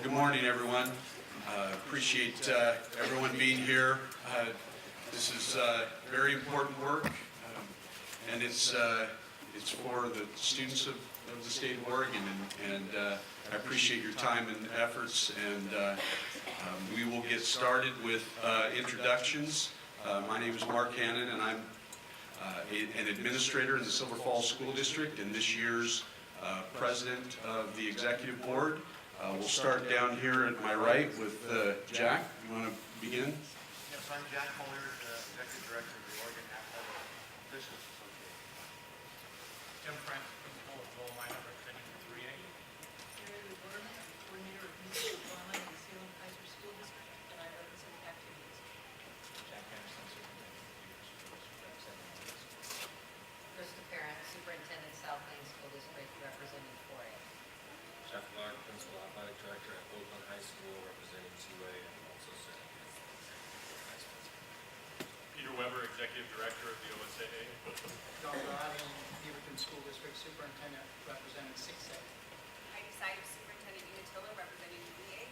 Good morning, everyone. Appreciate everyone being here. This is very important work, and it's for the students of the state of Oregon, and I appreciate your time and efforts, and we will get started with introductions. My name is Mark Hannon, and I'm an administrator in the Silver Falls School District and this year's president of the executive board. We'll start down here at my right with Jack. You want to begin? Yes, I'm Jack Muller, Executive Director of the Oregon Athletic Business Association. Tim Francis, Principal of Joel Minor, representing the 3A. Carrie Woodburn, Coordinator of Music Online in the Salem Kaiser School District, and I represent activities. Jack Anderson, Superintendent of Peters School District, representing the school. Krista Parent, Superintendent South Lane School District, representing 4A. Jeff Clark, Principal Athletic Director at Oakland High School, representing 2A and also serving as Vice Principal. Peter Weber, Executive Director of the OSAA. Dr. Eileen, Beaverton School District Superintendent, representing 6A. Heidi Seib, Superintendent Umatilla, representing UVA.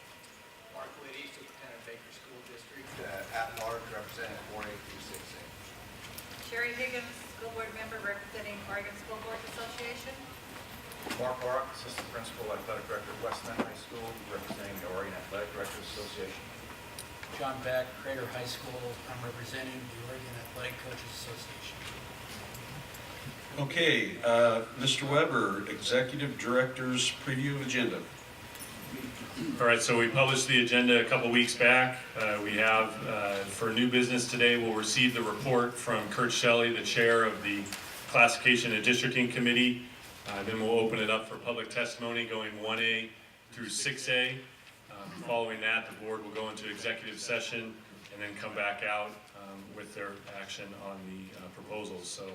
Mark Liddy, Superintendent Baker School District. At large, representing 4A through 6A. Sherry Higgins, School Board Member representing Oregon School Boards Association. Mark Bark, Assistant Principal, Athletic Director at West End High School, representing the Oregon Athletic Directors Association. John Beck, Crater High School. I'm representing the Oregon Athletic Coaches Association. Okay, Mr. Weber, Executive Director's preview of agenda. All right, so we published the agenda a couple weeks back. We have, for new business today, we'll receive the report from Kurt Shelley, the chair of the Classification and Districting Committee. Then we'll open it up for public testimony going 1A through 6A. Following that, the board will go into executive session and then come back out with their action on the proposals. So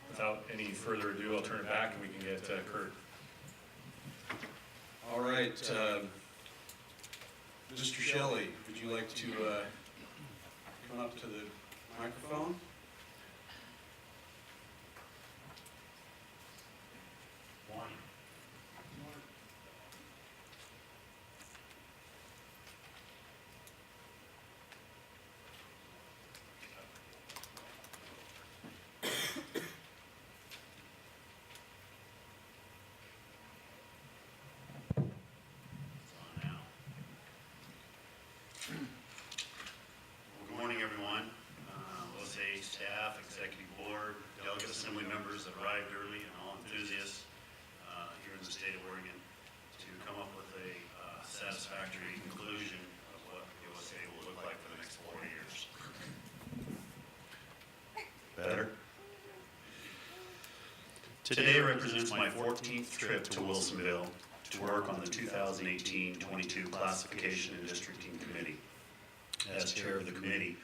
without any further ado, I'll turn it back and we can get Kurt. All right, Mr. Shelley, would you like to come up to the microphone? Good morning, everyone. OSAA staff, executive board, delegate assembly members that arrived early, and all enthusiasts here in the state of Oregon to come up with a satisfactory conclusion of what the OSAA will look like for the next 4 years. Better? Today represents my 14th trip to Wilsonville to work on the 2018-22 Classification and Districting Committee. As chair of the committee,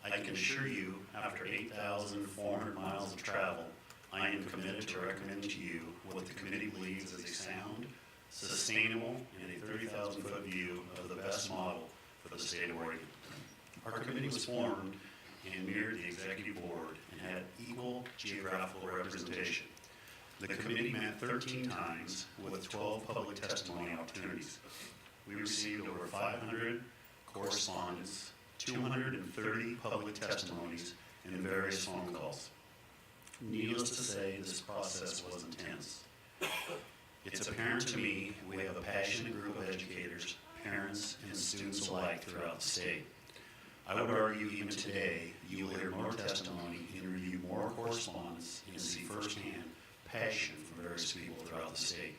I can assure you, after 8,400 miles of travel, I am committed to recommending to you what the committee believes is a sound, sustainable, and a 30,000-foot view of the best model for the state of Oregon. Our committee was formed and mirrored the executive board and had equal geographical representation. The committee met 13 times with 12 public testimony opportunities. We received over 500 correspondence, 230 public testimonies, and various phone calls. Needless to say, this process was intense. It's apparent to me we have a passionate group of educators, parents, and students alike throughout the state. I would argue even today you will hear more testimony and review more correspondence and see firsthand passion from various people throughout the state.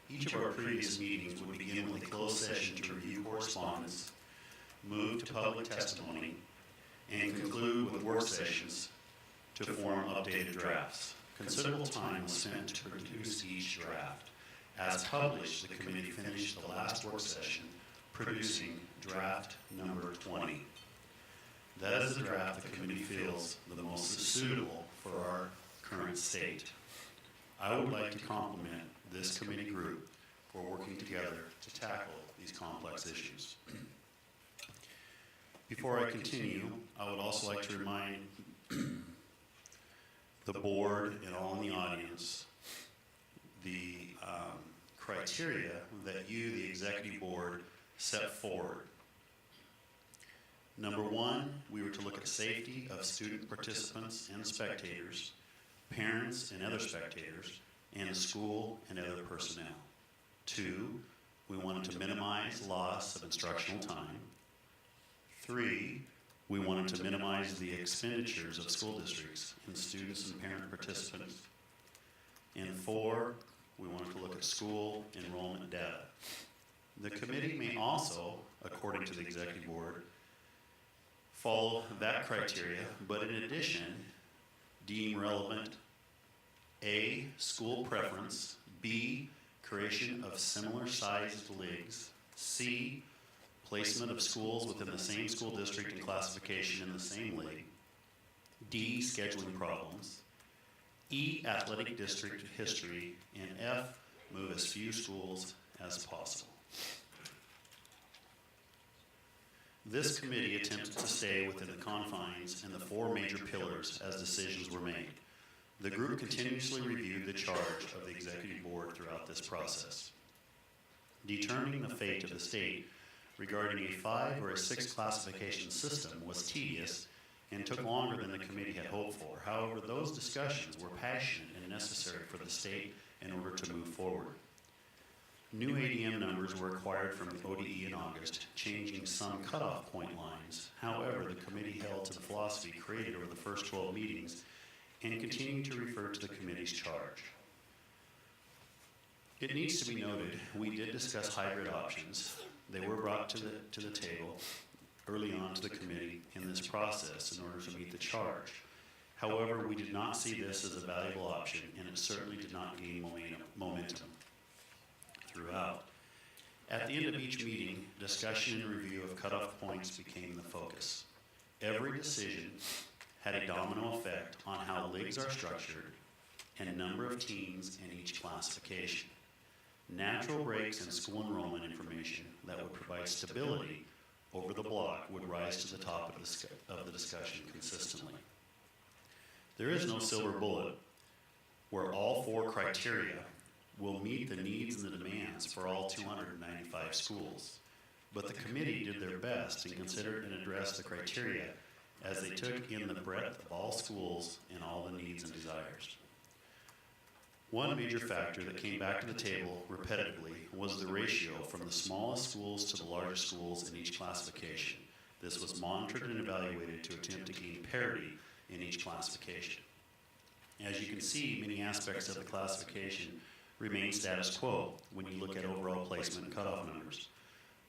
Each of our previous meetings would begin with a closed session to review correspondence, move to public testimony, and conclude with work sessions to form updated drafts. Considerable time was spent to produce each draft. As published, the committee finished the last work session producing draft number 20. That is the draft the committee feels the most suitable for our current state. I would like to compliment this committee group for working together to tackle these complex issues. Before I continue, I would also like to remind the board and all in the audience the criteria that you, the executive board, set forward. Number one, we were to look at the safety of student participants and spectators, parents and other spectators, and the school and other personnel. Two, we wanted to minimize loss of instructional time. Three, we wanted to minimize the expenditures of school districts in students and parent participants. And four, we wanted to look at school enrollment data. The committee may also, according to the executive board, follow that criteria, but in addition, deem relevant A, school preference, B, creation of similar sized leagues, C, placement of schools within the same school district and classification in the same league, D, scheduling problems, E, athletic district history, and F, move as few schools as possible. This committee attempted to stay within the confines and the four major pillars as decisions were made. The group continuously reviewed the charge of the executive board throughout this process. Determining the fate of the state regarding a 5 or a 6 classification system was tedious and took longer than the committee had hoped for. However, those discussions were passionate and necessary for the state in order to move forward. New ADM numbers were acquired from the ODE in August, changing some cutoff point lines. However, the committee held to the philosophy created over the first 12 meetings and continued to refer to the committee's charge. It needs to be noted, we did discuss hybrid options. They were brought to the table early on to the committee in this process in order to meet the charge. However, we did not see this as a valuable option, and it certainly did not gain momentum throughout. At the end of each meeting, discussion and review of cutoff points became the focus. Every decision had a domino effect on how leagues are structured and number of teams in each classification. Natural breaks in school enrollment information that would provide stability over the block would rise to the top of the discussion consistently. There is no silver bullet where all four criteria will meet the needs and the demands for all 295 schools, but the committee did their best and considered and addressed the criteria as they took in the breadth of all schools and all the needs and desires. One major factor that came back to the table repetitively was the ratio from the smallest schools to the largest schools in each classification. This was monitored and evaluated to attempt to gain parity in each classification. As you can see, many aspects of the classification remain status quo when you look at overall placement and cutoff numbers.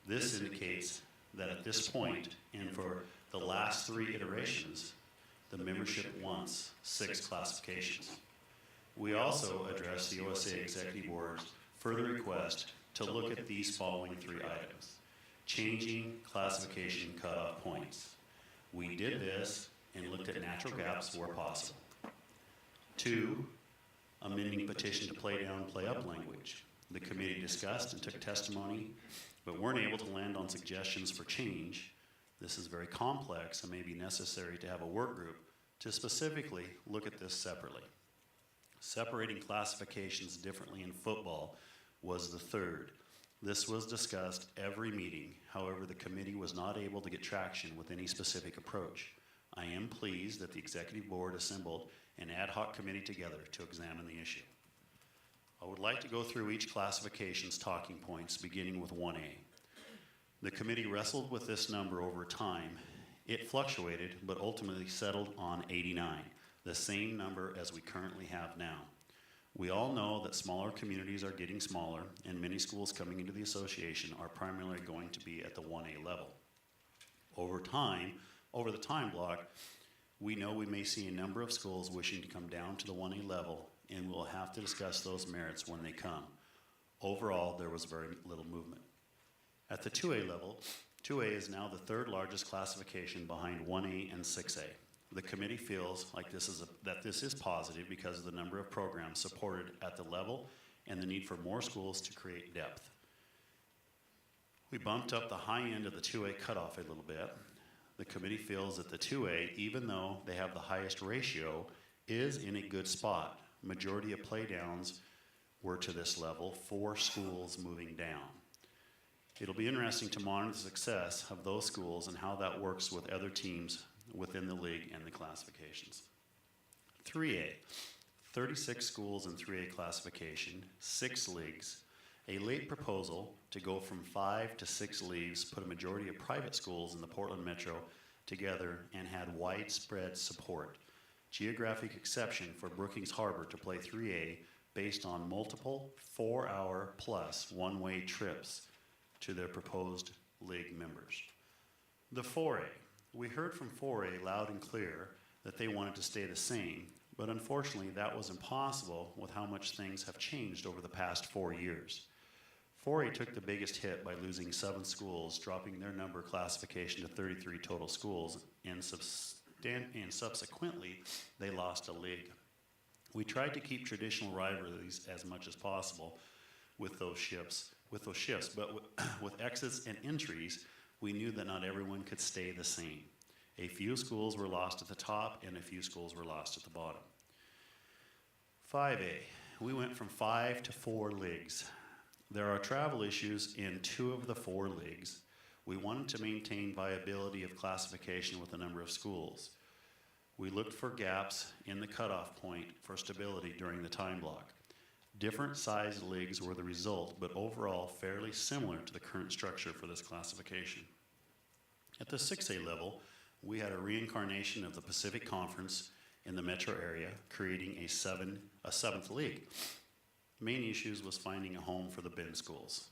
This indicates that at this point, and for the last 3 iterations, the membership wants 6 classifications. We also addressed the OSAA Executive Board's further request to look at these following 3 items. Changing classification cutoff points. We did this and looked at natural gaps where possible. 2, amending petition to play down, play up language. The committee discussed and took testimony, but weren't able to land on suggestions for change. This is very complex and may be necessary to have a work group to specifically look at this separately. Separating classifications differently in football was the 3rd. This was discussed every meeting. However, the committee was not able to get traction with any specific approach. I am pleased that the executive board assembled an ad hoc committee together to examine the issue. I would like to go through each classification's talking points, beginning with 1A. The committee wrestled with this number over time. It fluctuated, but ultimately settled on 89. The same number as we currently have now. We all know that smaller communities are getting smaller, and many schools coming into the association are primarily going to be at the 1A level. Over the time block, we know we may see a number of schools wishing to come down to the 1A level, and we'll have to discuss those merits when they come. Overall, there was very little movement. At the 2A level, 2A is now the 3rd largest classification behind 1A and 6A. The committee feels like this is positive because of the number of programs supported at the level and the need for more schools to create depth. We bumped up the high end of the 2A cutoff a little bit. The committee feels that the 2A, even though they have the highest ratio, is in a good spot. Majority of playdowns were to this level, 4 schools moving down. It'll be interesting to monitor the success of those schools and how that works with other teams within the league and the classifications. 3A, 36 schools in 3A classification, 6 leagues. A late proposal to go from 5 to 6 leagues put a majority of private schools in the Portland Metro together and had widespread support. Geographic exception for Brookings Harbor to play 3A based on multiple 4-hour plus one-way trips to their proposed league members. The 4A, we heard from 4A loud and clear that they wanted to stay the same, but unfortunately that was impossible with how much things have changed over the past 4 years. 4A took the biggest hit by losing 7 schools, dropping their number classification to 33 total schools, and subsequently they lost a league. We tried to keep traditional rivalries as much as possible with those shifts, but with exits and entries, we knew that not everyone could stay the same. A few schools were lost at the top and a few schools were lost at the bottom. 5A, we went from 5 to 4 leagues. There are travel issues in 2 of the 4 leagues. We wanted to maintain viability of classification with a number of schools. We looked for gaps in the cutoff point for stability during the time block. Different sized leagues were the result, but overall fairly similar to the current structure for this classification. At the 6A level, we had a reincarnation of the Pacific Conference in the metro area, creating a 7th league. Main issues was finding a home for the bin schools.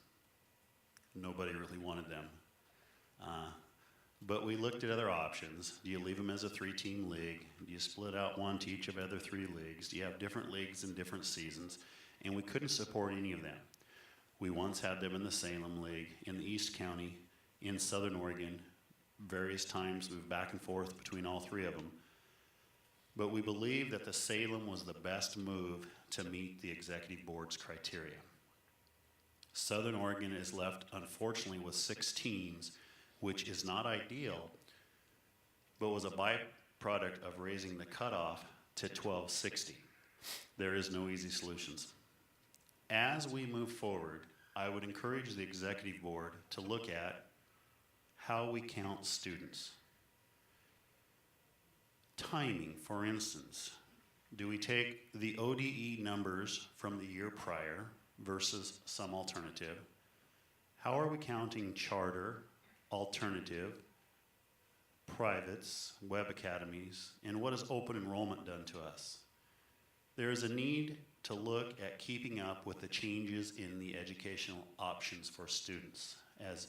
Nobody really wanted them. But we looked at other options. Do you leave them as a 3-team league? Do you split out one to each of the other 3 leagues? Do you have different leagues in different seasons? And we couldn't support any of them. We once had them in the Salem League, in the East County, in Southern Oregon. Various times moved back and forth between all 3 of them. But we believe that the Salem was the best move to meet the executive board's criteria. Southern Oregon is left, unfortunately, with 6 teams, which is not ideal, but was a byproduct of raising the cutoff to 1260. There is no easy solutions. As we move forward, I would encourage the executive board to look at how we count students. Timing, for instance. Do we take the ODE numbers from the year prior versus some alternative? How are we counting charter, alternative, privates, web academies, and what has open enrollment done to us? There is a need to look at keeping up with the changes in the educational options for students, as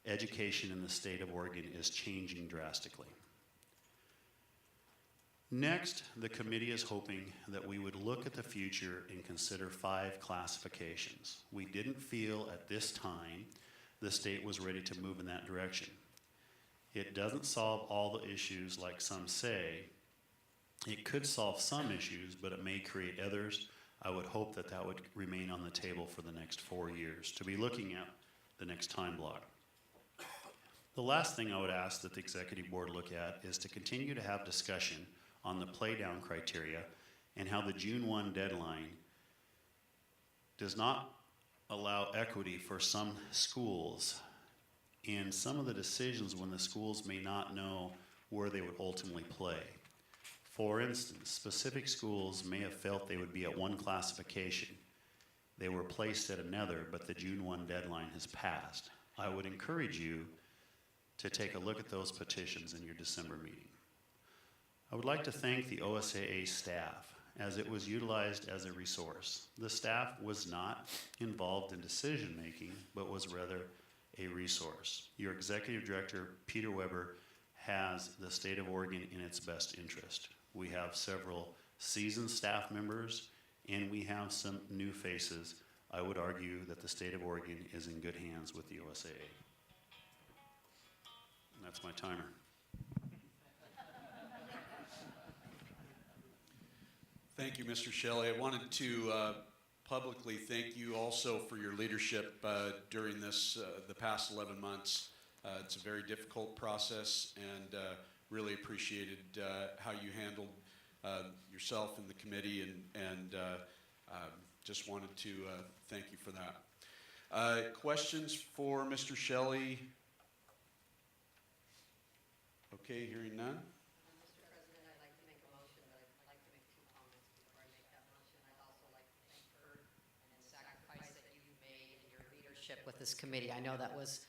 education in the state of Oregon is changing drastically. Next, the committee is hoping that we would look at the future and consider 5 classifications. We didn't feel at this time the state was ready to move in that direction. It doesn't solve all the issues like some say. It could solve some issues, but it may create others. I would hope that that would remain on the table for the next 4 years, to be looking at the next time block. The last thing I would ask that the executive board look at is to continue to have discussion on the playdown criteria and how the June 1 deadline does not allow equity for some schools and some of the decisions when the schools may not know where they would ultimately play. For instance, specific schools may have felt they would be at one classification. They were placed at another, but the June 1 deadline has passed. I would encourage you to take a look at those petitions in your December meeting. I would like to thank the OSAA staff as it was utilized as a resource. The staff was not involved in decision making, but was rather a resource. Your executive director, Peter Weber, has the state of Oregon in its best interest. We have several seasoned staff members and we have some new faces. I would argue that the state of Oregon is in good hands with the OSAA. And that's my timer. Thank you, Mr. Shelley. I wanted to publicly thank you also for your leadership during this, the past 11 months. It's a very difficult process, and really appreciated how you handled yourself and the committee, and just wanted to thank you for that. Questions for Mr. Shelley? Okay, hearing none. Mr. President, I'd like to make a motion, but I'd like to make 2 comments before I make that motion. I'd also like to thank Kurt and the sacrifice that you've made in your leadership with this committee. I know that was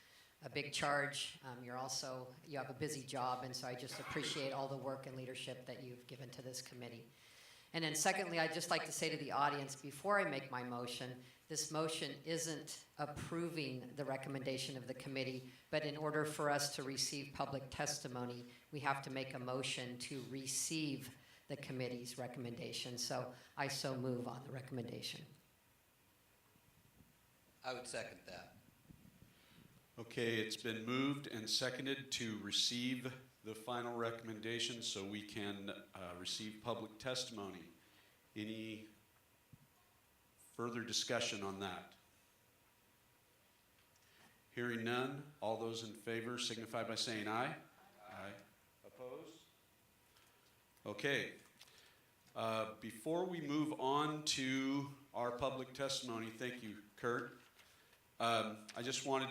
a big charge. You have a busy job, and so I just appreciate all the work and leadership that you've given to this committee. And then secondly, I'd just like to say to the audience, before I make my motion, this motion isn't approving the recommendation of the committee, but in order for us to receive public testimony, we have to make a motion to receive the committee's recommendation. So I so move on the recommendation. I would second that. Okay, it's been moved and seconded to receive the final recommendation so we can receive public testimony. Any further discussion on that? Hearing none, all those in favor signify by saying aye. Aye. Opposed? Okay. Before we move on to our public testimony, thank you, Kurt. I just wanted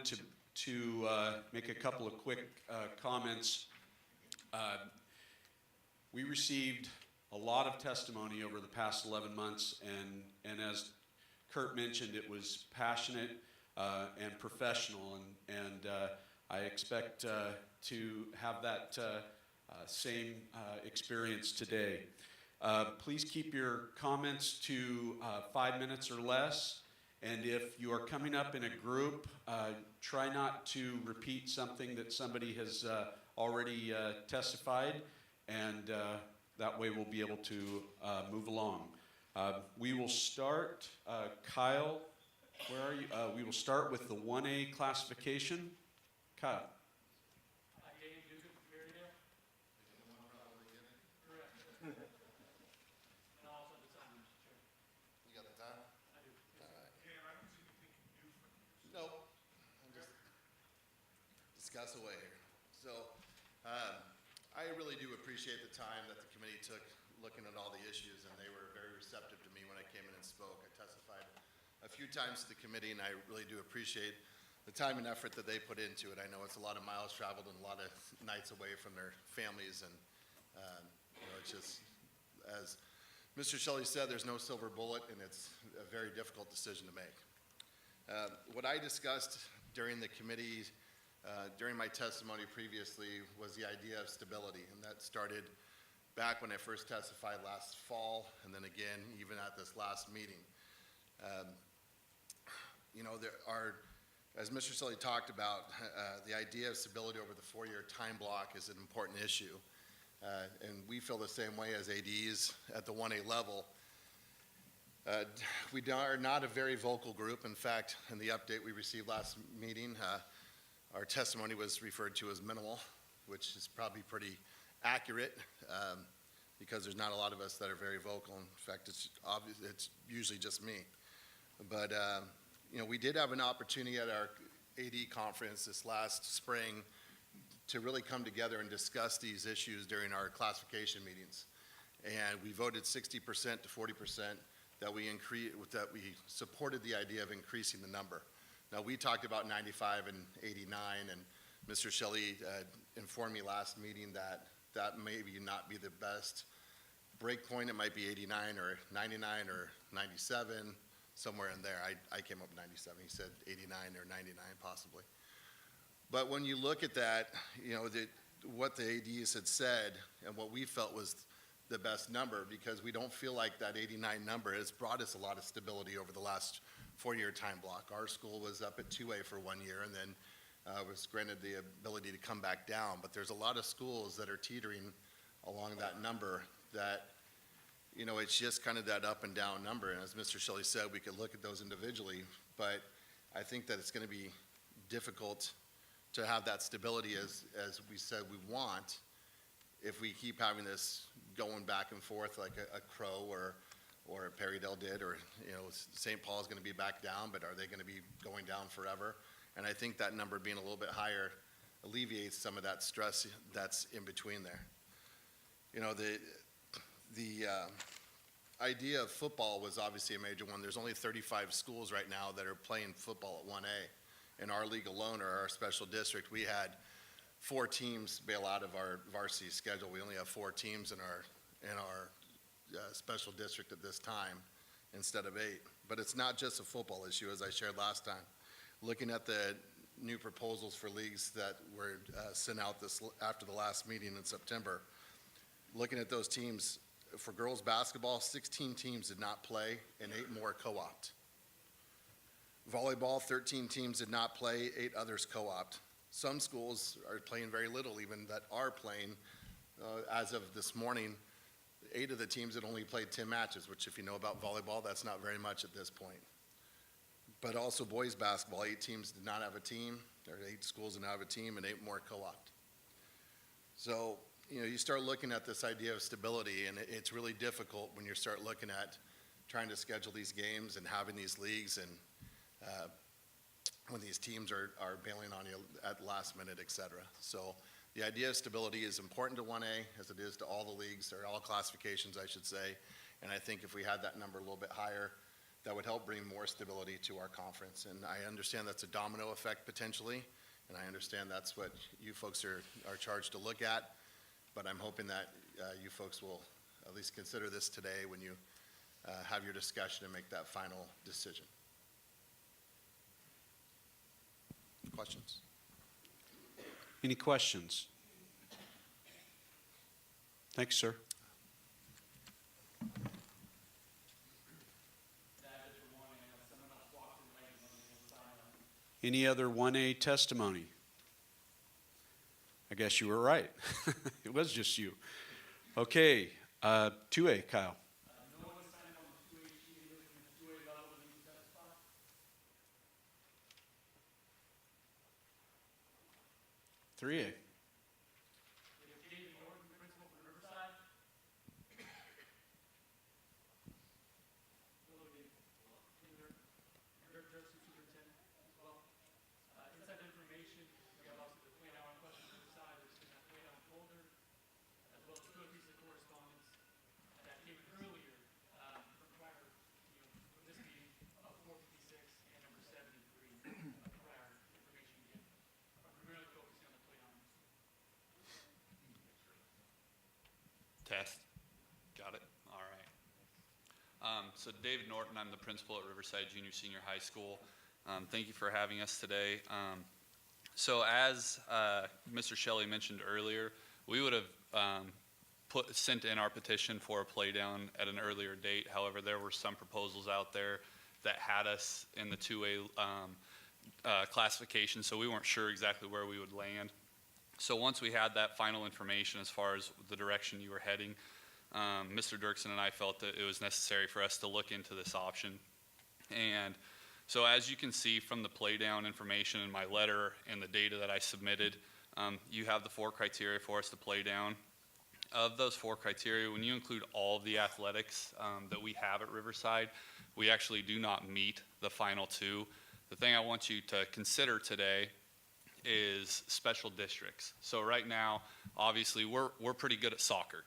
to make a couple of quick comments. We received a lot of testimony over the past 11 months, and as Kurt mentioned, it was passionate and professional, and I expect to have that same experience today. Please keep your comments to 5 minutes or less, and if you are coming up in a group, try not to repeat something that somebody has already testified, and that way we'll be able to move along. We will start, Kyle, where are you? We will start with the 1A classification. Kyle. You got the time? I do. All right. I don't see anything you can do for you. Nope. I'm just discuss away here. So, I really do appreciate the time that the committee took looking at all the issues, and they were very receptive to me when I came in and spoke. I testified a few times to the committee, and I really do appreciate the time and effort that they put into it. I know it's a lot of miles traveled and a lot of nights away from their families, and it's just, as Mr. Shelley said, there's no silver bullet, and it's a very difficult decision to make. What I discussed during the committee, during my testimony previously, was the idea of stability, and that started back when I first testified last fall, and then again, even at this last meeting. There are, as Mr. Shelley talked about, the idea of stability over the 4-year time block is an important issue. And we feel the same way as ADs at the 1A level. We are not a very vocal group. In fact, in the update we received last meeting, our testimony was referred to as minimal, which is probably pretty accurate because there's not a lot of us that are very vocal. In fact, it's usually just me. But we did have an opportunity at our AD conference this last spring to really come together and discuss these issues during our classification meetings. And we voted 60% to 40% that we supported the idea of increasing the number. Now, we talked about 95 and 89, and Mr. Shelley informed me last meeting that that may not be the best break point. It might be 89 or 99 or 97, somewhere in there. I came up with 97. He said 89 or 99 possibly. But when you look at that, what the ADs had said and what we felt was the best number, because we don't feel like that 89 number has brought us a lot of stability over the last 4-year time block. Our school was up at 2A for 1 year and then was granted the ability to come back down. But there's a lot of schools that are teetering along that number that, it's just kind of that up and down number. And as Mr. Shelley said, we could look at those individually, but I think that it's going to be difficult to have that stability as we said we want if we keep having this going back and forth like a Crow or Perrydale did, or St. Paul is going to be back down, but are they going to be going down forever? And I think that number being a little bit higher alleviates some of that stress that's in between there. idea of football was obviously a major one. There's only 35 schools right now that are playing football at 1A. In our league alone, or our special district, we had 4 teams bail out of our varsity schedule. We only have 4 teams in our special district at this time instead of 8. But it's not just a football issue, as I shared last time. Looking at the new proposals for leagues that were sent out after the last meeting in September, looking at those teams, for girls basketball, 16 teams did not play and 8 more co-opted. Volleyball, 13 teams did not play, 8 others co-opted. Some schools are playing very little, even that are playing. As of this morning, 8 of the teams had only played 10 matches, which if you know about volleyball, that's not very much at this point. But also boys basketball, 8 teams did not have a team, or 8 schools did not have a team, and 8 more co-opted. So, you start looking at this idea of stability, and it's really difficult when you start looking at trying to schedule these games and having these leagues, and when these teams are bailing on you at the last minute, et cetera. So the idea of stability is important to 1A as it is to all the leagues, or all classifications, I should say. And I think if we had that number a little bit higher, that would help bring more stability to our conference. And I understand that's a domino effect potentially, and I understand that's what you folks are charged to look at. But I'm hoping that you folks will at least consider this today when you have your discussion and make that final decision. Questions? Any questions? Thanks, sir. Any other 1A testimony? I guess you were right. It was just you. Okay, 2A, Kyle. No one signed on the 2A sheet, looking at the 2A level to use that spot? 3A. David Norton, principal for Riverside. Hello, David. Dirk Dirksen, superintendent as well. Inside information, we have also the play down question to the side, there's that play down folder, as well as 2 pieces of correspondence that came in earlier from prior, from this meeting of 456 and number 73 prior information given. I'm primarily focusing on the play down. Test. Got it. All right. So David Norton, I'm the principal at Riverside Junior Senior High School. Thank you for having us today. So as Mr. Shelley mentioned earlier, we would have sent in our petition for a play down at an earlier date. However, there were some proposals out there that had us in the 2A classification, so we weren't sure exactly where we would land. So once we had that final information as far as the direction you were heading, Mr. Dirksen and I felt that it was necessary for us to look into this option. And so as you can see from the play down information in my letter and the data that I submitted, you have the 4 criteria for us to play down. Of those 4 criteria, when you include all of the athletics that we have at Riverside, we actually do not meet the final 2. The thing I want you to consider today is special districts. So right now, obviously, we're pretty good at soccer.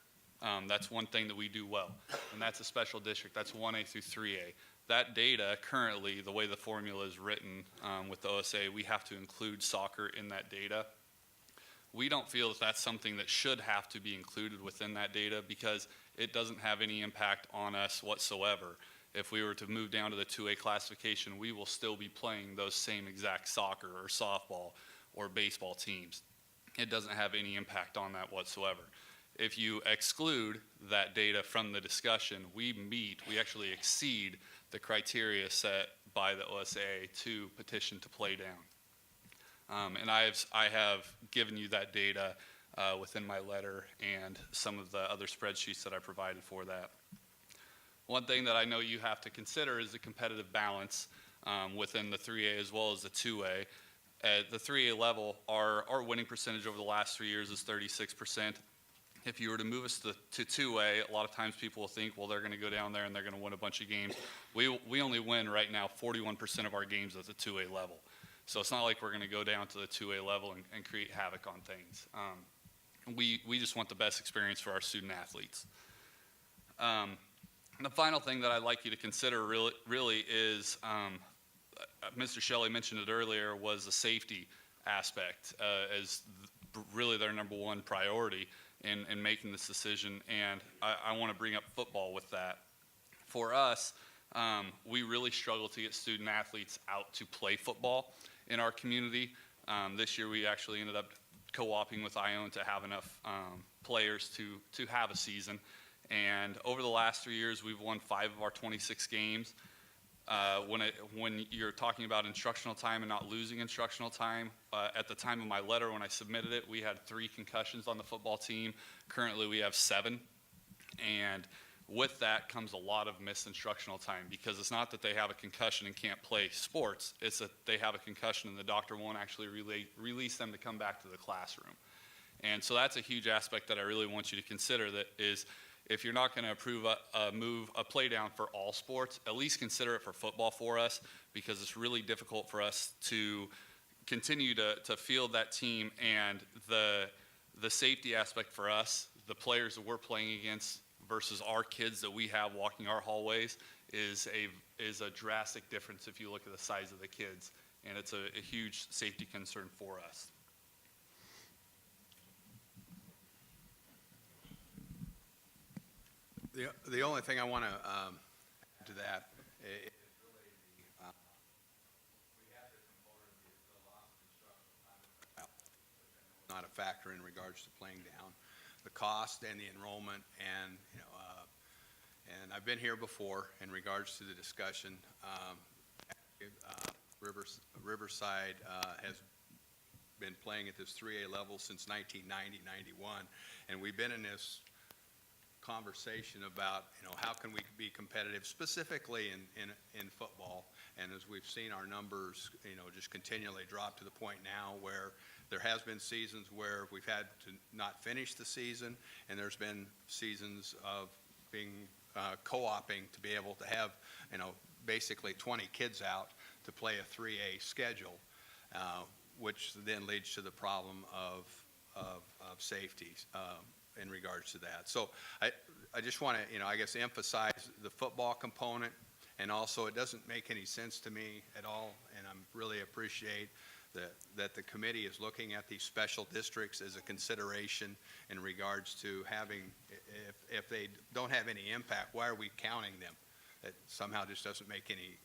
That's one thing that we do well, and that's a special district. That's 1A through 3A. That data currently, the way the formula is written with the OSAA, we have to include soccer in that data. We don't feel that that's something that should have to be included within that data because it doesn't have any impact on us whatsoever. If we were to move down to the 2A classification, we will still be playing those same exact soccer or softball or baseball teams. It doesn't have any impact on that whatsoever. If you exclude that data from the discussion, we actually exceed the criteria set by the OSAA to petition to play down. And I have given you that data within my letter and some of the other spreadsheets that I provided for that. One thing that I know you have to consider is the competitive balance within the 3A as well as the 2A. At the 3A level, our winning percentage over the last 3 years is 36%. If you were to move us to 2A, a lot of times people will think, well, they're going to go down there and they're going to win a bunch of games. We only win right now 41% of our games at the 2A level. So it's not like we're going to go down to the 2A level and create havoc on things. We just want the best experience for our student athletes. The final thing that I'd like you to consider really is, Mr. Shelley mentioned it earlier, was the safety aspect as really their number one priority in making this decision. And I want to bring up football with that. For us, we really struggle to get student athletes out to play football in our community. This year we actually ended up co-oping with Ione to have enough players to have a season. And over the last 3 years, we've won 5 of our 26 games. When you're talking about instructional time and not losing instructional time, at the time of my letter when I submitted it, we had 3 concussions on the football team. Currently, we have 7. And with that comes a lot of missed instructional time, because it's not that they have a concussion and can't play sports, it's that they have a concussion and the doctor won't actually release them to come back to the classroom. And so that's a huge aspect that I really want you to consider, that is, if you're not going to approve a play down for all sports, at least consider it for football for us, because it's really difficult for us to continue to field that team. And the safety aspect for us, the players that we're playing against versus our kids that we have walking our hallways, is a drastic difference if you look at the size of the kids, and it's a huge safety concern for us. The only thing I want to add to that is really we have the component of the loss of instructional time, not a factor in regards to playing down. The cost and the enrollment, and and I've been here before in regards to the discussion. Riverside has been playing at this 3A level since 1990-91, and we've been in this conversation about, how can we be competitive specifically in football. And as we've seen our numbers, just continually drop to the point now where there has been seasons where we've had to not finish the season, and there's been seasons of being co-oping to be able to have, basically 20 kids out to play a 3A schedule, which then leads to the problem of safety in regards to that. So I just want to, I guess, emphasize the football component, and also it doesn't make any sense to me at all, and I really appreciate that the committee is looking at these special districts as a consideration in regards to having, if they don't have any impact, why are we counting them? That somehow just doesn't make any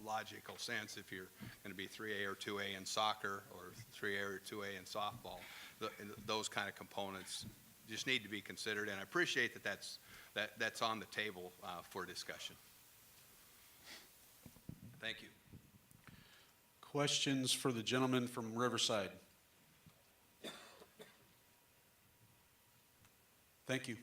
logical sense if you're going to be 3A or 2A in soccer, or 3A or 2A in softball. Those kind of components just need to be considered, and I appreciate that's on the table for discussion. Thank you. Questions for the gentleman from Riverside? Thank you.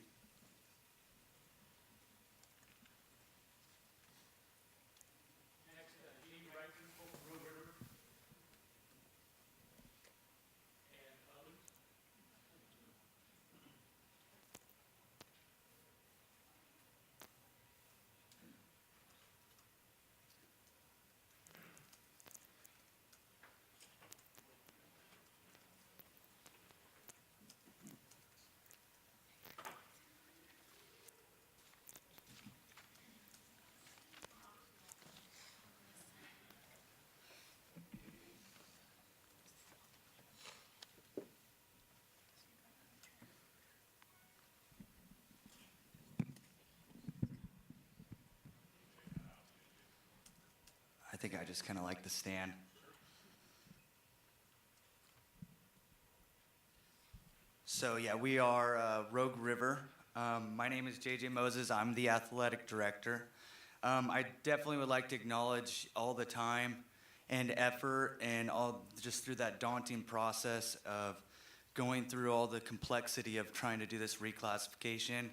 I think I just kind of like to stand. So yeah, we are Rogue River. My name is JJ Moses. I'm the athletic director. I definitely would like to acknowledge all the time and effort and all just through that daunting process of going through all the complexity of trying to do this reclassification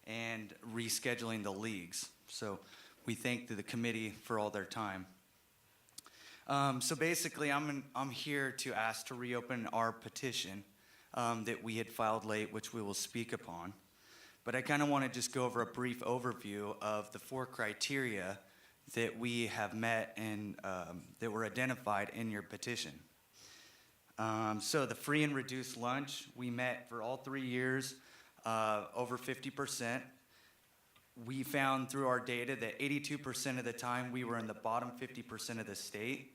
and rescheduling the leagues. So we thank the committee for all their time. So basically, I'm here to ask to reopen our petition that we had filed late, which we will speak upon. But I kind of want to just go over a brief overview of the 4 criteria that we have met and that were identified in your petition. So the free and reduced lunch, we met for all 3 years, over 50%. we found through our data that 82% of the time we were in the bottom 50% of the state,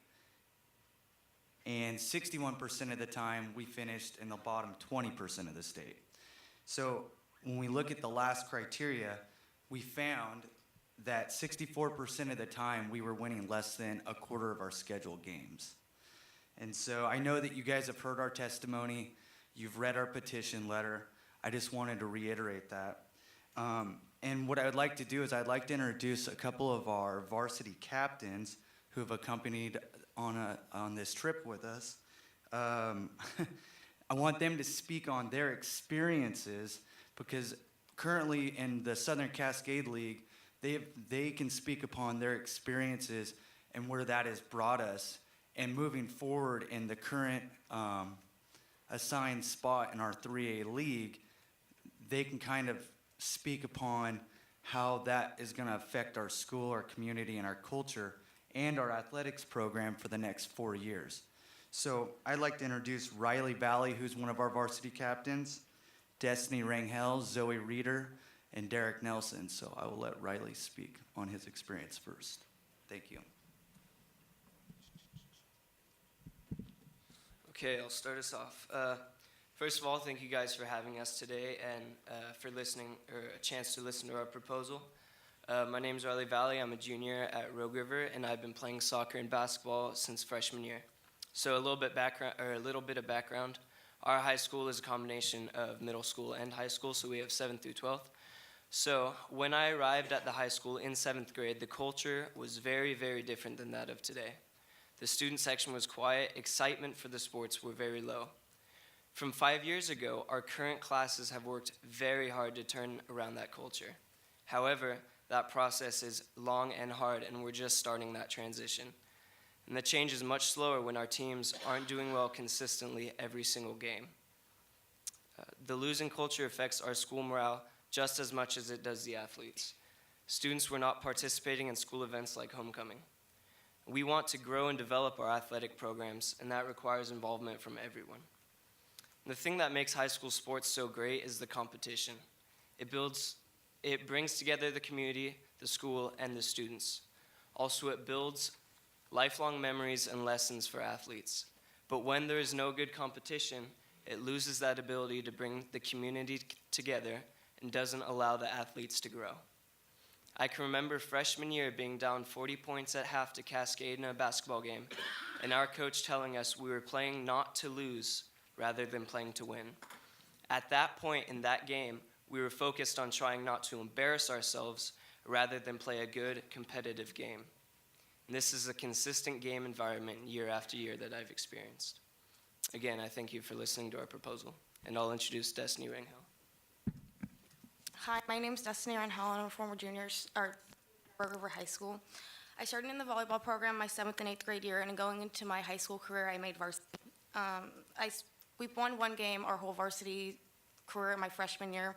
and 61% of the time we finished in the bottom 20% of the state. So when we look at the last criteria, we found that 64% of the time we were winning less than a quarter of our scheduled games. And so I know that you guys have heard our testimony, you've read our petition letter. I just wanted to reiterate that. And what I would like to do is I'd like to introduce a couple of our varsity captains who have accompanied on this trip with us. I want them to speak on their experiences, because currently in the Southern Cascade League, they can speak upon their experiences and where that has brought us, and moving forward in the current assigned spot in our 3A league, they can kind of speak upon how that is going to affect our school, our community, and our culture, and our athletics program for the next 4 years. So I'd like to introduce Riley Valley, who's one of our varsity captains, Destiny Rangel, Zoe Reeder, and Derek Nelson. So I will let Riley speak on his experience first. Thank you. Okay, I'll start us off. First of all, thank you guys for having us today and for listening, or a chance to listen to our proposal. My name is Riley Valley. I'm a junior at Rogue River, and I've been playing soccer and basketball since freshman year. So a little bit of background. Our high school is a combination of middle school and high school, so we have 7th through 12th. So when I arrived at the high school in 7th grade, the culture was very, very different than that of today. The student section was quiet, excitement for the sports were very low. From 5 years ago, our current classes have worked very hard to turn around that culture. However, that process is long and hard, and we're just starting that transition. And the change is much slower when our teams aren't doing well consistently every single game. The losing culture affects our school morale just as much as it does the athletes. Students were not participating in school events like homecoming. We want to grow and develop our athletic programs, and that requires involvement from everyone. The thing that makes high school sports so great is the competition. It brings together the community, the school, and the students. Also, it builds lifelong memories and lessons for athletes. But when there is no good competition, it loses that ability to bring the community together and doesn't allow the athletes to grow. I can remember freshman year being down 40 points at half to Cascade in a basketball game, and our coach telling us we were playing not to lose rather than playing to win. At that point in that game, we were focused on trying not to embarrass ourselves rather than play a good, competitive game. And this is a consistent game environment year after year that I've experienced. Again, I thank you for listening to our proposal, and I'll introduce Destiny Rangel. Hi, my name is Destiny Rangel, and I'm a former junior at Rogue River High School. I started in the volleyball program my 7th and 8th grade year, and going into my high school career, I made varsity. We won one game our whole varsity career my freshman year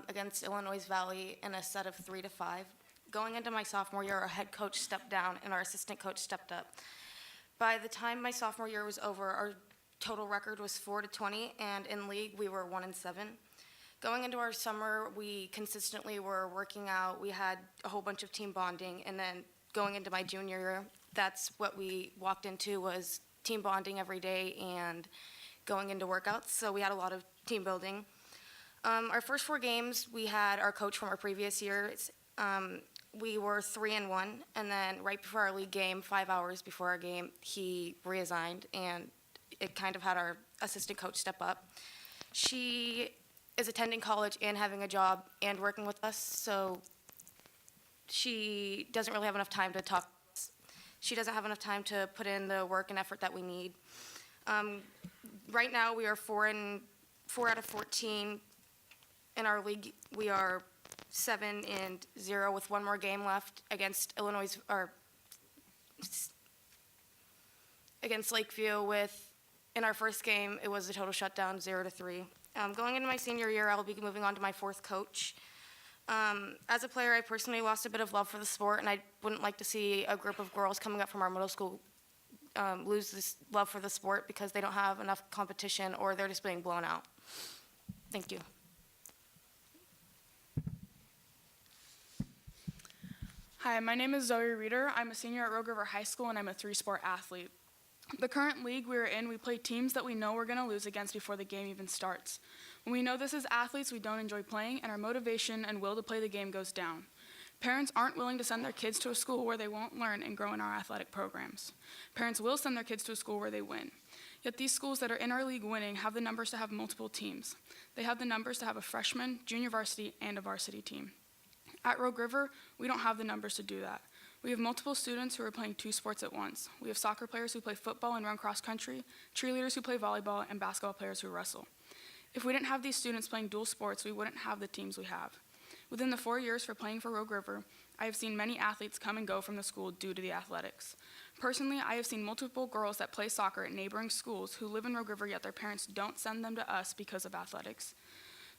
against Illinois Valley in a set of 3-5. Going into my sophomore year, our head coach stepped down and our assistant coach stepped up. By the time my sophomore year was over, our total record was 4-20, and in league we were 1-7. Going into our summer, we consistently were working out. We had a whole bunch of team bonding, and then going into my junior year, that's what we walked into, was team bonding every day and going into workouts. So we had a lot of team building. Our first 4 games, we had our coach from our previous year. We were 3-1, and then right before our league game, 5 hours before our game, he resigned, and it kind of had our assistant coach step up. She is attending college and having a job and working with us, so she doesn't really have enough time to talk. She doesn't have enough time to put in the work and effort that we need. Right now, we are 4 out of 14 in our league. We are 7-0 with 1 more game left against against Lakeview. In our first game, it was a total shutdown, 0-3. Going into my senior year, I'll be moving on to my 4th coach. As a player, I personally lost a bit of love for the sport, and I wouldn't like to see a group of girls coming up from our middle school lose this love for the sport because they don't have enough competition or they're just being blown out. Thank you. Hi, my name is Zoe Reeder. I'm a senior at Rogue River High School, and I'm a three-sport athlete. The current league we're in, we play teams that we know we're going to lose against before the game even starts. When we know this as athletes, we don't enjoy playing, and our motivation and will to play the game goes down. Parents aren't willing to send their kids to a school where they won't learn and grow in our athletic programs. Parents will send their kids to a school where they win. Yet these schools that are in our league winning have the numbers to have multiple teams. They have the numbers to have a freshman, junior varsity, and a varsity team. At Rogue River, we don't have the numbers to do that. We have multiple students who are playing 2 sports at once. We have soccer players who play football and run cross country, cheerleaders who play volleyball, and basketball players who wrestle. If we didn't have these students playing dual sports, we wouldn't have the teams we have. Within the 4 years for playing for Rogue River, I have seen many athletes come and go from the school due to the athletics. Personally, I have seen multiple girls that play soccer at neighboring schools who live in Rogue River, yet their parents don't send them to us because of athletics.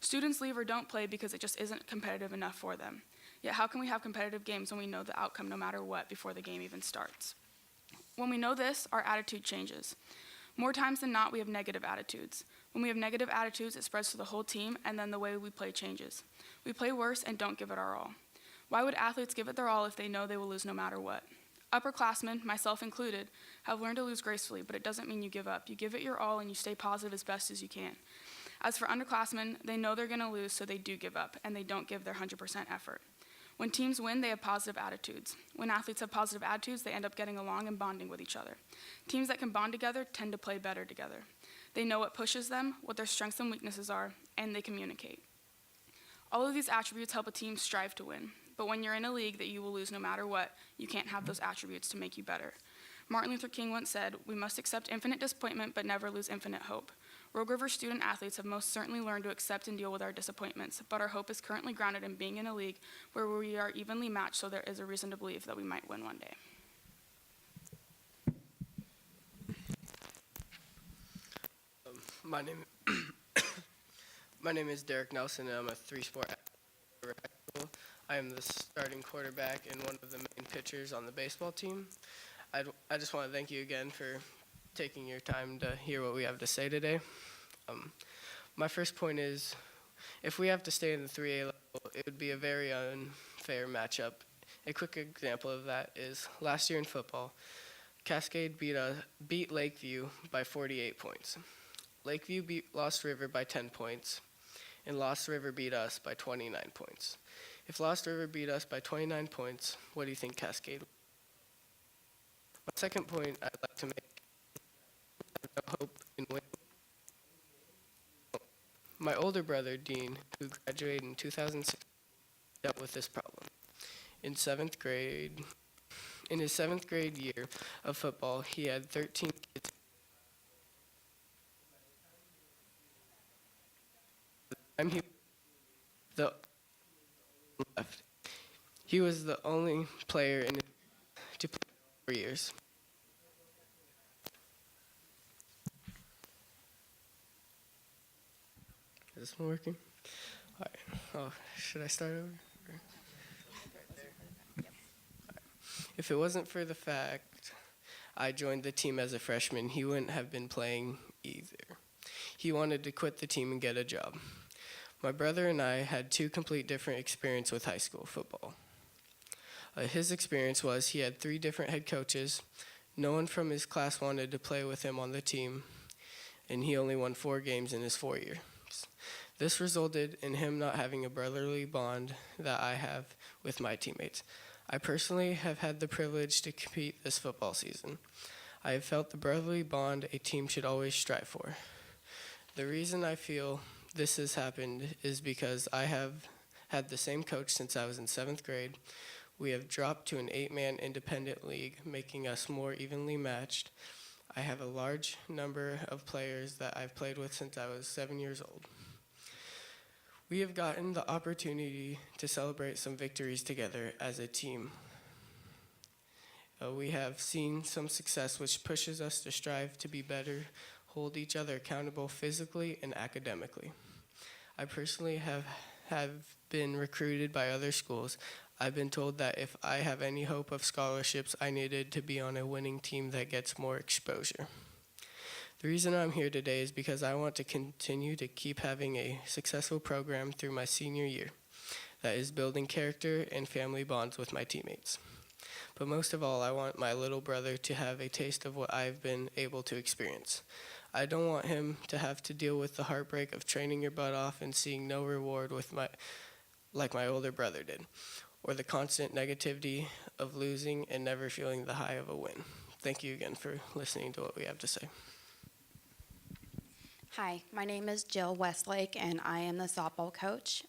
Students leave or don't play because it just isn't competitive enough for them. Yet how can we have competitive games when we know the outcome no matter what before the game even starts? When we know this, our attitude changes. More times than not, we have negative attitudes. When we have negative attitudes, it spreads to the whole team, and then the way we play changes. We play worse and don't give it our all. Why would athletes give it their all if they know they will lose no matter what? Upperclassmen, myself included, have learned to lose gracefully, but it doesn't mean you give up. You give it your all and you stay positive as best as you can. As for underclassmen, they know they're going to lose, so they do give up, and they don't give their 100% effort. When teams win, they have positive attitudes. When athletes have positive attitudes, they end up getting along and bonding with each other. Teams that can bond together tend to play better together. They know what pushes them, what their strengths and weaknesses are, and they communicate. All of these attributes help a team strive to win. But when you're in a league that you will lose no matter what, you can't have those attributes to make you better. Martin Luther King once said, "We must accept infinite disappointment but never lose infinite hope." Rogue River student athletes have most certainly learned to accept and deal with our disappointments, but our hope is currently grounded in being in a league where we are evenly matched, so there is a reason to believe that we might win one day. My name is Derek Nelson, and I'm a three-sport athlete at high school. I am the starting quarterback and one of the main pitchers on the baseball team. I just want to thank you again for taking your time to hear what we have to say today. My first point is, if we have to stay in the 3A level, it would be a very unfair matchup. A quick example of that is last year in football, Cascade beat Lakeview by 48 points. Lakeview beat Lost River by 10 points, and Lost River beat us by 29 points. If Lost River beat us by 29 points, what do you think Cascade would? My second point I'd like to make is I have no hope in winning. My older brother, Dean, who graduated in 2006, dealt with this problem. In his 7th grade year of football, he had 13 kids. By the time he was the only player in to play 4 years. Is this one working? All right. Oh, should I start over? If it wasn't for the fact I joined the team as a freshman, he wouldn't have been playing either. He wanted to quit the team and get a job. My brother and I had 2 complete different experiences with high school football. His experience was he had 3 different head coaches. No one from his class wanted to play with him on the team, and he only won 4 games in his 4 years. This resulted in him not having a brotherly bond that I have with my teammates. I personally have had the privilege to compete this football season. I have felt the brotherly bond a team should always strive for. The reason I feel this has happened is because I have had the same coach since I was in 7th grade. We have dropped to an 8-man independent league, making us more evenly matched. I have a large number of players that I've played with since I was 7 years old. We have gotten the opportunity to celebrate some victories together as a team. We have seen some success which pushes us to strive to be better, hold each other accountable physically and academically. I personally have been recruited by other schools. I've been told that if I have any hope of scholarships, I needed to be on a winning team that gets more exposure. The reason I'm here today is because I want to continue to keep having a successful program through my senior year. that is building character and family bonds with my teammates. But most of all, I want my little brother to have a taste of what I've been able to experience. I don't want him to have to deal with the heartbreak of training your butt off and seeing no reward like my older brother did, or the constant negativity of losing and never feeling the high of a win. Thank you again for listening to what we have to say. Hi, my name is Jill Westlake, and I am the softball coach.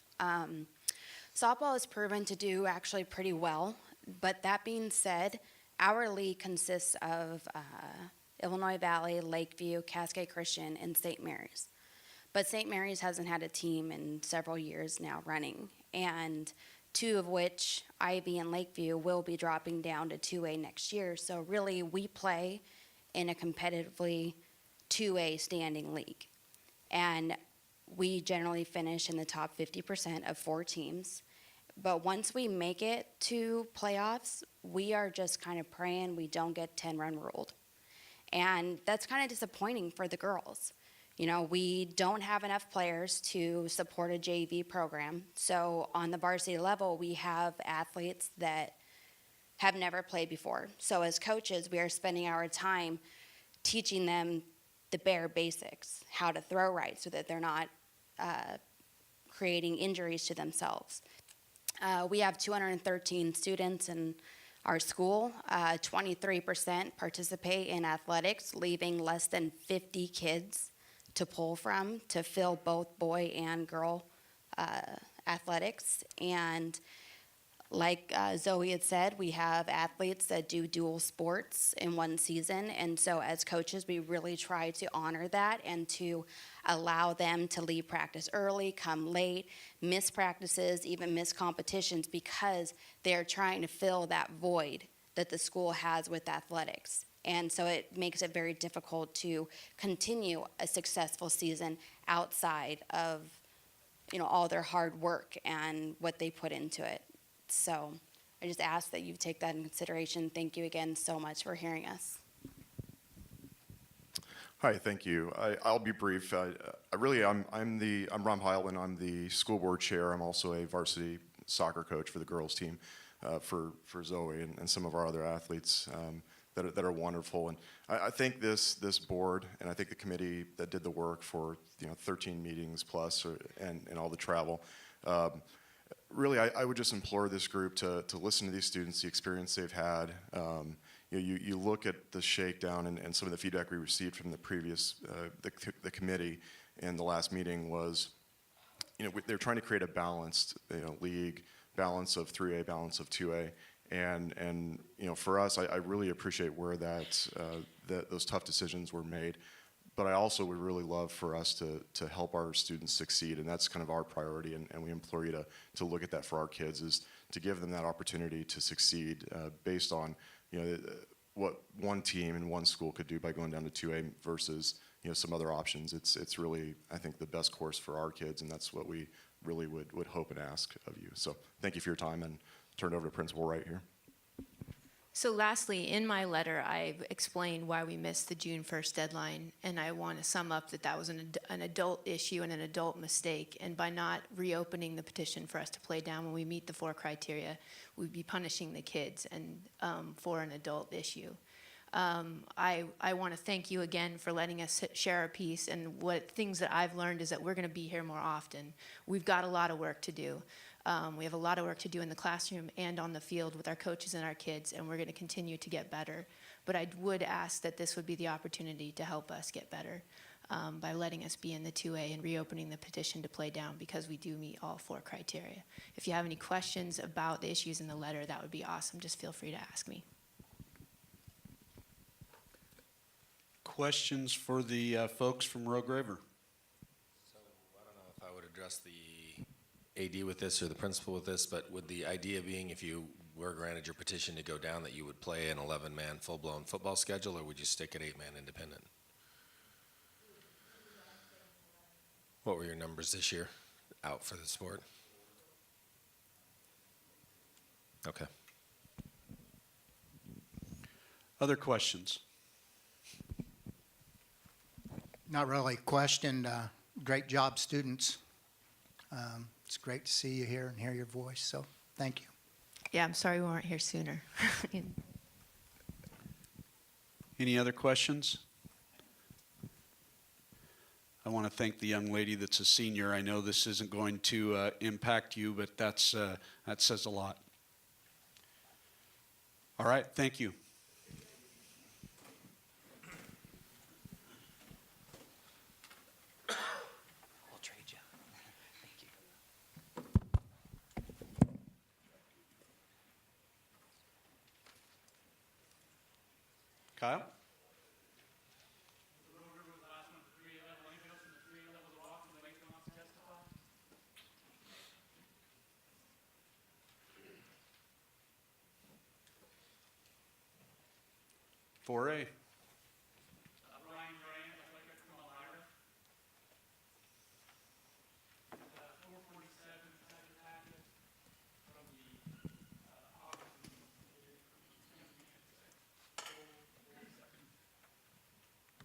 Softball has proven to do actually pretty well, but that being said, our league consists of Illinois Valley, Lakeview, Cascade Christian, and St. Mary's. But St. Mary's hasn't had a team in several years now running, and two of which, Ivy and Lakeview, will be dropping down to 2A next year. So really, we play in a competitively 2A standing league. And we generally finish in the top 50% of 4 teams. But once we make it to playoffs, we are just kind of praying we don't get 10-run ruled. And that's kind of disappointing for the girls. You know, we don't have enough players to support a JV program. So on the varsity level, we have athletes that have never played before. So as coaches, we are spending our time teaching them the bare basics, how to throw right so that they're not creating injuries to themselves. We have 213 students in our school. 23% participate in athletics, leaving less than 50 kids to pull from to fill both boy and girl athletics. And like Zoe had said, we have athletes that do dual sports in one season. And so as coaches, we really try to honor that and to allow them to leave practice early, come late, miss practices, even miss competitions, because they're trying to fill that void that the school has with athletics. And so it makes it very difficult to continue a successful season outside of, you know, all their hard work and what they put into it. So I just ask that you take that in consideration. Thank you again so much for hearing us. Hi, thank you. I'll be brief. I'm Ron Heilman. I'm the school board chair. I'm also a varsity soccer coach for the girls team for Zoe and some of our other athletes that are wonderful. And I think this board and I think the committee that did the work for 13 meetings plus and all the travel. Really, I would just implore this group to listen to these students, the experience they've had. You look at the shakedown and some of the feedback we received from the previous the committee in the last meeting was, they're trying to create a balanced league, balance of 3A, balance of 2A, and for us, I really appreciate where those tough decisions were made. But I also would really love for us to help our students succeed, and that's kind of our priority, and we implore you to look at that for our kids, is to give them that opportunity to succeed based on what one team in one school could do by going down to 2A versus some other options. It's really, I think, the best course for our kids, and that's what we really would hope and ask of you. So thank you for your time, and turn it over to Principal Wright here. So lastly, in my letter, I've explained why we missed the June 1st deadline, and I want to sum up that was an adult issue and an adult mistake, and by not reopening the petition for us to play down when we meet the 4 criteria, we'd be punishing the kids and for an adult issue. I want to thank you again for letting us share our piece, and things that I've learned is that we're going to be here more often. We've got a lot of work to do. We have a lot of work to do in the classroom and on the field with our coaches and our kids, and we're going to continue to get better. But I would ask that this would be the opportunity to help us get better by letting us be in the 2A and reopening the petition to play down, because we do meet all 4 criteria. If you have any questions about the issues in the letter, that would be awesome. Just feel free to ask me. Questions for the folks from Rogue River? So I don't know if I would address the AD with this or the principal with this, but would the idea being, if you were granted your petition to go down, that you would play an 11-man full-blown football schedule, or would you stick at 8-man independent? What were your numbers this year out for the sport? Okay. Other questions? Not really. Question. Great job, students. It's great to see you here and hear your voice, so thank you. Yeah, I'm sorry we weren't here sooner. Any other questions? I want to thank the young lady that's a senior. I know this isn't going to impact you, but that says a lot. All right, thank you. I'll trade you. Thank you. Kyle? For A.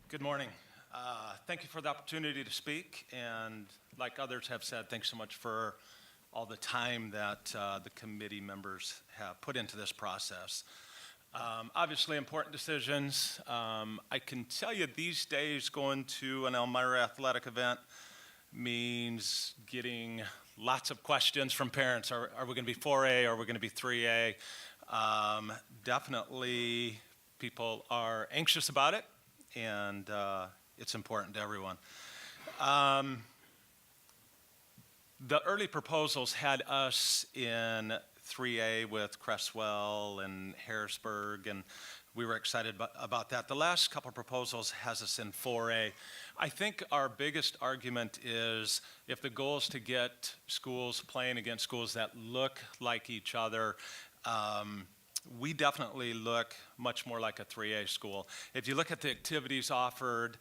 Good morning. Thank you for the opportunity to speak, and like others have said, thanks so much for all the time that the committee members have put into this process. Obviously important decisions. I can tell you these days going to an Elmira athletic event means getting lots of questions from parents. Are we going to be 4A? Are we going to be 3A? Definitely people are anxious about it, and it's important to everyone. The early proposals had us in 3A with Cresswell and Harrisburg, and we were excited about that. The last couple of proposals has us in 4A. I think our biggest argument is if the goal is to get schools playing against schools that look like each other, we definitely look much more like a 3A school. If you look at the activities offered,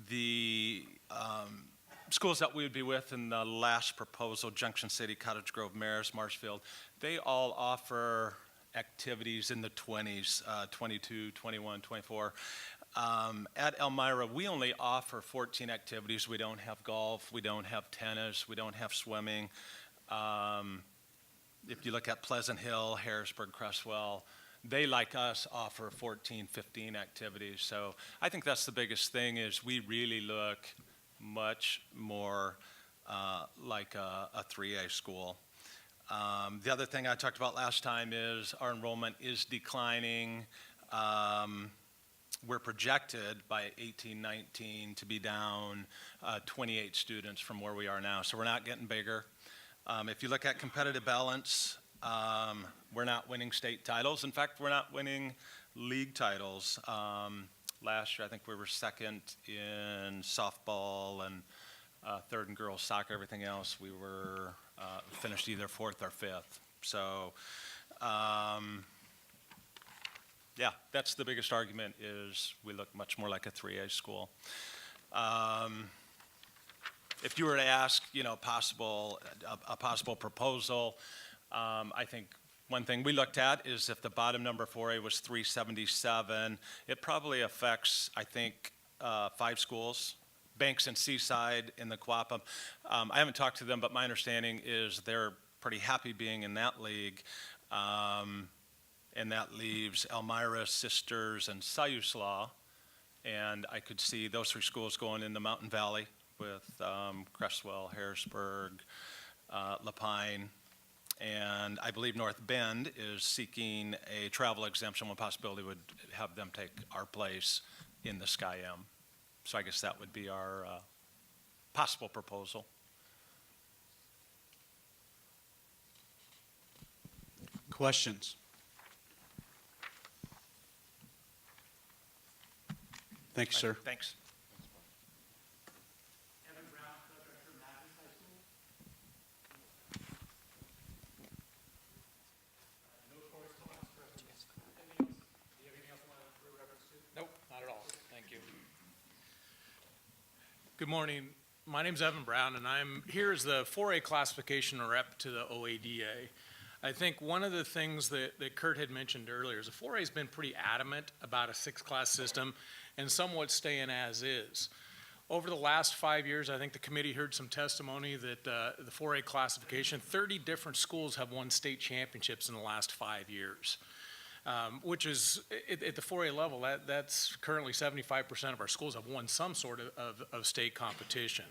the schools that we would be with in the last proposal, Junction City, Cottage Grove, Marist, Marshfield, they all offer activities in the 20s, 22, 21, 24. At Elmira, we only offer 14 activities. We don't have golf, we don't have tennis, we don't have swimming. If you look at Pleasant Hill, Harrisburg, Cresswell, they, like us, offer 14, 15 activities. So I think that's the biggest thing is we really look much more like a 3A school. The other thing I talked about last time is our enrollment is declining. We're projected by 18-19 to be down 28 students from where we are now. So we're not getting bigger. If you look at competitive balance, we're not winning state titles. In fact, we're not winning league titles. Last year, I think we were second in softball and third in girls soccer. Everything else, we were finished either fourth or fifth. So, yeah, that's the biggest argument is we look much more like a 3A school. If you were to ask, you know, a possible proposal, I think one thing we looked at is if the bottom number 4A was 377, it probably affects, I think, 5 schools, Banks and Seaside in the Quapaw. I haven't talked to them, but my understanding is they're pretty happy being in that league. And that leaves Elmira, Sisters, and Siuslaw. And I could see those 3 schools going in the Mountain Valley with Cresswell, Harrisburg, Lapine. And I believe North Bend is seeking a travel exemption. One possibility would have them take our place in the Sky-M. So I guess that would be our possible proposal. Questions? Thank you, sir. Thanks. Nope, not at all. Thank you. Good morning. My name's Evan Brown, and I'm here as the 4A classification rep to the OADA. I think one of the things that Kurt had mentioned earlier is the 4A has been pretty adamant about a 6-class system and somewhat staying as is. Over the last 5 years, I think the committee heard some testimony that the 4A classification, 30 different schools have won state championships in the last 5 years, which is, at the 4A level, that's currently 75% of our schools have won some sort of state competition.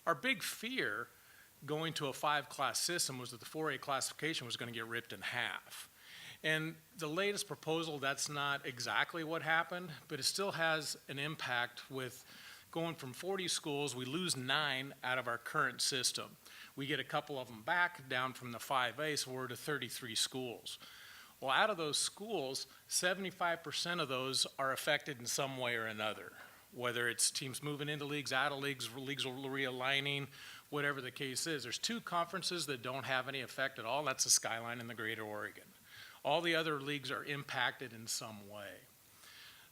Our big fear going to a 5-class system was that the 4A classification was going to get ripped in half. And the latest proposal, that's not exactly what happened, but it still has an impact with going from 40 schools, we lose 9 out of our current system. We get a couple of them back down from the 5A, so we're to 33 schools. Well, out of those schools, 75% of those are affected in some way or another, whether it's teams moving into leagues, out of leagues, leagues realigning, whatever the case is. There's 2 conferences that don't have any effect at all. That's the Skyline and the Greater Oregon. All the other leagues are impacted in some way.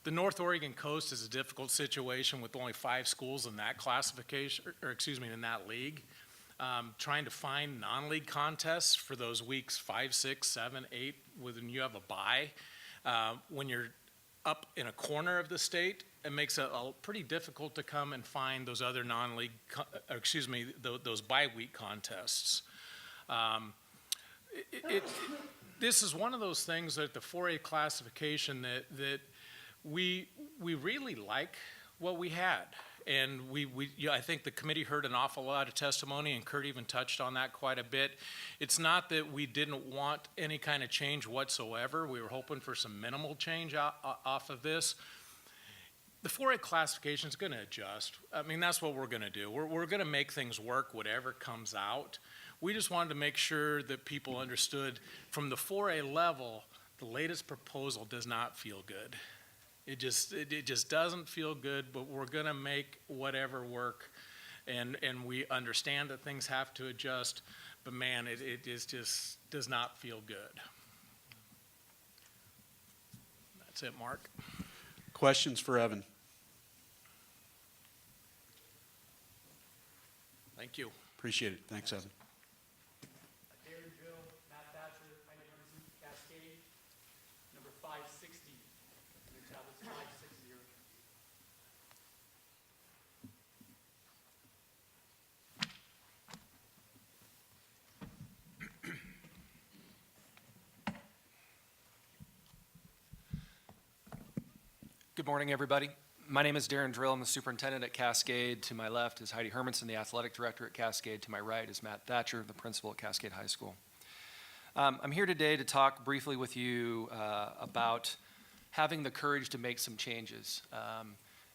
The North Oregon Coast is a difficult situation with only 5 schools in that classification, or excuse me, in that league. Trying to find non-league contests for those weeks 5, 6, 7, 8, when you have a bye. When you're up in a corner of the state, it makes it pretty difficult to come and find those other non-league, those bye-week contests. This is one of those things that the 4A classification that we really like what we had. And I think the committee heard an awful lot of testimony, and Kurt even touched on that quite a bit. It's not that we didn't want any kind of change whatsoever. We were hoping for some minimal change off of this. The 4A classification is going to adjust. I mean, that's what we're going to do. We're going to make things work, whatever comes out. We just wanted to make sure that people understood from the 4A level, the latest proposal does not feel good. It just doesn't feel good, but we're going to make whatever work, and we understand that things have to adjust, but man, it just does not feel good. That's it, Mark. Questions for Evan? Thank you. Appreciate it. Thanks, Evan. Darren Drill, Matt Thatcher, High University Cascade, number 560. Your tablet's 560. Good morning, everybody. My name is Darren Drill. I'm the superintendent at Cascade. To my left is Heidi Hermanson, the athletic director at Cascade. To my right is Matt Thatcher, the principal at Cascade High School. I'm here today to talk briefly with you about having the courage to make some changes.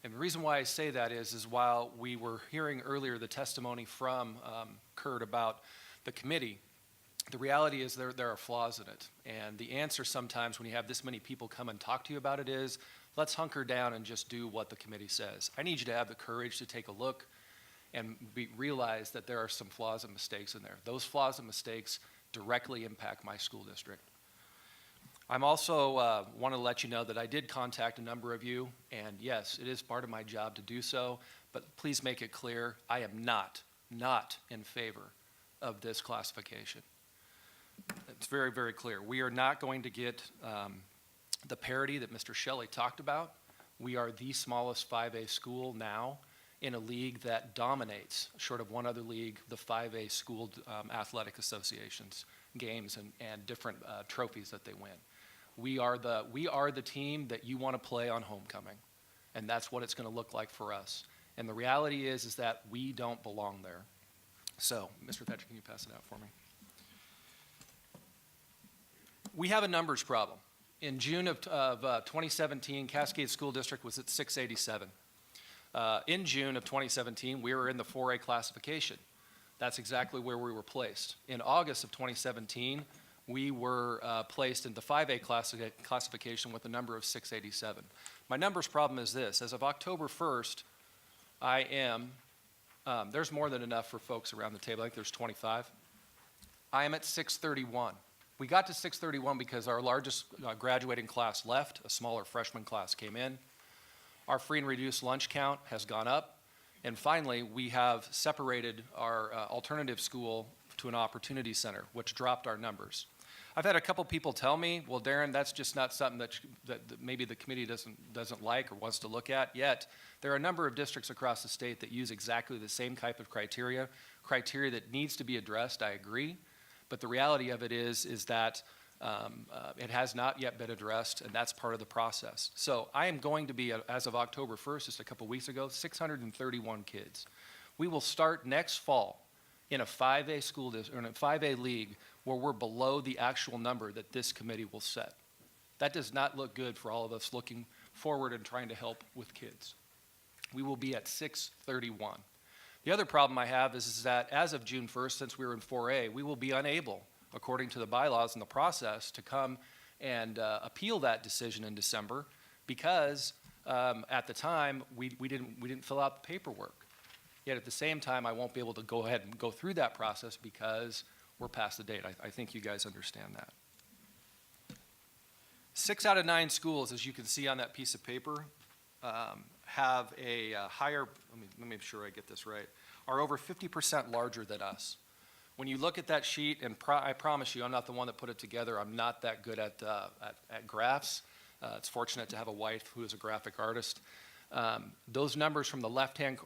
And the reason why I say that is while we were hearing earlier the testimony from Kurt about the committee, the reality is there are flaws in it. And the answer sometimes when you have this many people come and talk to you about it is, let's hunker down and just do what the committee says. I need you to have the courage to take a look and realize that there are some flaws and mistakes in there. Those flaws and mistakes directly impact my school district. I'm also want to let you know that I did contact a number of you, and yes, it is part of my job to do so, but please make it clear, I am not in favor of this classification. It's very, very clear. We are not going to get the parity that Mr. Shelley talked about. We are the smallest 5A school now in a league that dominates, short of one other league, the 5A school athletic associations, games and different trophies that they win. We are the team that you want to play on homecoming, and that's what it's going to look like for us. And the reality is that we don't belong there. So, Mr. Thatcher, can you pass it out for me? We have a numbers problem. In June of 2017, Cascade School District was at 687. In June of 2017, we were in the 4A classification. That's exactly where we were placed. In August of 2017, we were placed in the 5A classification with a number of 687. My numbers problem is this. As of October 1st, I am, there's more than enough for folks around the table. I think there's 25. I am at 631. We got to 631 because our largest graduating class left, a smaller freshman class came in. Our free and reduced lunch count has gone up. And finally, we have separated our alternative school to an opportunity center, which dropped our numbers. I've had a couple people tell me, well, Darren, that's just not something that maybe the committee doesn't like or wants to look at. Yet, there are a number of districts across the state that use exactly the same type of criteria that needs to be addressed, I agree. But the reality of it is that it has not yet been addressed, and that's part of the process. So I am going to be, as of October 1st, just a couple weeks ago, 631 kids. We will start next fall in a 5A school district, or in a 5A league, where we're below the actual number that this committee will set. That does not look good for all of us looking forward and trying to help with kids. We will be at 631. The other problem I have is that as of June 1st, since we were in 4A, we will be unable, according to the bylaws and the process, to come and appeal that decision in December because at the time we didn't fill out the paperwork. Yet at the same time, I won't be able to go ahead and go through that process because we're past the date. I think you guys understand that. 6 out of 9 schools, as you can see on that piece of paper, have a higher, let me make sure I get this right, are over 50% larger than us. When you look at that sheet, and I promise you, I'm not the one that put it together. I'm not that good at graphs. It's fortunate to have a wife who is a graphic artist. Those numbers from the left-hand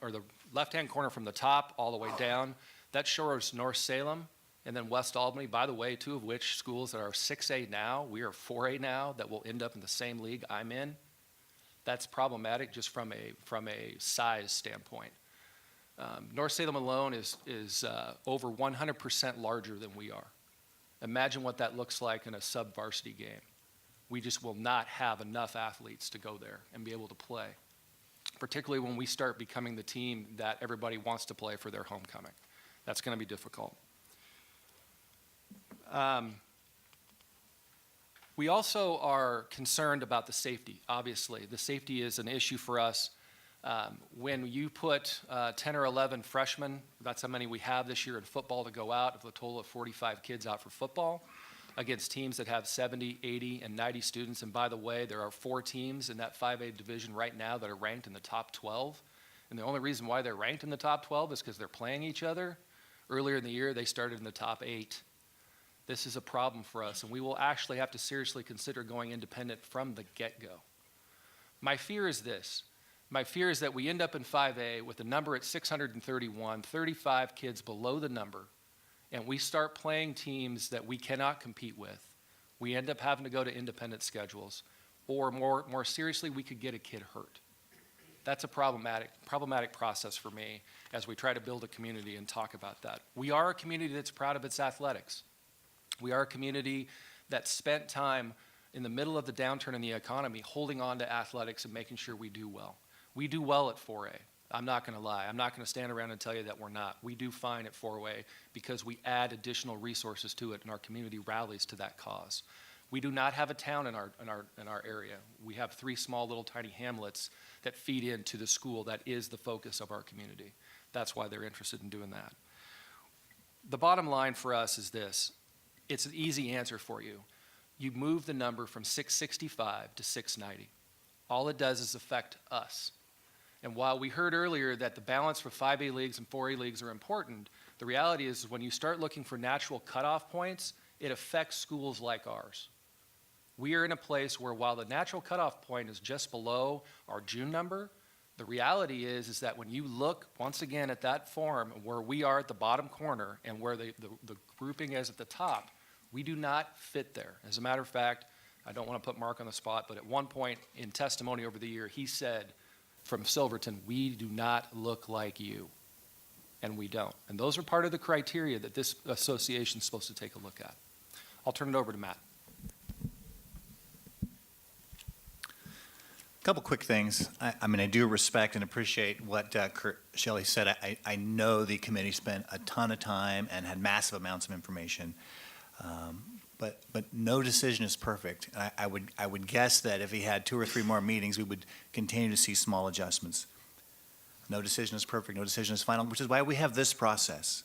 corner from the top all the way down, that shows North Salem and then West Albany, by the way, 2 of which schools that are 6A now, we are 4A now, that will end up in the same league I'm in. That's problematic just from a size standpoint. North Salem alone is over 100% larger than we are. Imagine what that looks like in a sub-varsity game. We just will not have enough athletes to go there and be able to play, particularly when we start becoming the team that everybody wants to play for their homecoming. That's going to be difficult. We also are concerned about the safety, obviously. The safety is an issue for us. When you put 10 or 11 freshmen, that's how many we have this year in football to go out, of a total of 45 kids out for football, against teams that have 70, 80, and 90 students. And by the way, there are 4 teams in that 5A division right now that are ranked in the top 12. And the only reason why they're ranked in the top 12 is because they're playing each other. Earlier in the year, they started in the top 8. This is a problem for us, and we will actually have to seriously consider going independent from the get-go. My fear is this. My fear is that we end up in 5A with a number at 631, 35 kids below the number, and we start playing teams that we cannot compete with. We end up having to go to independent schedules, or more seriously, we could get a kid hurt. That's a problematic process for me as we try to build a community and talk about that. We are a community that's proud of its athletics. We are a community that spent time in the middle of the downturn in the economy holding on to athletics and making sure we do well. We do well at 4A. I'm not going to lie. I'm not going to stand around and tell you that we're not. We do fine at 4A because we add additional resources to it and our community rallies to that cause. We do not have a town in our area. We have 3 small little tiny hamlets that feed into the school that is the focus of our community. That's why they're interested in doing that. The bottom line for us is this. It's an easy answer for you. You move the number from 665 to 690. All it does is affect us. And while we heard earlier that the balance for 5A leagues and 4A leagues are important, the reality is when you start looking for natural cutoff points, it affects schools like ours. We are in a place where while the natural cutoff point is just below our June number, the reality is that when you look once again at that form where we are at the bottom corner and where the grouping is at the top, we do not fit there. As a matter of fact, I don't want to put Mark on the spot, but at one point in testimony over the year, he said from Silverton, we do not look like you. And we don't. And those are part of the criteria that this association is supposed to take a look at. I'll turn it over to Matt. A couple quick things. I mean, I do respect and appreciate what Kurt Shelley said. I know the committee spent a ton of time and had massive amounts of information. But no decision is perfect. I would guess that if he had 2 or 3 more meetings, we would continue to see small adjustments. No decision is perfect, no decision is final, which is why we have this process.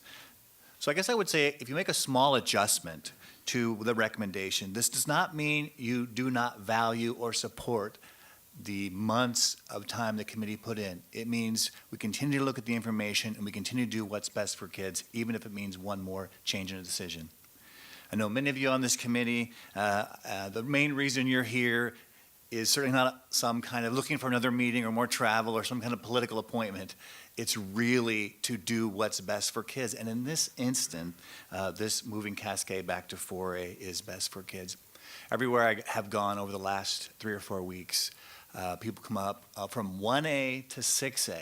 So I guess I would say if you make a small adjustment to the recommendation, this does not mean you do not value or support the months of time the committee put in. It means we continue to look at the information and we continue to do what's best for kids, even if it means one more change in a decision. I know many of you on this committee, the main reason you're here is certainly not some kind of looking for another meeting or more travel or some kind of political appointment. It's really to do what's best for kids. And in this instant, this moving Cascade back to 4A is best for kids. Everywhere I have gone over the last 3 or 4 weeks, people come up from 1A to 6A.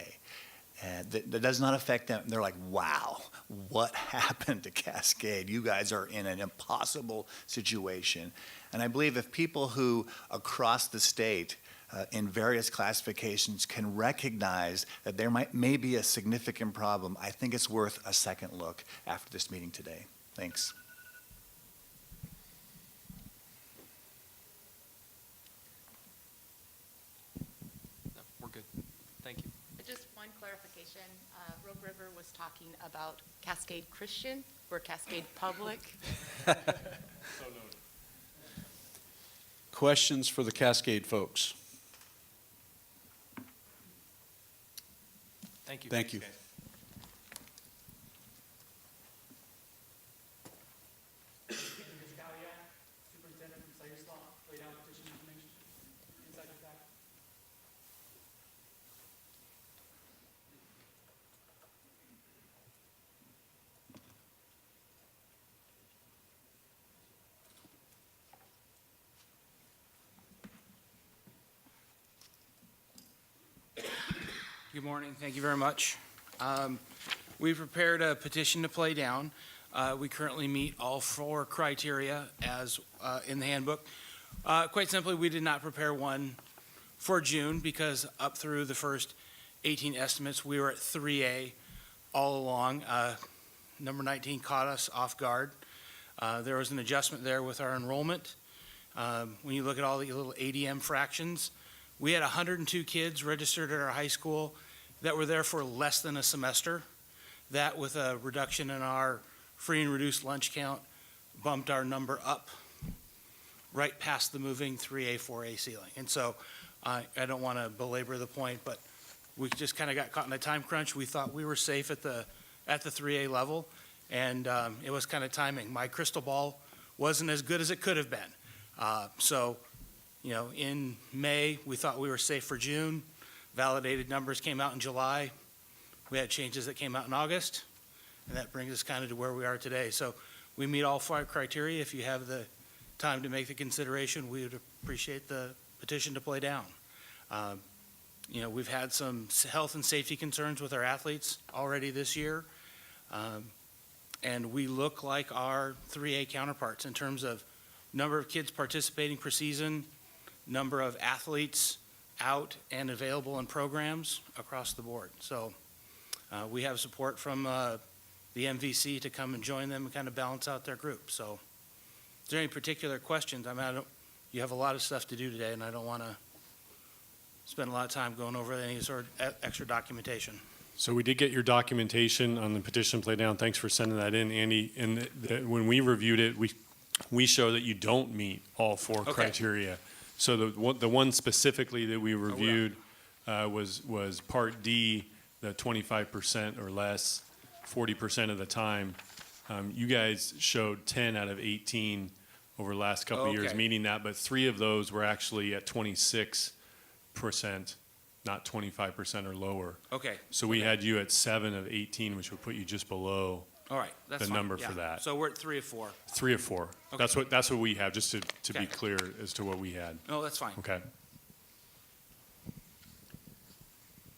And that does not affect them. They're like, wow, what happened to Cascade? You guys are in an impossible situation. And I believe if people who across the state in various classifications can recognize that there may be a significant problem, I think it's worth a second look after this meeting today. Thanks. No, we're good. Thank you. Just one clarification. Rogue River was talking about Cascade Christian or Cascade Public. Questions for the Cascade folks? Thank you. Thank you. Good morning. Thank you very much. We've prepared a petition to play down. We currently meet all 4 criteria as in the handbook. Quite simply, we did not prepare one for June because up through the first 18 estimates, we were at 3A all along. Number 19 caught us off guard. There was an adjustment there with our enrollment. When you look at all the little ADM fractions, we had 102 kids registered at our high school that were there for less than a semester. That, with a reduction in our free and reduced lunch count, bumped our number up right past the moving 3A, 4A ceiling. And so I don't want to belabor the point, but we just kind of got caught in a time crunch. We thought we were safe at the 3A level, and it was kind of timing. My crystal ball wasn't as good as it could have been. So, in May, we thought we were safe for June. Validated numbers came out in July. We had changes that came out in August, and that brings us kind of to where we are today. So we meet all 5 criteria. If you have the time to make the consideration, we would appreciate the petition to play down. We've had some health and safety concerns with our athletes already this year, and we look like our 3A counterparts in terms of number of kids participating per season, number of athletes out and available in programs across the board. So we have support from the MVC to come and join them and kind of balance out their group. So is there any particular questions? You have a lot of stuff to do today, and I don't want to spend a lot of time going over any sort of extra documentation. So we did get your documentation on the petition play down. Thanks for sending that in, Andy. And when we reviewed it, we show that you don't meet all 4 criteria. So the one specifically that we reviewed was Part D, the 25% or less, 40% of the time. You guys showed 10 out of 18 over the last couple of years meeting that, but 3 of those were actually at 26%, not 25% or lower. Okay. So we had you at 7 of 18, which would put you just below All right, that's the fine. number Yeah. for that. So we're at 3 of 4. 3 of 4. Okay. That's what we have, just to be Okay. clear as to what we had. No, that's fine. Okay.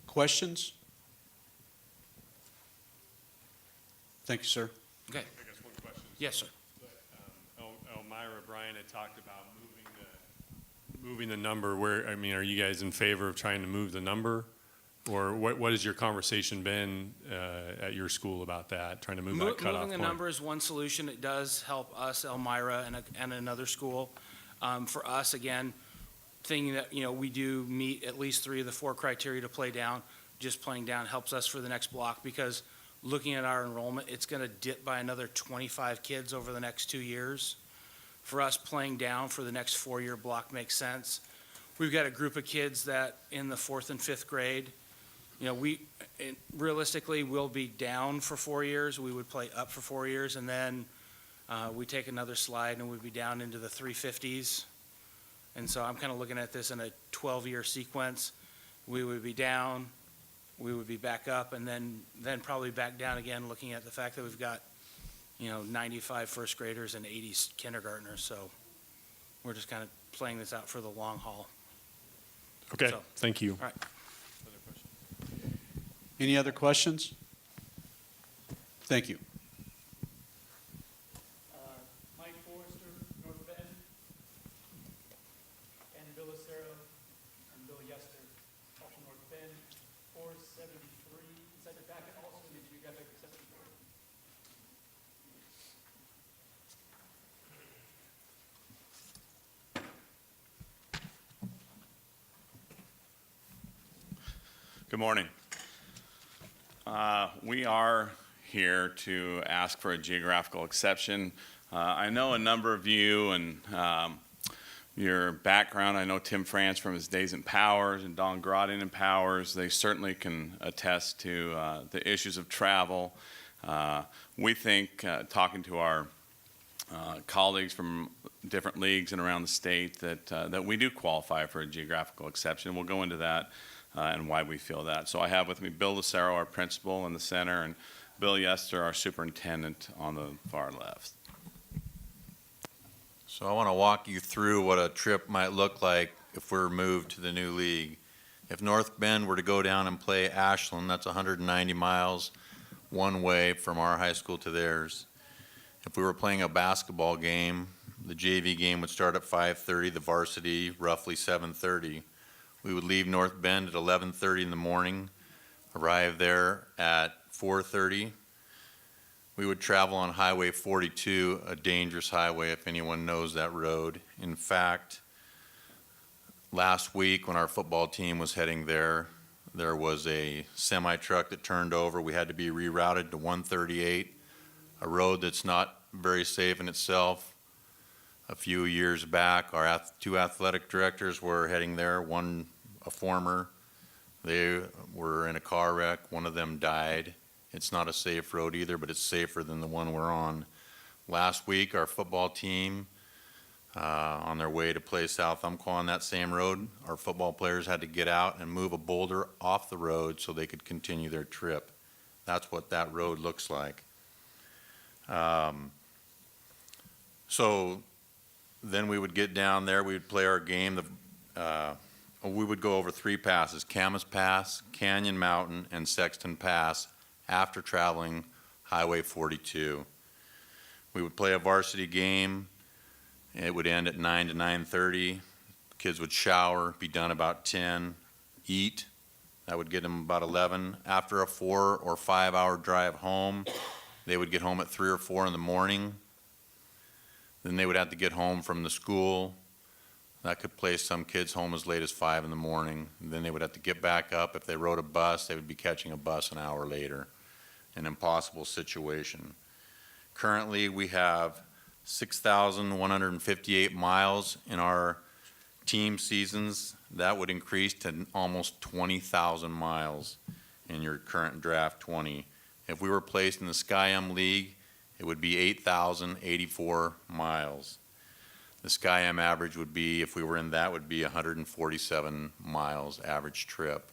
Questions? Thank you, sir. Okay. I guess one question. Yes, sir. Elmira, Brian had talked about moving the number. Are you guys in favor of trying to move the number? Or what has your conversation been at your school about that, trying to move that cutoff Moving the point? number is one solution. It does help us, Elmira, and another school. For us, again, thinking that, we do meet at least 3 of the 4 criteria to play down. Just playing down helps us for the next block because looking at our enrollment, it's going to dip by another 25 kids over the next 2 years. For us, playing down for the next 4-year block makes sense. We've got a group of kids that in the 4th and 5th grade, realistically, we'll be down for 4 years. We would play up for 4 years, and then We take another slide and we'd be down into the 350s. And so I'm kind of looking at this in a 12-year sequence. We would be down, we would be back up, and then probably back down again, looking at the fact that we've got, 95 first graders and 80 kindergartners. So we're just kind of playing this out for the long haul. Okay, So, thank you. All right. Any other questions? Thank you. Mike Forrester, North Bend, and Bill Acero and Bill Yester, also North Bend, 473. Inside the packet also in the geographic assessment report. Good morning. We are here to ask for a geographical exception. I know a number of you and your background. I know Tim France from his days in Powers and Don Grodin in Powers. They certainly can attest to the issues of travel. We think, talking to our colleagues from different leagues and around the state, that we do qualify for a geographical exception. We'll go into that and why we feel that. So I have with me Bill Lucero, our principal in the center, and Bill Yester, our superintendent, on the far left. So I want to walk you through what a trip might look like if we're moved to the new league. If North Bend were to go down and play Ashland, that's 190 miles one way from our high school to theirs. If we were playing a basketball game, the JV game would start at 5:30, the varsity roughly 7:30. We would leave North Bend at 11:30 in the morning, arrive there at 4:30. We would travel on Highway 42, a dangerous highway if anyone knows that road. In fact, last week when our football team was heading there, there was a semi-truck that turned over. We had to be rerouted to 138, a road that's not very safe in itself. A few years back, our two athletic directors were heading there, one a former. They were in a car wreck. One of them died. It's not a safe road either, but it's safer than the one we're on. Last week, our football team, on their way to play South Umpqua on that same road, our football players had to get out and move a boulder off the road so they could continue their trip. That's what that road looks like. So then we would get down there, we would play our game. We would go over three passes: Camas Pass, Canyon Mountain, and Sexton Pass after traveling Highway 42. We would play a varsity game. It would end at 9 to 9:30. The kids would shower, be done about 10, eat. That would get them about 11. After a 4 or 5 hour drive home, they would get home at 3 or 4 in the morning. Then they would have to get home from the school. That could place some kids home as late as 5 in the morning. And then they would have to get back up. If they rode a bus, they would be catching a bus an hour later. An impossible situation. Currently, we have 6,158 miles in our team seasons. That would increase to almost 20,000 miles in your current draft 20. If we were placed in the Sky-M League, it would be 8,084 miles. The Sky-M average would be, if we were in that, would be 147 miles average trip.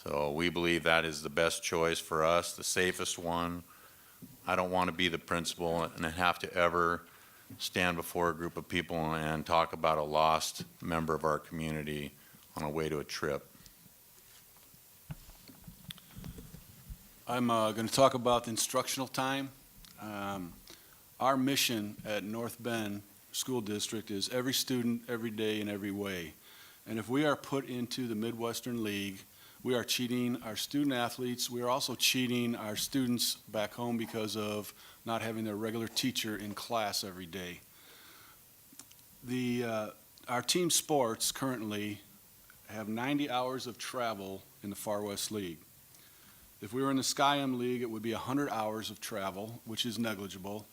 So we believe that is the best choice for us, the safest one. I don't want to be the principal and have to ever stand before a group of people and talk about a lost member of our community on a way to a trip. I'm going to talk about the instructional time. Our mission at North Bend School District is every student, every day, in every way. And if we are put into the Midwestern League, we are cheating our student athletes. We are also cheating our students back home because of not having their regular teacher in class every day. Our team sports currently have 90 hours of travel in the Far West League. If we were in the Sky-M League, it would be 100 hours of travel, which is negligible.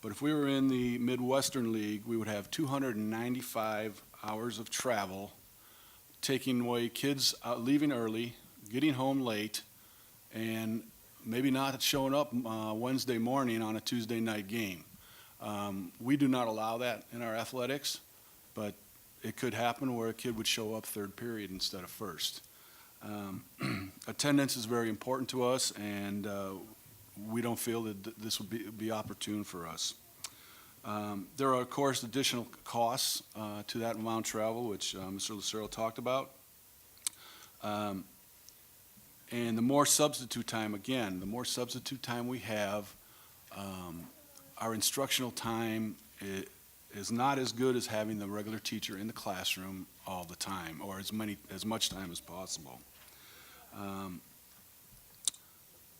But if we were in the Midwestern League, we would have 295 hours of travel, taking away kids leaving early, getting home late, and maybe not showing up Wednesday morning on a Tuesday night game. We do not allow that in our athletics, but it could happen where a kid would show up third period instead of first. Attendance is very important to us, and we don't feel that this would be opportune for us. There are, of course, additional costs to that amount of travel, which Mr. Lucero talked about. And the more substitute time, again, the more substitute time we have, our instructional time is not as good as having the regular teacher in the classroom all the time, or as much time as possible.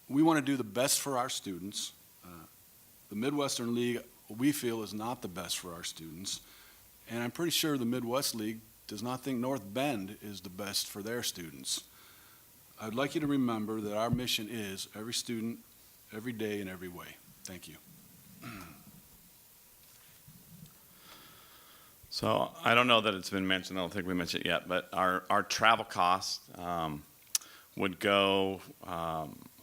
We want to do the best for our students. The Midwestern League, we feel, is not the best for our students, and I'm pretty sure the Midwest League does not think North Bend is the best for their students. I'd like you to remember that our mission is every student, every day, in every way. Thank you. So I don't know that it's been mentioned, I don't think we mentioned it yet, but our travel costs would go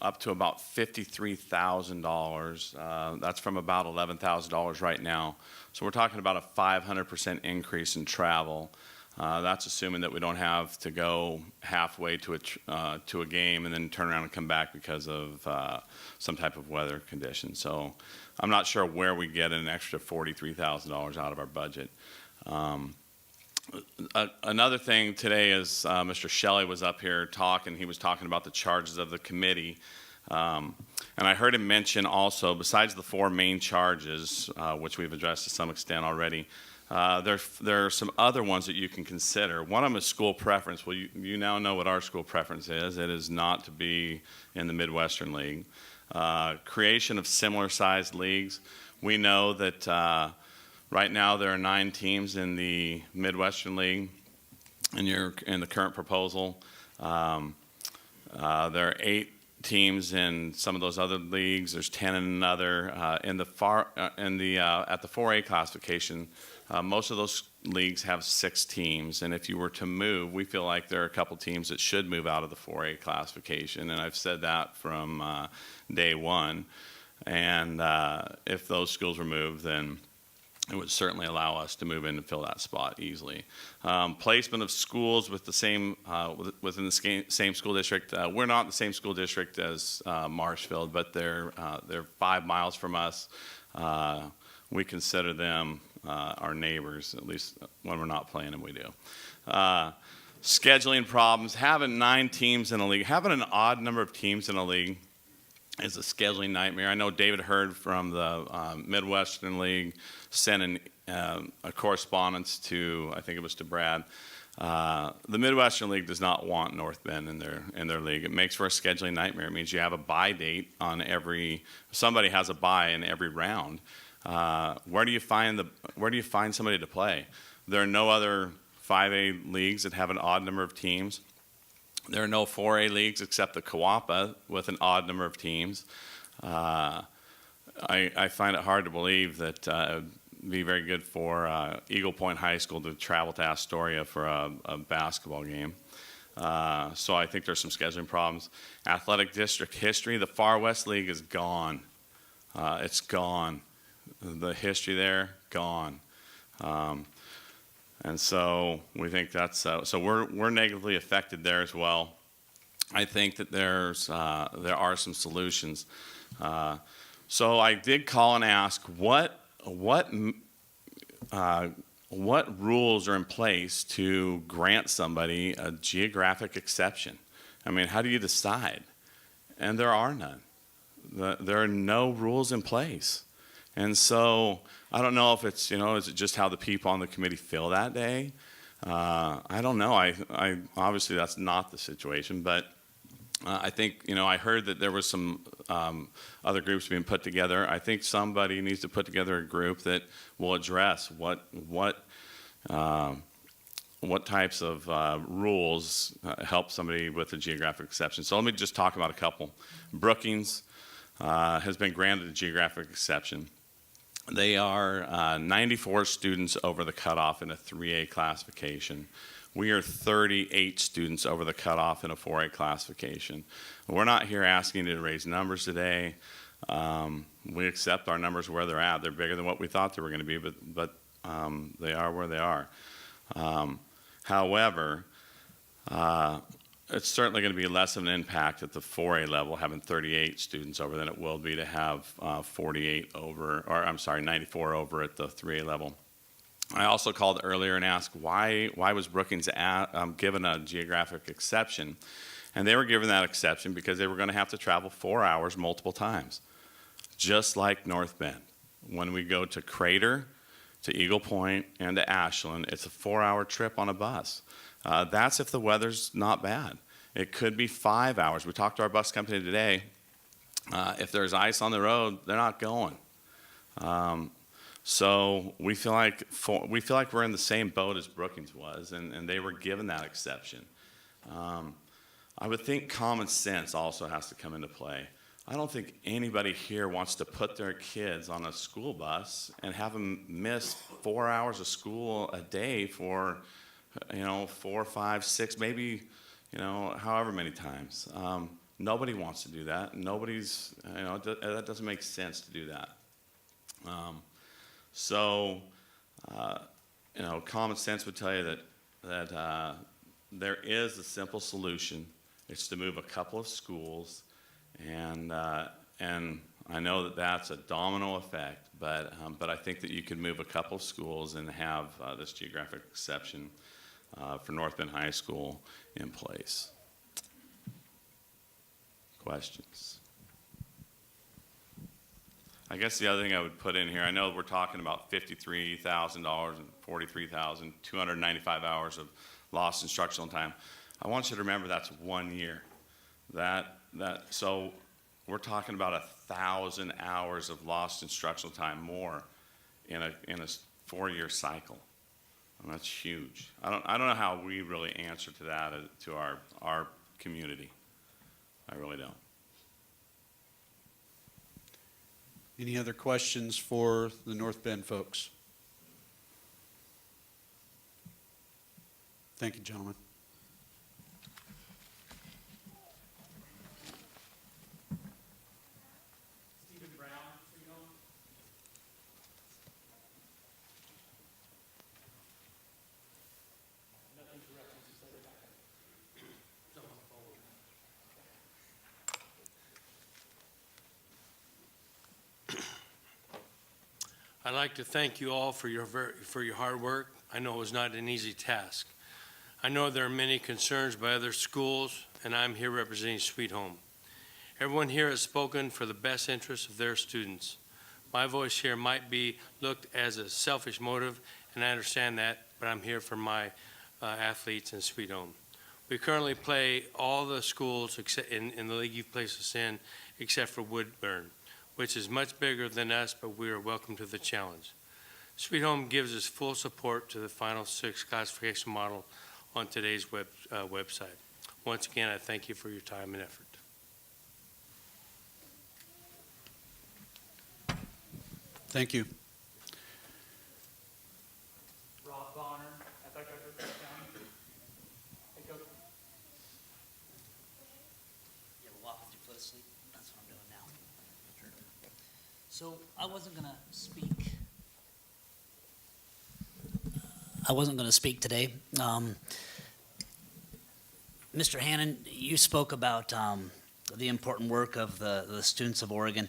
up to about $53,000. That's from about $11,000 right now. So we're talking about a 500% increase in travel. That's assuming that we don't have to go halfway to a game and then turn around and come back because of some type of weather condition. So I'm not sure where we get an extra $43,000 out of our budget. Another thing today is Mr. Shelley was up here talking. He was talking about the charges of the committee. And I heard him mention also, besides the 4 main charges, which we've addressed to some extent already, there are some other ones that you can consider. One of them is school preference. Well, you now know what our school preference is. It is not to be in the Midwestern League. Creation of similar sized leagues. We know that right now there are 9 teams in the Midwestern League in the current proposal. There are 8 teams in some of those other leagues. There's 10 in another. At the 4A classification, most of those leagues have 6 teams, and if you were to move, we feel like there are a couple teams that should move out of the 4A classification, and I've said that from day one. And if those schools were moved, then it would certainly allow us to move in and fill that spot easily. Placement of schools with the same within the same school district. We're not the same school district as Marshfield, but they're 5 miles from us. We consider them our neighbors, at least when we're not playing them, we do. Scheduling problems. Having 9 teams in a league, having an odd number of teams in a league is a scheduling nightmare. I know David Hurd from the Midwestern League sent a correspondence to, I think it was to Brad. The Midwestern League does not want North Bend in their league. It makes for a scheduling nightmare. It means you have a bye date on somebody has a bye in every round. Where do you find somebody to play? There are no other 5A leagues that have an odd number of teams. There are no 4A leagues except the Kawapa with an odd number of teams. I find it hard to believe that it would be very good for Eagle Point High School to travel to Astoria for a basketball game. So I think there's some scheduling problems. Athletic district history, the Far West League is gone. It's gone. The history there, gone. And so we think that's so we're negatively affected there as well. I think that there are some solutions. So I did call and ask what rules are in place to grant somebody a geographic exception. I mean, how do you decide? And there are none. There are no rules in place. And so I don't know if it's, is it just how the people on the committee feel that day? I don't know. I obviously that's not the situation, but I think, I heard that there was some other groups being put together. I think somebody needs to put together a group that will address what types of rules help somebody with a geographic exception. So let me just talk about a couple. Brookings has been granted a geographic exception. They are 94 students over the cutoff in a 3A classification. We are 38 students over the cutoff in a 4A classification. We're not here asking you to raise numbers today. We accept our numbers where they're at. They're bigger than what we thought they were going to be, but they are where they are. However, it's certainly going to be less of an impact at the 4A level, having 38 students over, than it will be to have 48 over, or I'm sorry, 94 over at the 3A level. I also called earlier and asked why was Brookings given a geographic exception, and they were given that exception because they were going to have to travel 4 hours multiple times, just like North Bend. When we go to Crater, to Eagle Point, and to Ashland, it's a 4-hour trip on a bus. That's if the weather's not bad. It could be 5 hours. We talked to our bus company today. If there's ice on the road, they're not going. So we feel like we're in the same boat as Brookings was, and they were given that exception. I would think common sense also has to come into play. I don't think anybody here wants to put their kids on a school bus and have them miss 4 hours of school a day for, 4, 5, 6, maybe, however many times. Nobody wants to do that. Nobody's, that doesn't make sense to do that. Common sense would tell you that there is a simple solution. It's to move a couple of schools, and I know that that's a domino effect, but I think that you could move a couple of schools and have this geographic exception for North Bend High School in place. Questions? I guess the other thing I would put in here, I know we're talking about $53,000 and 43,295 hours of lost instructional time. I want you to remember that's 1 year. So we're talking about 1,000 hours of lost instructional time more in a 4-year cycle. And that's huge. I don't know how we really answer to that to our community. I really don't. Any other questions for the North Bend folks? Thank you, gentlemen. Stephen Brown, nothing to reference, just like that. I'd like to thank you all for your hard work. I know it was not an easy task. I know there are many concerns by other schools, and I'm here representing Sweet Home. Everyone here has spoken for the best interests of their students. My voice here might be looked as a selfish motive, and I understand that, but I'm here for my athletes in Sweet Home. We currently play all the schools in the league you've placed us in, except for Woodburn, which is much bigger than us, but we are welcome to the challenge. Sweet Home gives us full support to the Final Six classification model on today's website. Once again, I thank you for your time and effort. Thank you. Rob Bonner, athletic director of County. Hey, Coach. You ever walk with your foot asleep? That's what I'm doing now. So I wasn't going to speak today. Mr. Hannon, you spoke about the important work of the students of Oregon,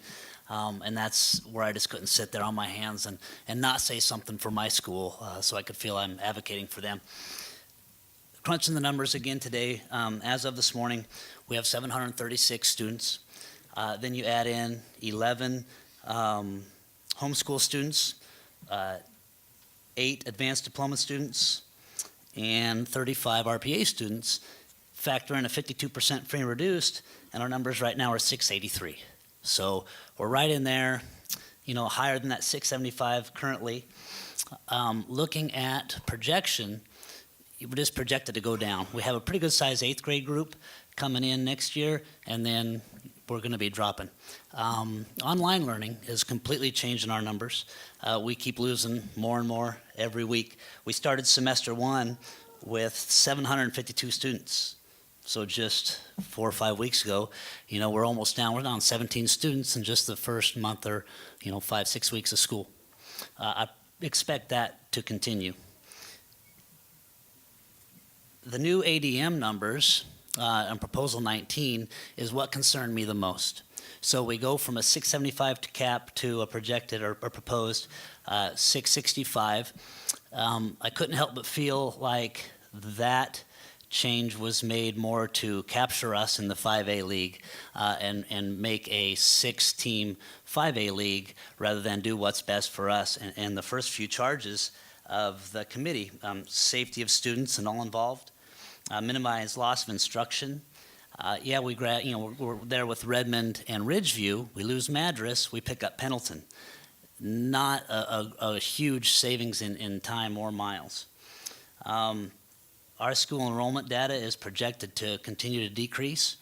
and that's where I just couldn't sit there on my hands and not say something for my school so I could feel I'm advocating for them. Crunching the numbers again today, as of this morning, we have 736 students. Then you add in 11 homeschool students, 8 advanced diploma students, and 35 RPA students. Factor in a 52% free and reduced, and our numbers right now are 683. So we're right in there, higher than that 675 currently. Looking at projection, we're just projected to go down. We have a pretty good size 8th grade group coming in next year, and then we're going to be dropping. Online learning is completely changing our numbers. We keep losing more and more every week. We started semester 1 with 752 students. So just 4 or 5 weeks ago, we're almost down. We're down 17 students in just the first month or 5, 6 weeks of school. I expect that to continue. The new ADM numbers on Proposal 19 is what concerned me the most. So we go from a 675 to cap to a projected or proposed 665. I couldn't help but feel like that change was made more to capture us in the 5A league and make a 6-team 5A league rather than do what's best for us. And the first few charges of the committee, safety of students and all involved, minimize loss of instruction. We're there with Redmond and Ridgeview. We lose Madras, we pick up Pendleton. Not a huge savings in time or miles. Our school enrollment data is projected to continue to decrease.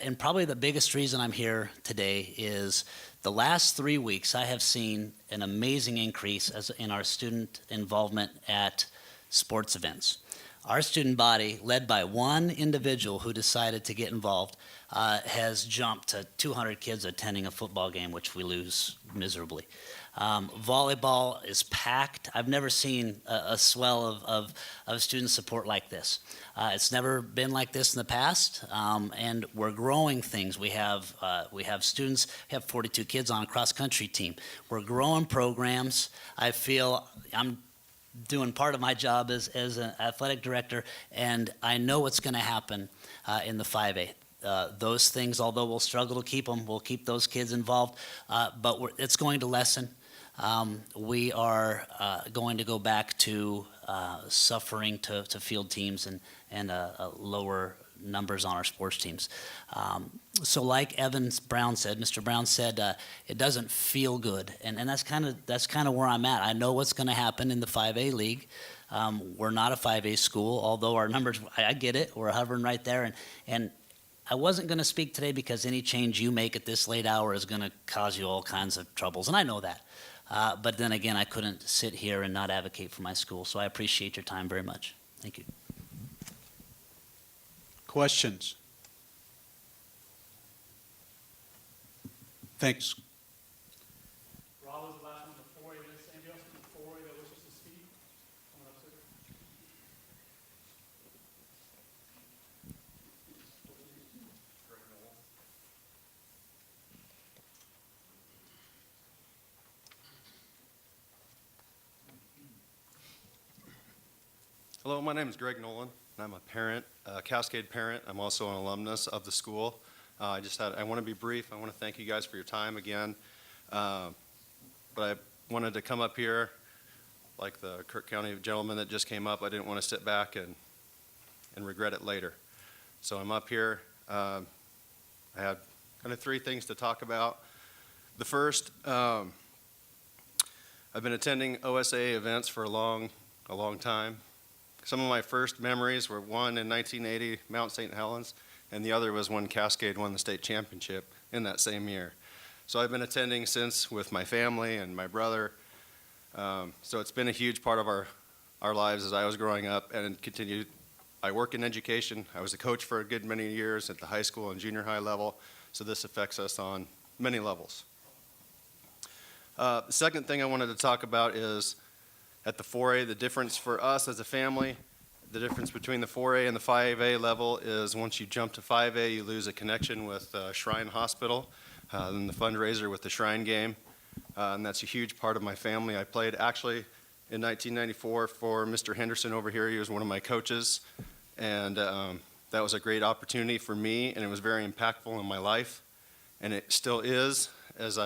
And probably the biggest reason I'm here today is the last 3 weeks I have seen an amazing increase in our student involvement at sports events. Our student body, led by one individual who decided to get involved, has jumped to 200 kids attending a football game, which we lose miserably. Volleyball is packed. I've never seen a swell of student support like this. It's never been like this in the past, and we're growing things. We have students. We have 42 kids on a cross-country team. We're growing programs. I feel I'm doing part of my job as an athletic director, and I know what's going to happen in the 5A. Those things, although we'll struggle to keep them, we'll keep those kids involved, but it's going to lessen. We are going to go back to suffering to field teams and lower numbers on our sports teams. So like Mr. Brown said, it doesn't feel good, and that's kind of where I'm at. I know what's going to happen in the 5A league. We're not a 5A school, although our numbers, I get it, we're hovering right there, and I wasn't going to speak today because any change you make at this late hour is going to cause you all kinds of troubles, and I know that. But then again, I couldn't sit here and not advocate for my school, so I appreciate your time very much. Thank you. Questions? Thanks. Rob was the last one before. Anybody else before that wishes to speak? Coming up, sir. Hello, my name is Greg Nolan, and I'm a parent, a Cascade parent. I'm also an alumnus of the school. I want to be brief. I want to thank you guys for your time again. But I wanted to come up here, like the Kirk County gentleman that just came up. I didn't want to sit back and regret it later. So I'm up here. I had kind of 3 things to talk about. The first, I've been attending OSAA events for a long time. Some of my first memories were one in 1980, Mount St. Helens, and the other was when Cascade won the state championship in that same year. So I've been attending since with my family and my brother. So it's been a huge part of our lives as I was growing up and continued. I work in education. I was a coach for a good many years at the high school and junior high level, so this affects us on many levels. The second thing I wanted to talk about is at the 4A, the difference for us as a family, the difference between the 4A and the 5A level is once you jump to 5A, you lose a connection with Shrine Hospital and the fundraiser with the Shrine game. And that's a huge part of my family. I played actually in 1994 for Mr. Henderson over here. He was one of my coaches. And that was a great opportunity for me, and it was very impactful in my life. And it still is, as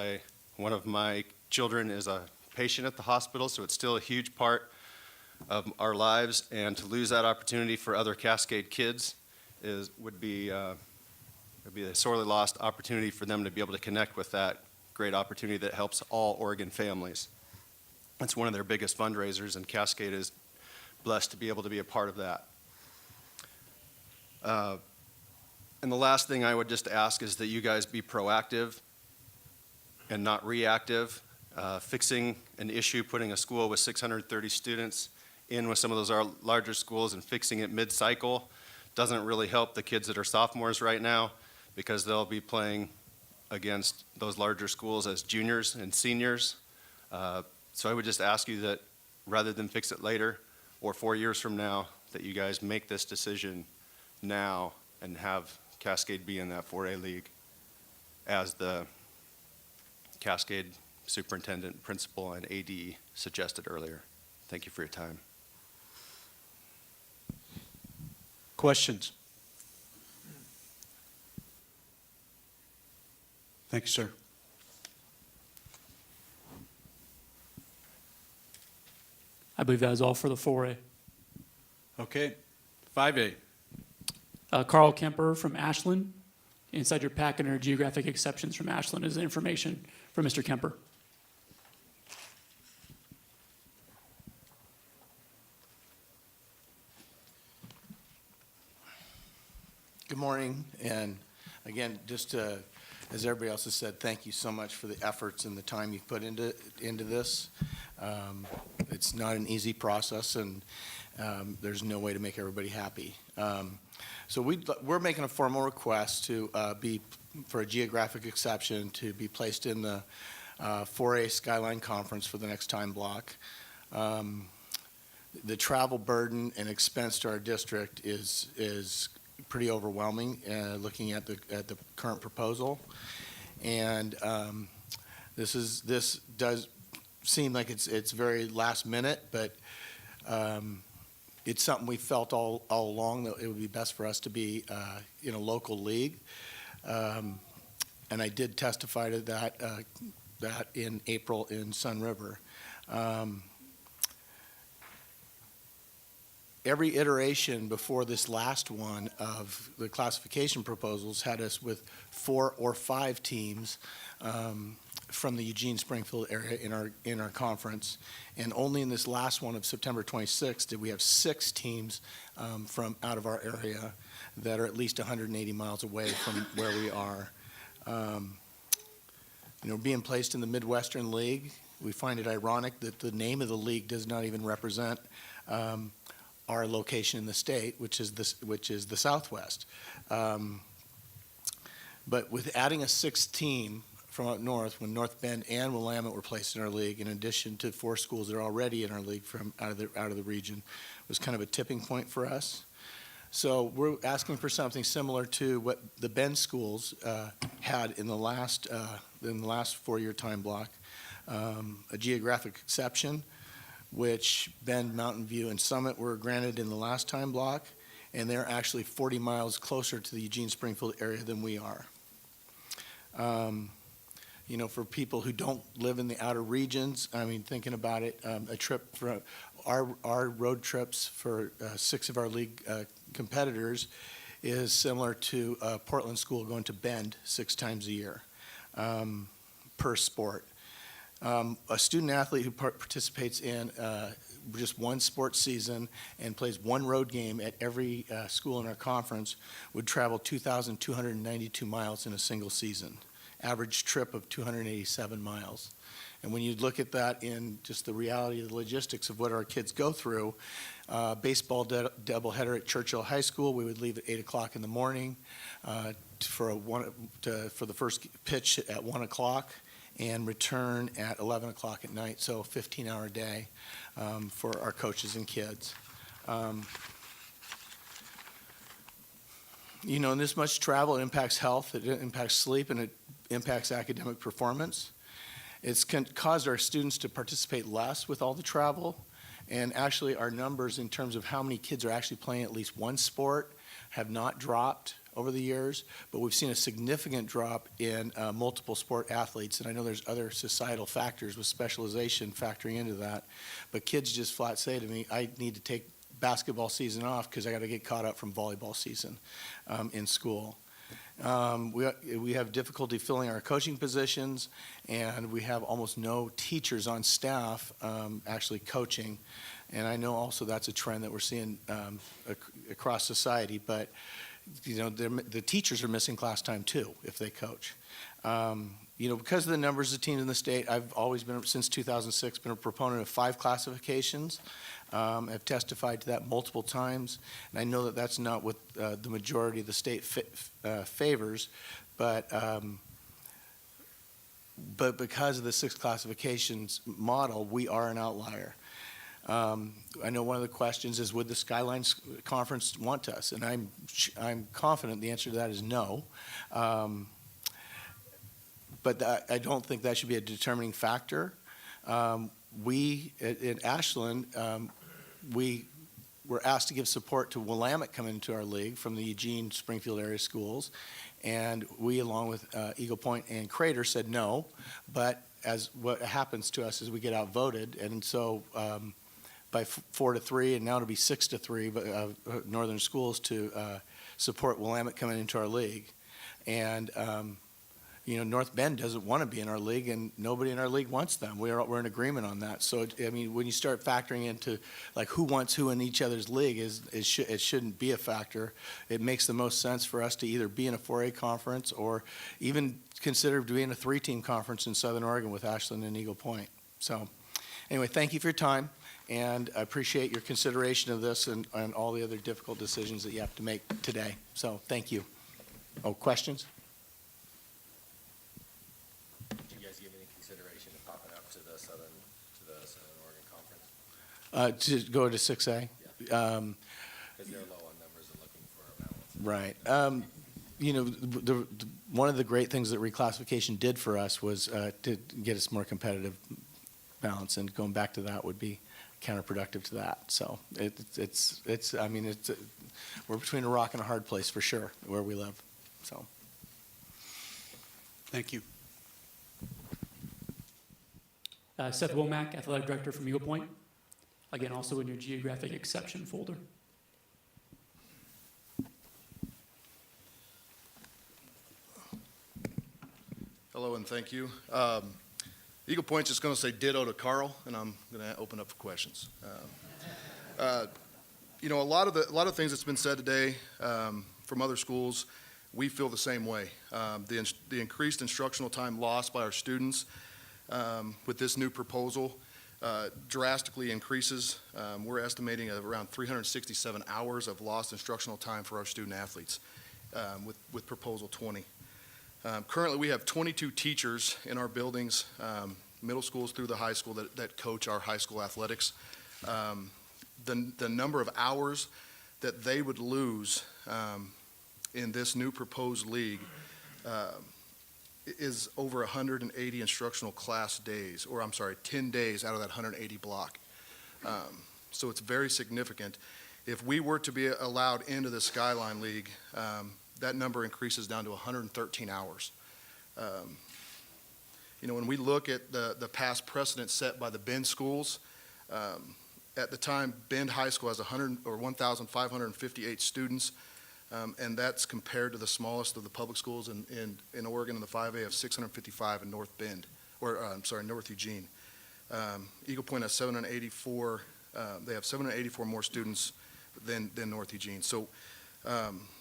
one of my children is a patient at the hospital, so it's still a huge part of our lives, and to lose that opportunity for other Cascade kids would be a sorely lost opportunity for them to be able to connect with that great opportunity that helps all Oregon families. It's one of their biggest fundraisers, and Cascade is blessed to be able to be a part of that. And the last thing I would just ask is that you guys be proactive and not reactive. Fixing an issue, putting a school with 630 students in with some of those larger schools and fixing it mid-cycle Doesn't really help the kids that are sophomores right now because they'll be playing against those larger schools as juniors and seniors. So I would just ask you that rather than fix it later or 4 years from now, that you guys make this decision now and have Cascade be in that 4A league as the Cascade superintendent, principal, and AD suggested earlier. Thank you for your time. Questions? Thank you, sir. I believe that is all for the 4A. Okay. 5A. Carl Kemper from Ashland. Inside your packet are geographic exceptions from Ashland is the information from Mr. Kemper. Good morning, and again, just as everybody else has said, thank you so much for the efforts and the time you've put into this. It's not an easy process, and there's no way to make everybody happy. So we're making a formal request to for a geographic exception to be placed in the 4A Skyline Conference for the next time block. The travel burden and expense to our district is pretty overwhelming, looking at the current proposal, and this does seem like it's very last minute, but it's something we felt all along that it would be best for us to be in a local league, and I did testify to that in April in Sun River. Every iteration before this last one of the classification proposals had us with 4 or 5 teams from the Eugene-Springfield area in our conference, and only in this last one of September 26th did we have 6 teams from out of our area that are at least 180 miles away from where we are. Being placed in the Midwestern League, we find it ironic that the name of the league does not even represent our location in the state, which is the Southwest. But with adding a 6th team from up north, when North Bend and Willamette were placed in our league, in addition to 4 schools that are already in our league from out of the region, was kind of a tipping point for us. So we're asking for something similar to what the Bend schools had in the last 4-year time block, a geographic exception, which Bend, Mountain View, and Summit were granted in the last time block, and they're actually 40 miles closer to the Eugene-Springfield area than we are. For people who don't live in the outer regions, I mean, thinking about it, a trip for our road trips for 6 of our league competitors is similar to a Portland school going to Bend 6 times a year per sport. A student athlete who participates in just one sports season and plays one road game at every school in our conference would travel 2,292 miles in a single season, average trip of 287 miles. And when you look at that in just the reality of the logistics of what our kids go through, baseball doubleheader at Churchill High School, we would leave at 8 o'clock in the morning for the first pitch at 1 o'clock. And return at 11 o'clock at night, so a 15-hour day for our coaches and kids. And this much travel, it impacts health, it impacts sleep, and it impacts academic performance. It's caused our students to participate less with all the travel, and actually our numbers in terms of how many kids are actually playing at least one sport have not dropped over the years, but we've seen a significant drop in multiple sport athletes, and I know there's other societal factors with specialization factoring into that, but kids just flat say to me, I need to take basketball season off because I got to get caught up from volleyball season in school. We have difficulty filling our coaching positions, and we have almost no teachers on staff actually coaching, and I know also that's a trend that we're seeing across society, but the teachers are missing class time too if they coach. Because of the numbers of teams in the state, I've always been, since 2006, been a proponent of 5 classifications. I've testified to that multiple times, and I know that that's not what the majority of the state favors, but because of the 6 classifications model, we are an outlier. I know one of the questions is, would the Skyline Conference want us? And I'm confident the answer to that is no. But I don't think that should be a determining factor. We, at Ashland, we were asked to give support to Willamette coming into our league from the Eugene, Springfield area schools. And we, along with Eagle Point and Crater, said no. But as what happens to us is we get outvoted. And so by 4-3, and now it'll be 6-3, but Northern schools to support Willamette coming into our league. And North Bend doesn't want to be in our league, and nobody in our league wants them. We're in agreement on that. So, when you start factoring into like who wants who in each other's league, it shouldn't be a factor. It makes the most sense for us to either be in a 4A conference or even consider being a 3-team conference in Southern Oregon with Ashland and Eagle Point. So, anyway, thank you for your time, and I appreciate your consideration of this and all the other difficult decisions that you have to make today. So, thank you. Oh, questions? To go to 6A? Because they're low on numbers and looking for a balance. Right. One of the great things that reclassification did for us was to get us more competitive balance, and going back to that would be counterproductive to that. So we're between a rock and a hard place for sure where we live. So. Thank you. Seth Womack, Athletic Director from Eagle Point. Again, also in your geographic exception folder. Hello and thank you. Eagle Point's just going to say ditto to Carl, and I'm going to open up for questions. A lot of things that's been said today from other schools, we feel the same way. The increased instructional time lost by our students with this new proposal drastically increases. We're estimating around 367 hours of lost instructional time for our student athletes with Proposal 20. Currently, we have 22 teachers in our buildings, middle schools through the high school, that coach our high school athletics. The number of hours that they would lose in this new proposed league is over 180 instructional class days, 10 days out of that 180 block. So it's very significant. If we were to be allowed into the Skyline League, that number increases down to 113 hours. When we look at the past precedent set by the Bend schools, at the time, Bend High School has 1,558 students. And that's compared to the smallest of the public schools in Oregon in the 5A of 655 in North Bend, North Eugene. Eagle Point has 784, they have 784 more students than North Eugene. So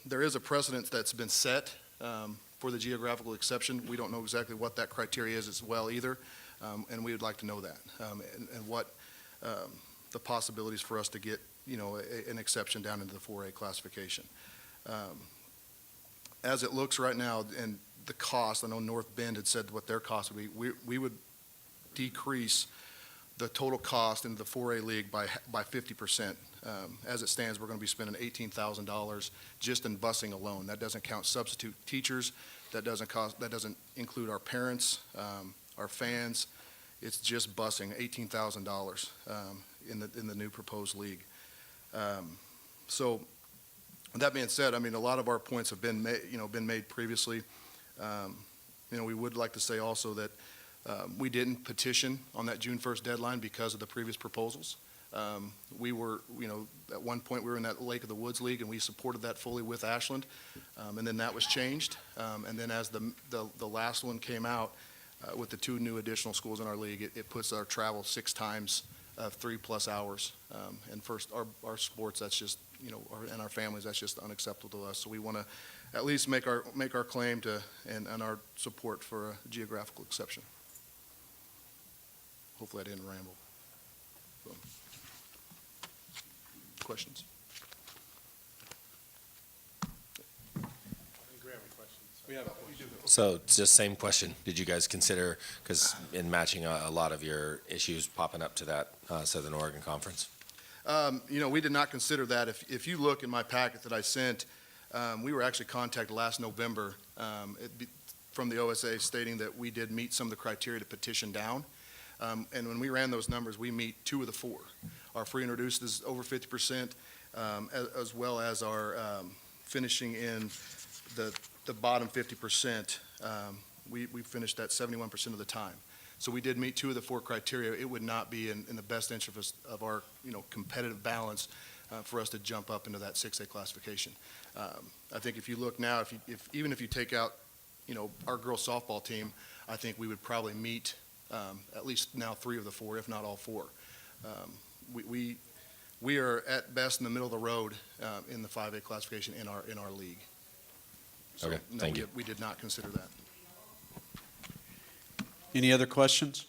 there is a precedent that's been set for the geographical exception. We don't know exactly what that criteria is as well either, and we would like to know that, and what the possibilities for us to get, an exception down into the 4A classification. As it looks right now, and the cost, I know North Bend had said what their cost would be, we would decrease the total cost into the 4A league by 50%. As it stands, we're going to be spending $18,000 just in busing alone. That doesn't count substitute teachers. That doesn't include our parents, our fans. It's just busing, $18,000 in the new proposed league. So. That being said, a lot of our points have been made previously. We would like to say also that we didn't petition on that June 1st deadline because of the previous proposals. We were, at one point we were in that Lake of the Woods League, and we supported that fully with Ashland, and then that was changed. And then as the last one came out with the 2 new additional schools in our league, it puts our travel 6 times 3+ hours. And first, our sports, that's just and our families, that's just unacceptable to us. So we want to at least make our claim to, and our support for a geographical exception. Hopefully I didn't ramble. So, questions? So it's just same question. Did you guys consider, because in matching a lot of your issues popping up to that Southern Oregon Conference? We did not consider that. If you look in my packet that I sent, we were actually contacted last November from the OSAA stating that we did meet some of the criteria to petition down. And when we ran those numbers, we meet 2 of the 4. Our free and reduced is over 50%, as well as our finishing in the bottom 50%. We finished at 71% of the time. So we did meet 2 of the 4 criteria. It would not be in the best interest of our, competitive balance for us to jump up into that 6A classification. I think if you look now, even if you take out, our girls softball team, I think we would probably meet at least now 3 of the 4, if not all 4. We are at best in the middle of the road in the 5A classification in our league. So, Okay, no, thank you. we did not consider that. Any other questions?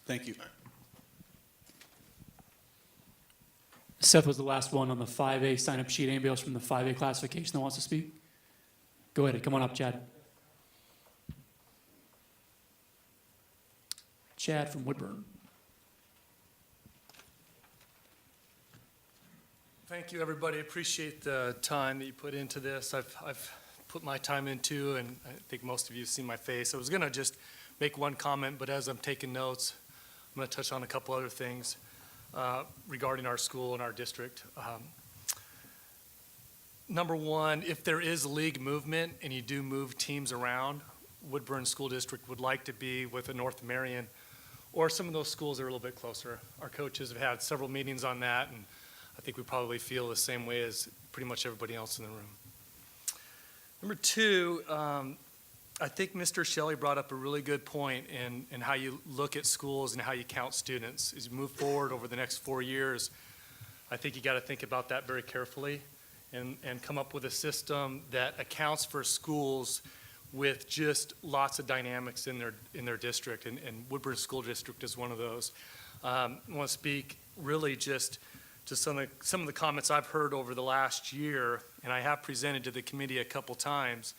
Thank you. Seth was the last one on the 5A sign-up sheet. Anybody else from the 5A classification that wants to speak? Go ahead, come on up, Chad. Chad from Woodburn. Thank you, everybody. Appreciate the time that you put into this. I've put my time into, and I think most of you have seen my face. I was going to just make one comment, but as I'm taking notes, I'm going to touch on a couple other things regarding our school and our district. Number one, if there is league movement and you do move teams around, Woodburn School District would like to be with a North Marion or some of those schools that are a little bit closer. Our coaches have had several meetings on that, and I think we probably feel the same way as pretty much everybody else in the room. Number two, I think Mr. Shelley brought up a really good point in how you look at schools and how you count students. As you move forward over the next 4 years, I think you got to think about that very carefully and come up with a system that accounts for schools with just lots of dynamics in their district, and Woodburn School District is one of those. I want to speak really just to some of the comments I've heard over the last year, and I have presented to the committee a couple times.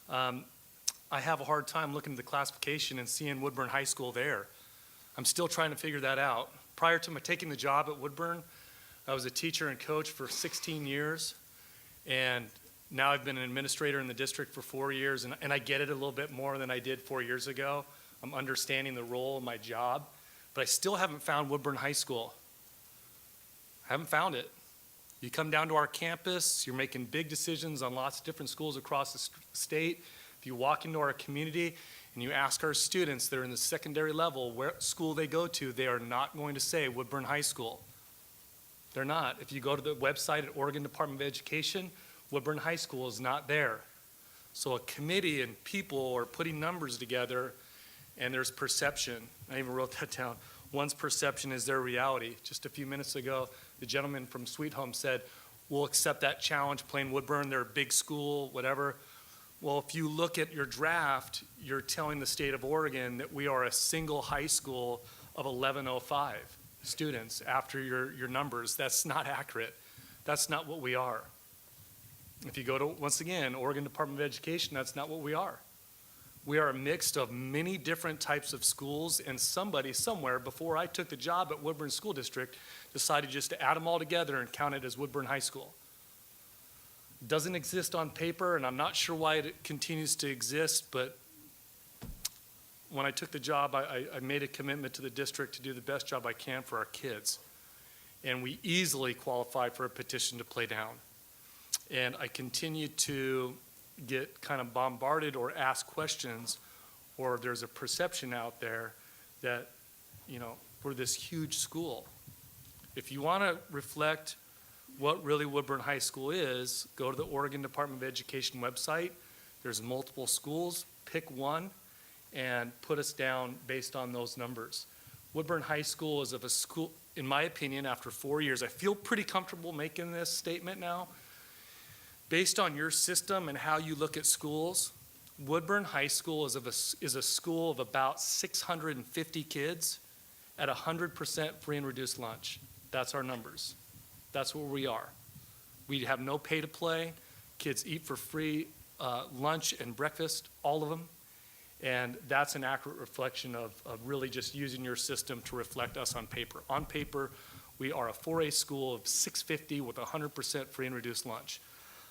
I have a hard time looking at the classification and seeing Woodburn High School there. I'm still trying to figure that out. Prior to my taking the job at Woodburn, I was a teacher and coach for 16 years, and now I've been an administrator in the district for 4 years, and I get it a little bit more than I did 4 years ago. I'm understanding the role of my job, but I still haven't found Woodburn High School. I haven't found it. You come down to our campus, you're making big decisions on lots of different schools across the state. If you walk into our community and you ask our students that are in the secondary level where school they go to, they are not going to say Woodburn High School. They're not. If you go to the website at Oregon Department of Education, Woodburn High School is not there. So a committee and people are putting numbers together, and there's perception. I even wrote that down. One's perception is their reality. Just a few minutes ago, the gentleman from Sweet Home said, we'll accept that challenge playing Woodburn, they're a big school, whatever. Well, if you look at your draft, you're telling the state of Oregon that we are a single high school of 1105 students after your numbers. That's not accurate. That's not what we are. If you go to, once again, Oregon Department of Education, that's not what we are. We are a mix of many different types of schools, and somebody somewhere before I took the job at Woodburn School District decided just to add them all together and count it as Woodburn High School. It doesn't exist on paper, and I'm not sure why it continues to exist, but when I took the job, I made a commitment to the district to do the best job I can for our kids. And we easily qualified for a petition to play down. And I continue to get kind of bombarded or ask questions, or there's a perception out there that, we're this huge school. If you want to reflect what really Woodburn High School is, go to the Oregon Department of Education website. There's multiple schools. Pick one and put us down based on those numbers. Woodburn High School is of a school, in my opinion, after 4 years, I feel pretty comfortable making this statement now. Based on your system and how you look at schools, Woodburn High School is a school of about 650 kids at 100% free and reduced lunch. That's our numbers. That's where we are. We have no pay to play. Kids eat for free lunch and breakfast, all of them. And that's an accurate reflection of really just using your system to reflect us on paper. On paper, we are a 4A school of 650 with 100% free and reduced lunch.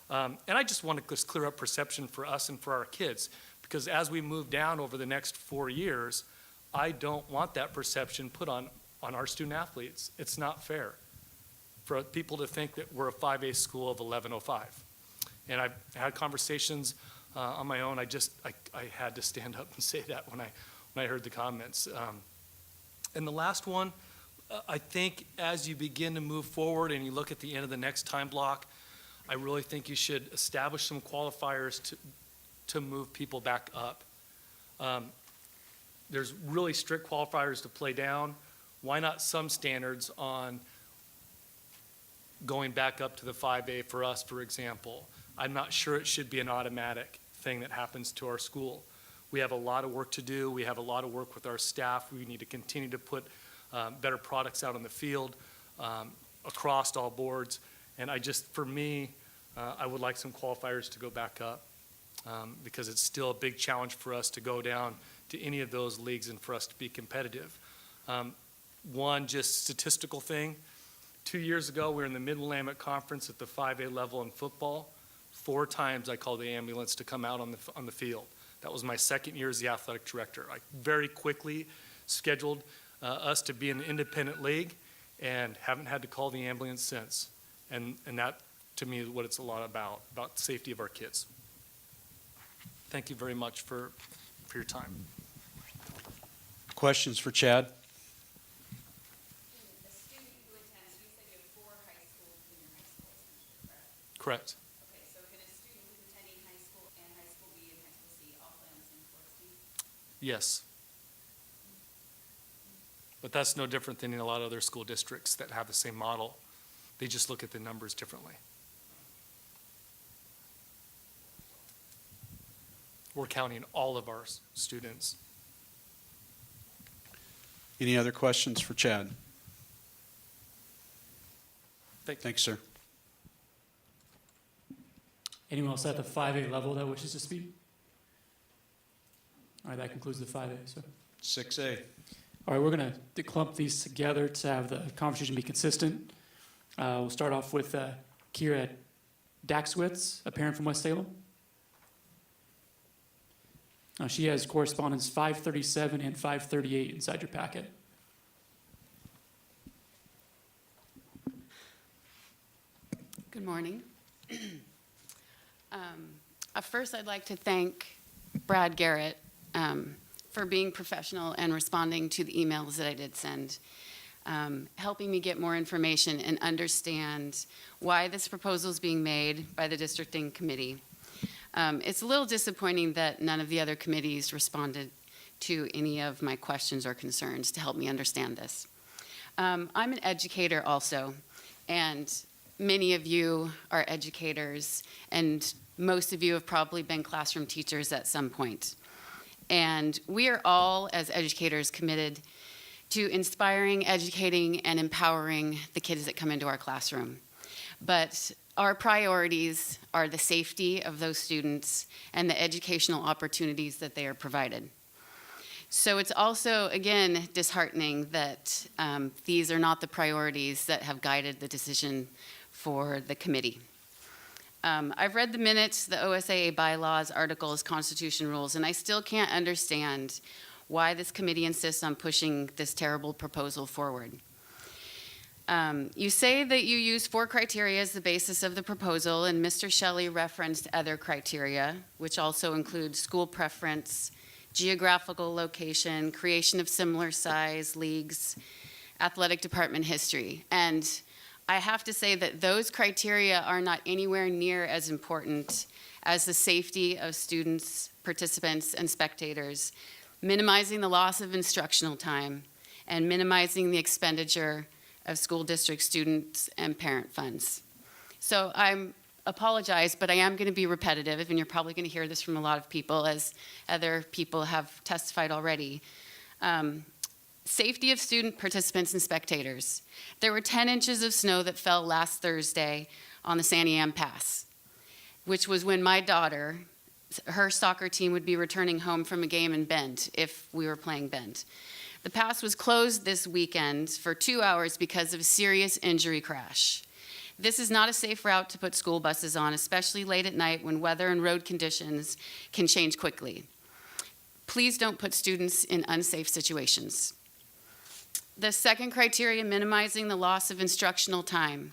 And I just want to just clear up perception for us and for our kids, because as we move down over the next 4 years, I don't want that perception put on our student athletes. It's not fair for people to think that we're a 5A school of 1105. And I've had conversations on my own. I had to stand up and say that when I heard the comments. And the last one, I think as you begin to move forward and you look at the end of the next time block, I really think you should establish some qualifiers to move people back up. There's really strict qualifiers to play down. Why not some standards on going back up to the 5A for us, for example? I'm not sure it should be an automatic thing that happens to our school. We have a lot of work to do. We have a lot of work with our staff. We need to continue to put better products out on the field across all boards. And for me, I would like some qualifiers to go back up because it's still a big challenge for us to go down to any of those leagues and for us to be competitive. One just statistical thing. 2 years ago, we were in the Mid-Willamette Conference at the 5A level in football. 4 times I called the ambulance to come out on the field. That was my second year as the athletic director. I very quickly scheduled us to be an independent league and haven't had to call the ambulance since. And that, to me, is what it's a lot about the safety of our kids. Thank you very much for your time. Questions for Chad? Correct. Okay, so can a student who's attending high school and high school B and high school C all play on the same sports team? Yes. But that's no different than in a lot of other school districts that have the same model. They just look at the numbers differently. We're counting all of our students. Any other questions for Chad? Thanks, sir. Anyone else at the 5A level that wishes to speak? All right, that concludes the 5A, so. 6A. All right, we're going to clump these together to have the conversation be consistent. We'll start off with Kira Daxwitz, a parent from West Salem. She has correspondence 537 and 538 inside your packet. Good morning. First, I'd like to thank Brad Garrett for being professional and responding to the emails that I did send, helping me get more information and understand why this proposal is being made by the districting committee. It's a little disappointing that none of the other committees responded to any of my questions or concerns to help me understand this. I'm an educator also, and many of you are educators, and most of you have probably been classroom teachers at some point. And we are all, as educators, committed to inspiring, educating, and empowering the kids that come into our classroom. But our priorities are the safety of those students and the educational opportunities that they are provided. So it's also, again, disheartening that these are not the priorities that have guided the decision for the committee. I've read the minutes, the OSAA bylaws, articles, constitution rules, and I still can't understand why this committee insists on pushing this terrible proposal forward. You say that you use 4 criteria as the basis of the proposal, and Mr. Shelley referenced other criteria, which also include school preference, geographical location, creation of similar size leagues, athletic department history. And I have to say that those criteria are not anywhere near as important as the safety of students, participants, and spectators, minimizing the loss of instructional time, and minimizing the expenditure of school district students and parent funds. So I'm apologize, but I am going to be repetitive, and you're probably going to hear this from a lot of people, as other people have testified already. Safety of student participants and spectators. There were 10 inches of snow that fell last Thursday on the Santiam Pass, which was when my daughter, her soccer team would be returning home from a game in Bend, if we were playing Bend. The pass was closed this weekend for 2 hours because of a serious injury crash. This is not a safe route to put school buses on, especially late at night when weather and road conditions can change quickly. Please don't put students in unsafe situations. The second criteria, minimizing the loss of instructional time.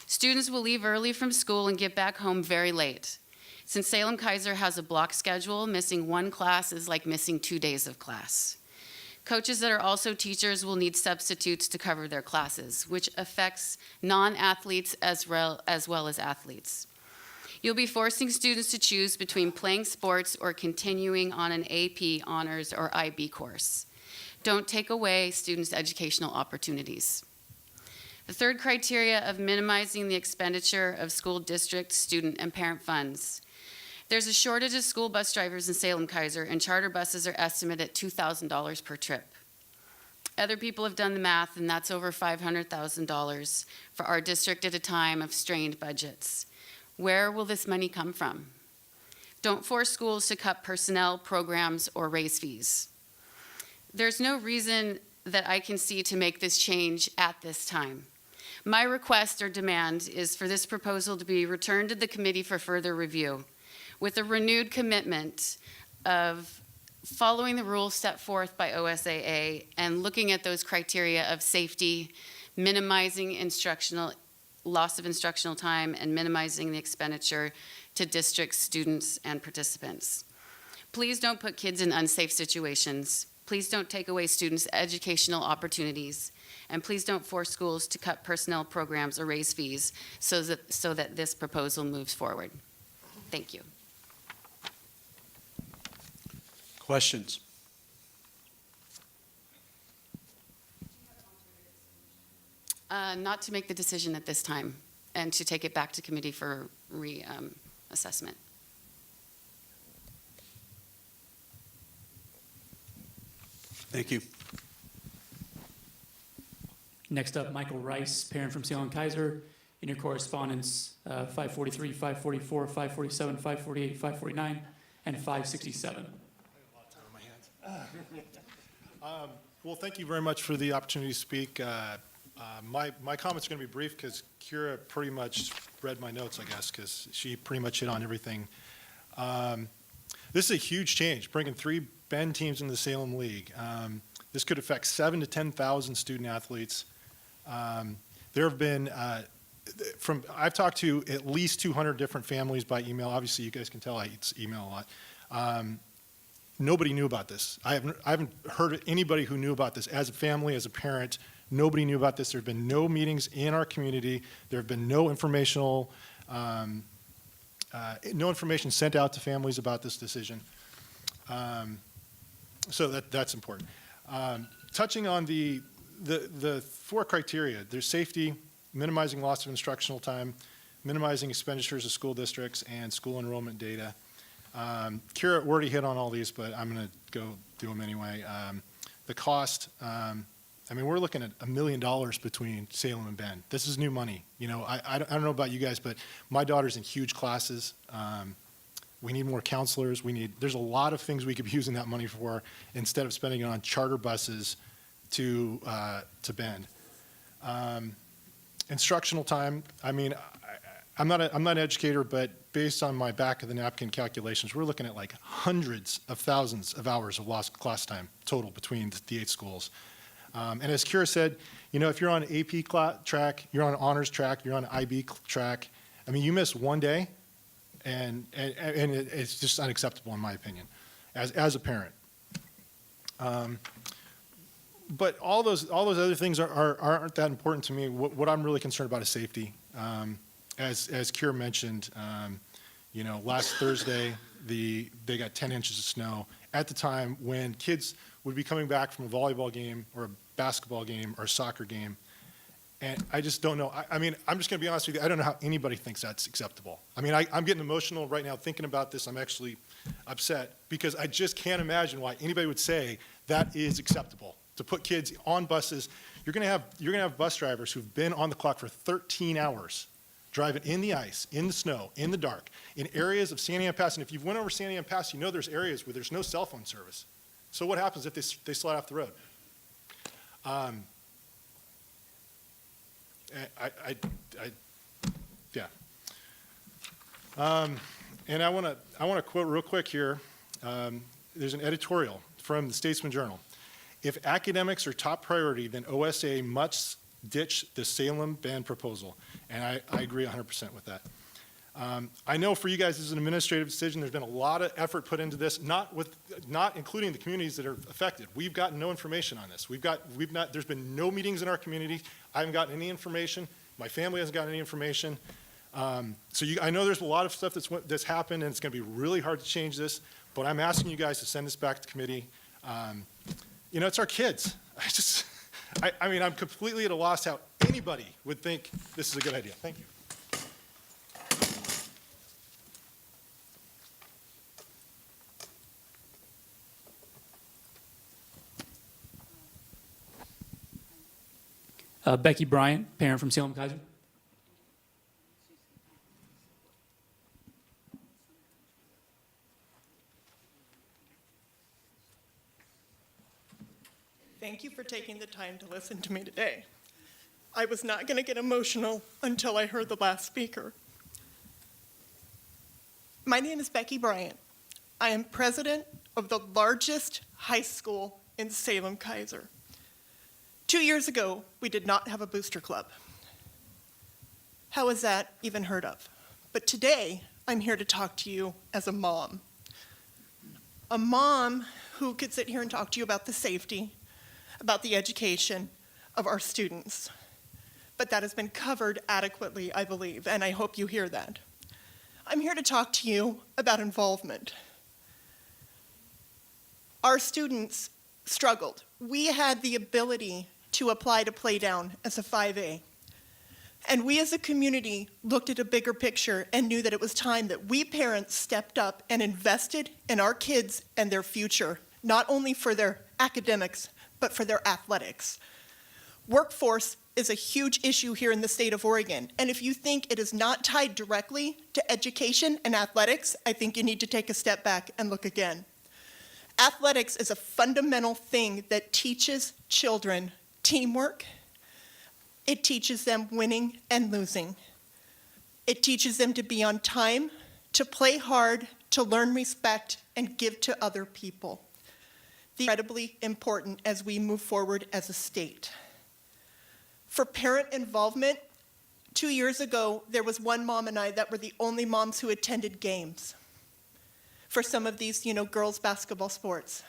Students will leave early from school and get back home very late. Since Salem-Keizer has a block schedule, missing one class is like missing 2 days of class. Coaches that are also teachers will need substitutes to cover their classes, which affects non-athletes as well as athletes. You'll be forcing students to choose between playing sports or continuing on an AP, honors, or IB course. Don't take away students' educational opportunities. The third criteria of minimizing the expenditure of school district, student, and parent funds. There's a shortage of school bus drivers in Salem-Keizer, and charter buses are estimated at $2,000 per trip. Other people have done the math, and that's over $500,000 for our district at a time of strained budgets. Where will this money come from? Don't force schools to cut personnel, programs, or raise fees. There's no reason that I can see to make this change at this time. My request or demand is for this proposal to be returned to the committee for further review, with a renewed commitment of following the rules set forth by OSAA and looking at those criteria of safety, minimizing loss of instructional time, and minimizing the expenditure to districts, students, and participants. Please don't put kids in unsafe situations. Please don't take away students' educational opportunities. And please don't force schools to cut personnel programs or raise fees so that this proposal moves forward. Thank you. Questions? Not to make the decision at this time, and to take it back to committee for assessment. Thank you. Next up, Michael Rice, parent from Salem-Keizer. In your correspondence, 543, 544, 547, 548, 549, and 567. Well, thank you very much for the opportunity to speak. My comments are going to be brief because Kira pretty much read my notes, I guess, because she pretty much hit on everything. This is a huge change, bringing 3 Bend teams into the Salem League. This could affect 7,000 to 10,000 student athletes. There have been, I've talked to at least 200 different families by email. Obviously, you guys can tell I email a lot. Nobody knew about this. I haven't heard anybody who knew about this. As a family, as a parent, nobody knew about this. There have been no meetings in our community. There have been no information sent out to families about this decision. So that's important. Touching on the 4 criteria, there's safety, minimizing loss of instructional time, minimizing expenditures of school districts, and school enrollment data. Kira already hit on all these, but I'm going to go do them anyway. The cost, we're looking at $1 million between Salem and Bend. This is new money. You know, I don't know about you guys, but my daughter's in huge classes. We need more counselors. There's a lot of things we could be using that money for instead of spending it on charter buses to Bend. Instructional time, I'm not an educator, but based on my back of the napkin calculations, we're looking at like hundreds of thousands of hours of lost class time total between the 8 schools. And as Kira said, you know, if you're on AP track, you're on honors track, you're on IB track, you miss one day, and it's just unacceptable in my opinion, as a parent. But all those other things aren't that important to me. What I'm really concerned about is safety. As Kira mentioned, you know, last Thursday they got 10 inches of snow at the time when kids would be coming back from a volleyball game or a basketball game or a soccer game, And I just don't know. I mean, I'm just going to be honest with you. I don't know how anybody thinks that's acceptable. I mean, I'm getting emotional right now thinking about this. I'm actually upset because I just can't imagine why anybody would say that is acceptable to put kids on buses. You're going to have bus drivers who've been on the clock for 13 hours, driving in the ice, in the snow, in the dark, in areas of Santiam Pass. And if you've went over Santiam Pass, you know there's areas where there's no cell phone service. So what happens if they slide off the road? Yeah. And I want to quote real quick here. There's an editorial from the Statesman Journal. If academics are top priority, then OSAA must ditch the Salem Bend proposal. And I agree 100% with that. I know for you guys this is an administrative decision. There's been a lot of effort put into this, not including the communities that are affected. We've gotten no information on this. There's been no meetings in our community. I haven't gotten any information. My family hasn't gotten any information. I know there's a lot of stuff that's happened, and it's going to be really hard to change this, but I'm asking you guys to send this back to committee. It's our kids. I mean, I'm completely at a loss how anybody would think this is a good idea. Thank you. Becky Bryant, parent from Salem Kaiser. Thank you for taking the time to listen to me today. I was not going to get emotional until I heard the last speaker. My name is Becky Bryant. I am president of the largest high school in Salem Kaiser. 2 years ago, we did not have a booster club. How is that even heard of? But today, I'm here to talk to you as a mom. A mom who could sit here and talk to you about the safety, about the education of our students. But that has been covered adequately, I believe, and I hope you hear that. I'm here to talk to you about involvement. Our students struggled. We had the ability to apply to play down as a 5A. And we as a community looked at a bigger picture and knew that it was time that we parents stepped up and invested in our kids and their future, not only for their academics, but for their athletics. Workforce is a huge issue here in the state of Oregon, and if you think it is not tied directly to education and athletics, I think you need to take a step back and look again. Athletics is a fundamental thing that teaches children teamwork. It teaches them winning and losing. It teaches them to be on time, to play hard, to learn respect, and give to other people. Incredibly important as we move forward as a state. For parent involvement, 2 years ago, there was one mom and I that were the only moms who attended games for some of these, girls' basketball sports.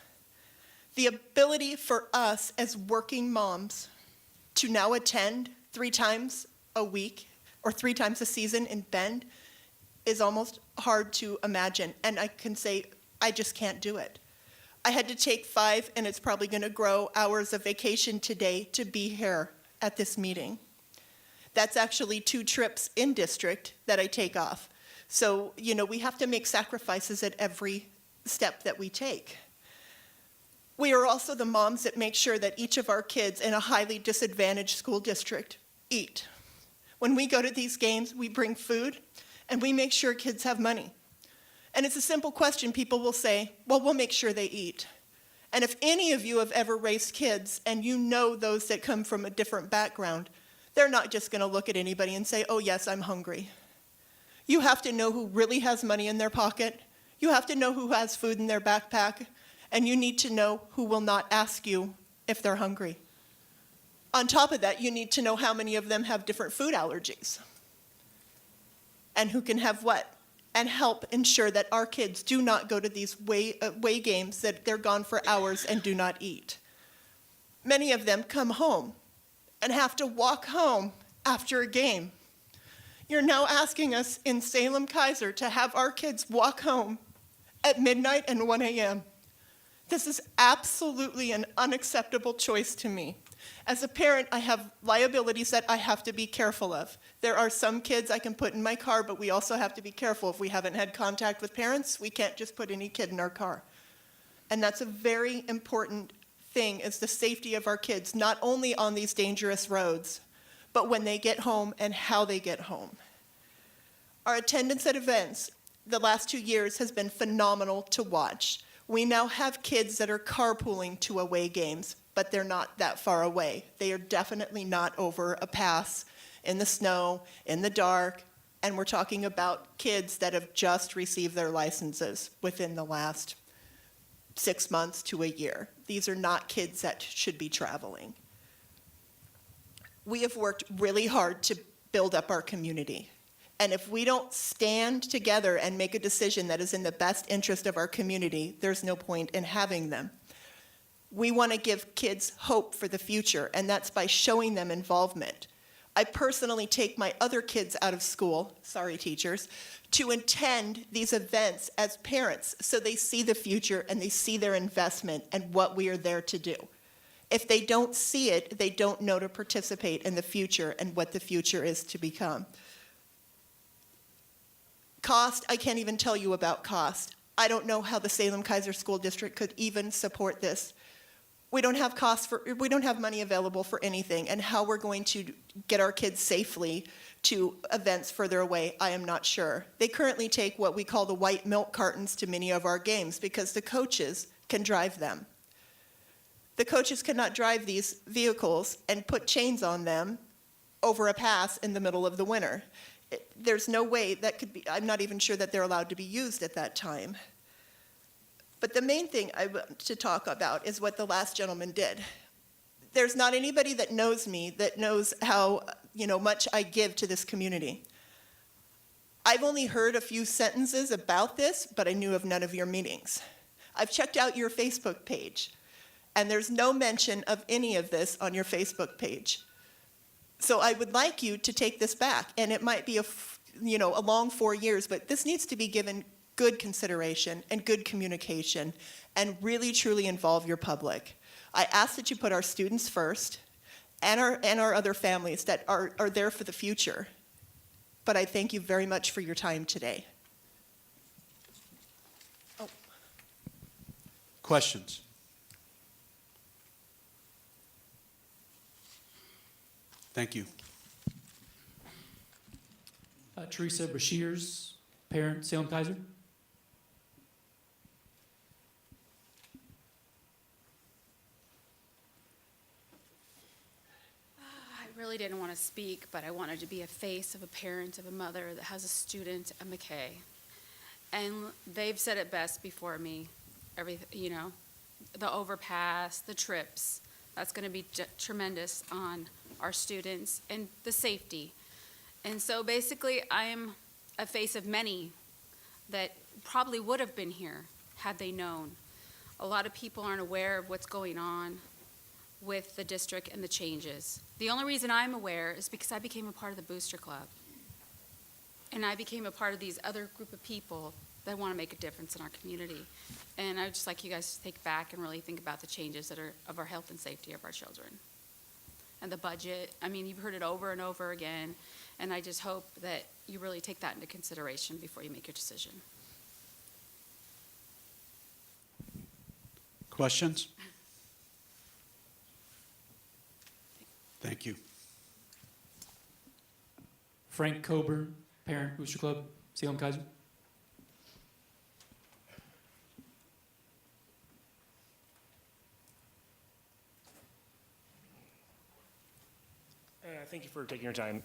The ability for us as working moms to now attend 3 times a week or 3 times a season in Bend is almost hard to imagine. And I can say, I just can't do it. I had to take 5, and it's probably going to grow, hours of vacation today to be here at this meeting. That's actually 2 trips in district that I take off. So, we have to make sacrifices at every step that we take. We are also the moms that make sure that each of our kids in a highly disadvantaged school district eat. When we go to these games, we bring food, and we make sure kids have money. And it's a simple question. People will say, well, we'll make sure they eat. And if any of you have ever raised kids and you know those that come from a different background, they're not just going to look at anybody and say, oh, yes, I'm hungry. You have to know who really has money in their pocket. You have to know who has food in their backpack. And you need to know who will not ask you if they're hungry. On top of that, you need to know how many of them have different food allergies. And who can have what. And help ensure that our kids do not go to these away games, that they're gone for hours and do not eat. Many of them come home and have to walk home after a game. You're now asking us in Salem Kaiser to have our kids walk home at midnight and 1 a.m. This is absolutely an unacceptable choice to me. As a parent, I have liabilities that I have to be careful of. There are some kids I can put in my car, but we also have to be careful. If we haven't had contact with parents, we can't just put any kid in our car. And that's a very important thing, is the safety of our kids, not only on these dangerous roads, but when they get home and how they get home. Our attendance at events the last 2 years has been phenomenal to watch. We now have kids that are carpooling to away games, but they're not that far away. They are definitely not over a pass in the snow, in the dark, and we're talking about kids that have just received their licenses within the last 6 months to a year. These are not kids that should be traveling. We have worked really hard to build up our community. And if we don't stand together and make a decision that is in the best interest of our community, there's no point in having them. We want to give kids hope for the future, and that's by showing them involvement. I personally take my other kids out of school, sorry teachers, to attend these events as parents so they see the future and they see their investment and what we are there to do. If they don't see it, they don't know to participate in the future and what the future is to become. Cost, I can't even tell you about cost. I don't know how the Salem-Keizer School District could even support this. We don't have money available for anything, and how we're going to get our kids safely to events further away, I am not sure. They currently take what we call the white milk cartons to many of our games because the coaches can drive them. The coaches cannot drive these vehicles and put chains on them over a pass in the middle of the winter. There's no way that could be, I'm not even sure that they're allowed to be used at that time. But the main thing I want to talk about is what the last gentleman did. There's not anybody that knows me that knows how much I give to this community. I've only heard a few sentences about this, but I knew of none of your meetings. I've checked out your Facebook page, and there's no mention of any of this on your Facebook page. So I would like you to take this back, and it might be a long 4 years, but this needs to be given good consideration and good communication and really truly involve your public. I ask that you put our students first and our other families that are there for the future. But I thank you very much for your time today. Oh. Questions? Thank you. Teresa Brashears, parent, Salem-Keizer. I really didn't want to speak, but I wanted to be a face of a parent, of a mother that has a student at McKay. And they've said it best before me. The overpass, the trips, that's going to be tremendous on our students and the safety. And so basically, I am a face of many that probably would have been here had they known. A lot of people aren't aware of what's going on with the district and the changes. The only reason I'm aware is because I became a part of the Booster Club. And I became a part of these other group of people that want to make a difference in our community. And I would just like you guys to take back and really think about the changes that are of our health and safety of our children. And the budget, you've heard it over and over again, and I just hope that you really take that into consideration before you make your decision. Questions? Thank you. Frank Coburn, parent, Booster Club, Salem-Keizer. Thank you for taking your time.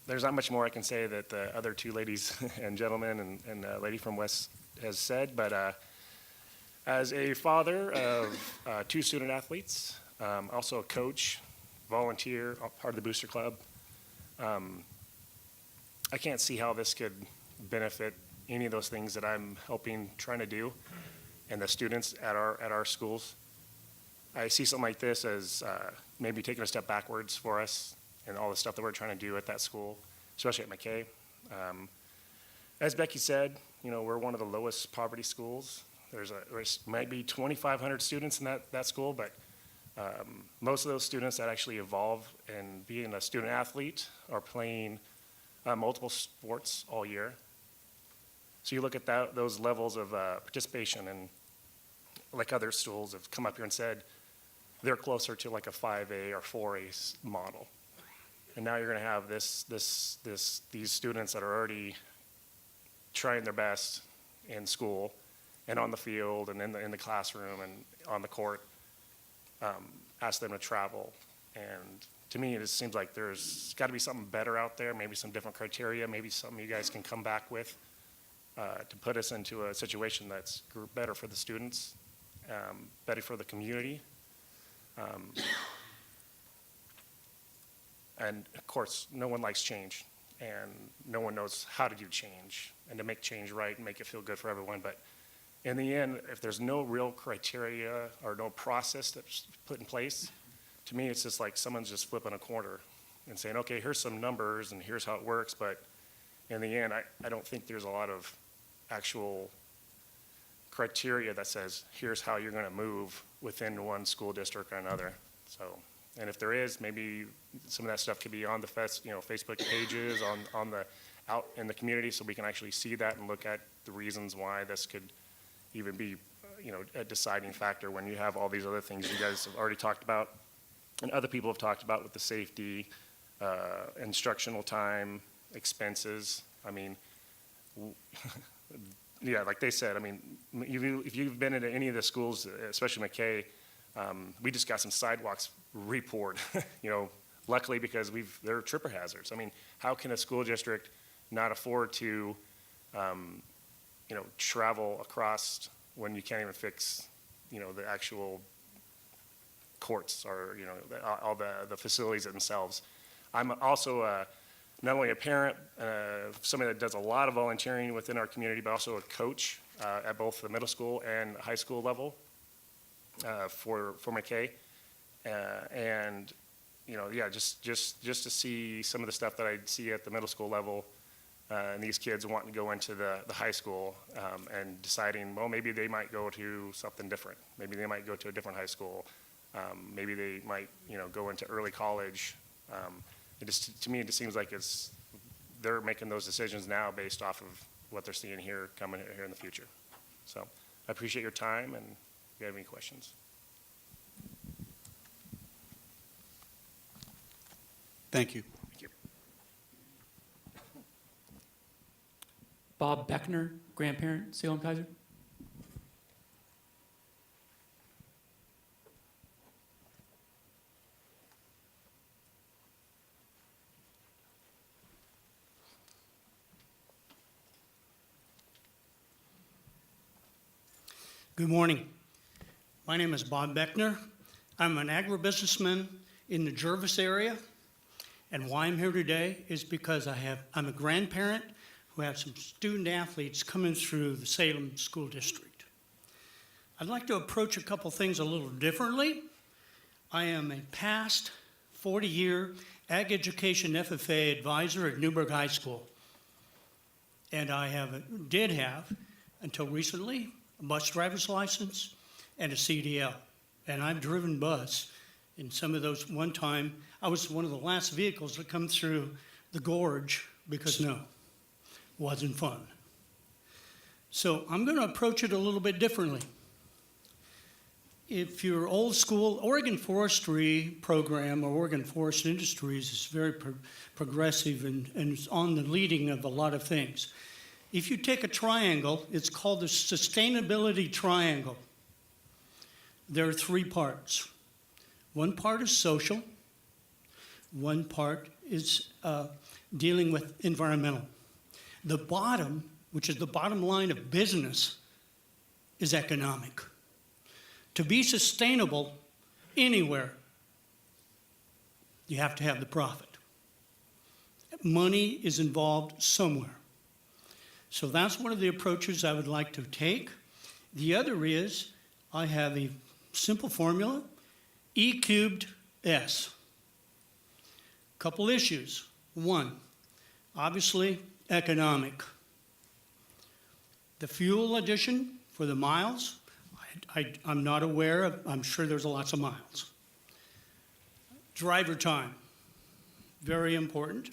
There's not much more I can say that the other two ladies and gentlemen and lady from West has said, but as a father of two student athletes, also a coach, volunteer, part of the Booster Club, I can't see how this could benefit any of those things that I'm trying to do, and the students at our schools. I see something like this as maybe taking a step backwards for us and all the stuff that we're trying to do at that school, especially at McKay. As Becky said, we're one of the lowest poverty schools. There's might be 2,500 students in that school, but Most of those students that actually evolve in being a student athlete are playing multiple sports all year. So you look at those levels of participation, and like other schools have come up here and said, they're closer to like a 5A or 4A model. And now you're going to have these students that are already trying their best in school and on the field and in the classroom and on the court, ask them to travel. And to me, it just seems like there's got to be something better out there, maybe some different criteria, maybe something you guys can come back with to put us into a situation that's better for the students, better for the community. And of course, no one likes change, and no one knows how to do change and to make change right and make it feel good for everyone. But in the end, if there's no real criteria or no process that's put in place, to me, it's just like someone's just flipping a quarter and saying, okay, here's some numbers and here's how it works. But in the end, I don't think there's a lot of actual criteria that says, here's how you're going to move within one school district or another. So, and if there is, maybe some of that stuff could be on the Facebook pages, out in the community, so we can actually see that and look at the reasons why this could even be, a deciding factor when you have all these other things you guys have already talked about and other people have talked about with the safety, instructional time, expenses. I mean, yeah, like they said, I mean, if you've been into any of the schools, especially McKay, we just got some sidewalks repoured, luckily because they're tripper hazards. I mean, how can a school district not afford to, travel across when you can't even fix, the actual courts or, all the facilities themselves. I'm also not only a parent, somebody that does a lot of volunteering within our community, but also a coach at both the middle school and high school level for McKay. And, just to see some of the stuff that I see at the middle school level and these kids wanting to go into the high school and deciding, well, maybe they might go to something different. Maybe they might go to a different high school. Maybe they might, go into early college. To me, it just seems like they're making those decisions now based off of what they're seeing coming here in the future. So I appreciate your time, and if you have any questions. Thank you. Thank you. Bob Beckner, grandparent, Salem Kaiser. Good morning. My name is Bob Beckner. I'm an agribusinessman in the Jervis area. And why I'm here today is because I'm a grandparent who has some student athletes coming through the Salem School District. I'd like to approach a couple things a little differently. I am a past 40-year ag education FFA advisor at Newburgh High School. And I did have, until recently, a bus driver's license and a CDL. And I've driven bus in some of those. One time, I was one of the last vehicles to come through the gorge because wasn't fun. So I'm going to approach it a little bit differently. If you're old school, Oregon Forestry Program or Oregon Forest Industries is very progressive and is on the leading of a lot of things. If you take a triangle, it's called the sustainability triangle. There are 3 parts. One part is social. One part is dealing with environmental. The bottom, which is the bottom line of business, is economic. To be sustainable anywhere, you have to have the profit. Money is involved somewhere. So that's one of the approaches I would like to take. The other is I have a simple formula, E cubed S. Couple issues. One, obviously economic. The fuel addition for the miles, I'm not aware of. I'm sure there's lots of miles. Driver time, very important.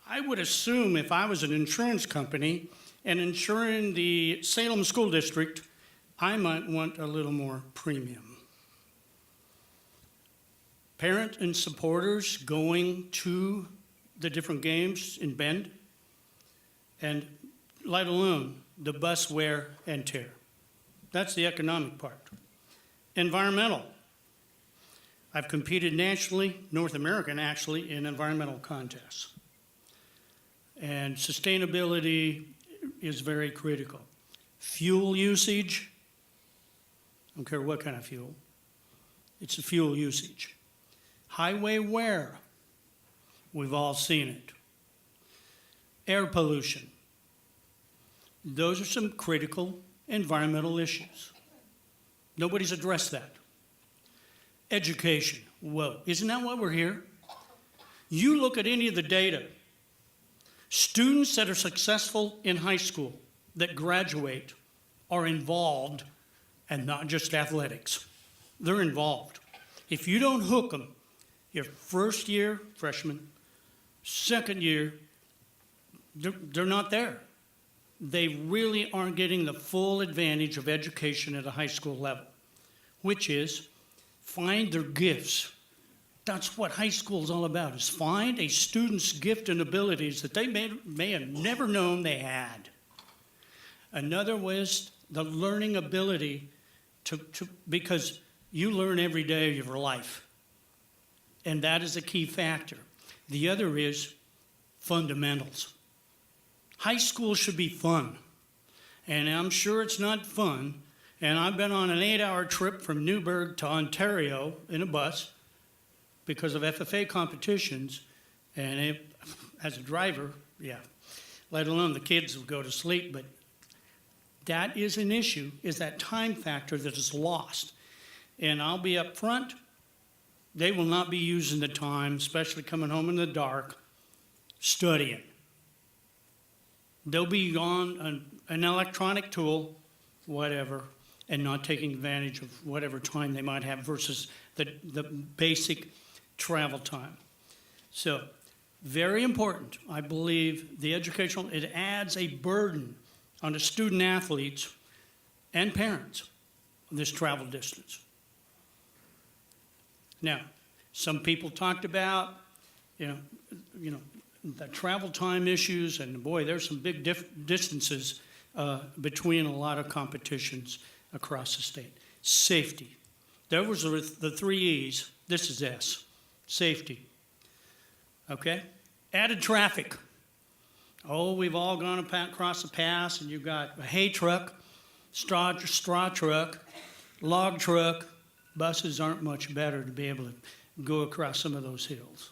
I would assume if I was an insurance company and insuring the Salem School District, I might want a little more premium. Parent and supporters going to the different games in Bend, and let alone the bus wear and tear. That's the economic part. Environmental. I've competed nationally, North American actually, in environmental contests. And sustainability is very critical. Fuel usage, I don't care what kind of fuel, it's the fuel usage. Highway wear, we've all seen it. Air pollution. Those are some critical environmental issues. Nobody's addressed that. Education, whoa, isn't that why we're here? You look at any of the data, students that are successful in high school, that graduate, are involved, and not just athletics. They're involved. If you don't hook them, your first year, freshman, second year, they're not there. They really aren't getting the full advantage of education at a high school level, which is find their gifts. That's what high school is all about, is find a student's gift and abilities that they may have never known they had. Another was the learning ability because you learn every day of your life. And that is a key factor. The other is fundamentals. High school should be fun. And I'm sure it's not fun. And I've been on an 8-hour trip from Newburgh to Ontario in a bus because of FFA competitions. And as a driver, yeah, let alone the kids will go to sleep. But that is an issue, is that time factor that is lost. And I'll be up front. They will not be using the time, especially coming home in the dark, studying. They'll be on an electronic tool, whatever, and not taking advantage of whatever time they might have versus the basic travel time. So, very important, I believe, the educational, it adds a burden on the student athletes and parents of this travel distance. Now, some people talked about, you know, the travel time issues, and boy, there's some big distances between a lot of competitions across the state. Safety. There was the 3 E's. This is S. Safety. Okay? Added traffic. Oh, we've all gone across the pass, and you've got a hay truck, straw truck, log truck. Buses aren't much better to be able to go across some of those hills.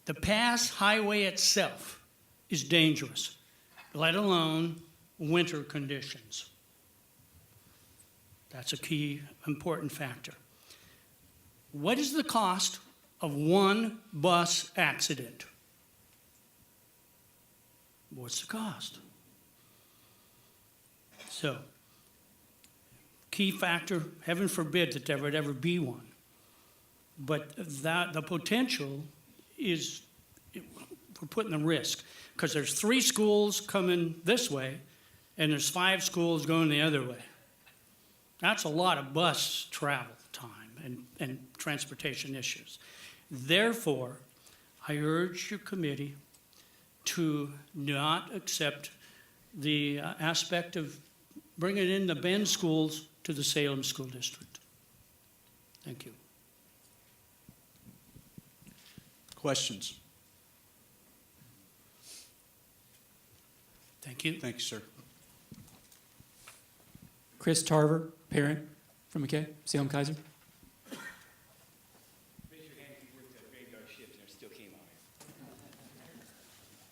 The pass highway itself is dangerous, let alone winter conditions. That's a key important factor. What is the cost of one bus accident? What's the cost? So, key factor, heaven forbid that there would ever be one. But that the potential is, we're putting the risk. Because there's 3 schools coming this way, and there's 5 schools going the other way. That's a lot of bus travel time and transportation issues. Therefore, I urge your committee to not accept the aspect of bringing in the Bend schools to the Salem School District. Thank you. Questions? Thank you. Thank you, sir. Chris Tarver, parent from McKay, Salem Kaiser.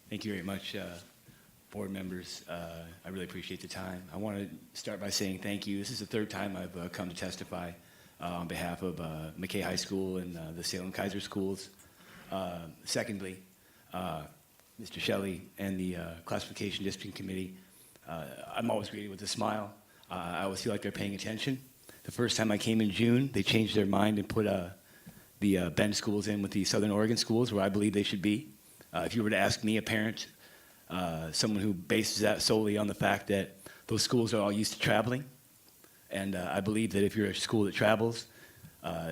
Thank you very much, board members. I really appreciate the time. I want to start by saying thank you. This is the 3rd time I've come to testify on behalf of McKay High School and the Salem Kaiser schools. Secondly, Mr. Shelley and the Classification Discipline Committee, I'm always greeted with a smile. I always feel like they're paying attention. The first time I came in June, they changed their mind and put the Bend schools in with the Southern Oregon schools where I believe they should be. If you were to ask me, a parent, someone who bases that solely on the fact that those schools are all used to traveling, and I believe that if you're a school that travels,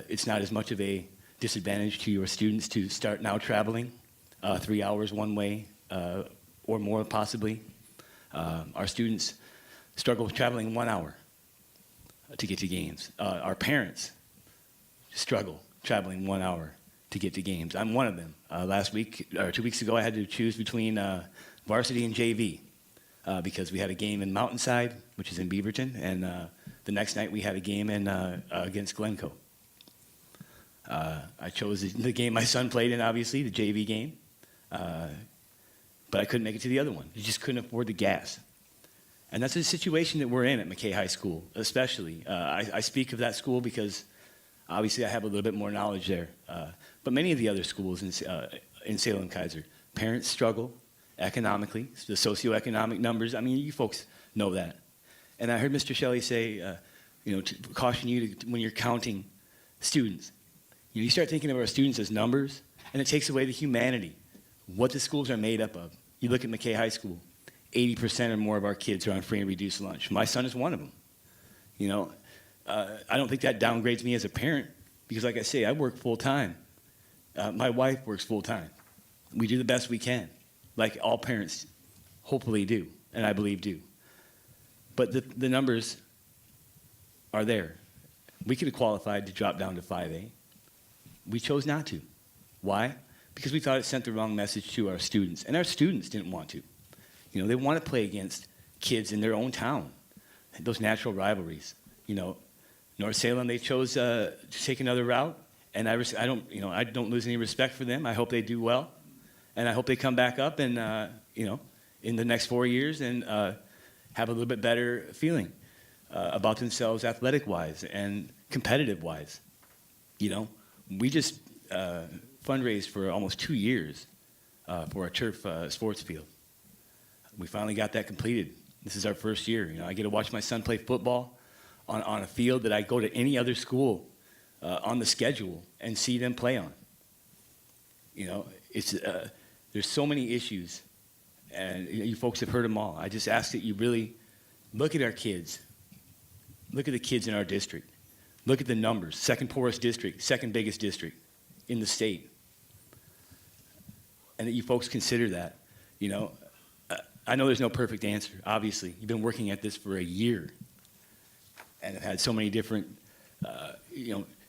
it's not as much of a disadvantage to your students to start now traveling 3 hours one way or more possibly. Our students struggle with traveling 1 hour to get to games. Our parents struggle traveling 1 hour to get to games. I'm one of them. Last week, or 2 weeks ago, I had to choose between varsity and JV because we had a game in Mountainside, which is in Beaverton, and the next night we had a game against Glencoe. I chose the game my son played in, obviously, the JV game, but I couldn't make it to the other one. You just couldn't afford the gas. And that's the situation that we're in at McKay High School, especially. I speak of that school because obviously I have a little bit more knowledge there. But many of the other schools in Salem-Keizer, parents struggle economically, the socioeconomic numbers. I mean, you folks know that. And I heard Mr. Shelley say, to caution you when you're counting students. You start thinking of our students as numbers, and it takes away the humanity, what the schools are made up of. You look at McKay High School, 80% or more of our kids are on free and reduced lunch. My son is one of them. I don't think that downgrades me as a parent because, like I say, I work full-time. My wife works full-time. We do the best we can, like all parents hopefully do, and I believe do. But the numbers are there. We could have qualified to drop down to 5A. We chose not to. Why? Because we thought it sent the wrong message to our students, and our students didn't want to. They want to play against kids in their own town, those natural rivalries. North Salem, they chose to take another route, and I don't lose any respect for them. I hope they do well, and I hope they come back up and in the next 4 years and have a little bit better feeling about themselves athletic-wise and competitive-wise. We just fundraised for almost 2 years for our turf sports field. We finally got that completed. This is our first year. I get to watch my son play football on a field that I go to any other school on the schedule and see them play on. There's so many issues, and you folks have heard them all. I just ask that you really look at our kids. Look at the kids in our district. Look at the numbers. Second poorest district, second biggest district in the state. And that you folks consider that. I know there's no perfect answer, obviously. You've been working at this for a year and have had so many different,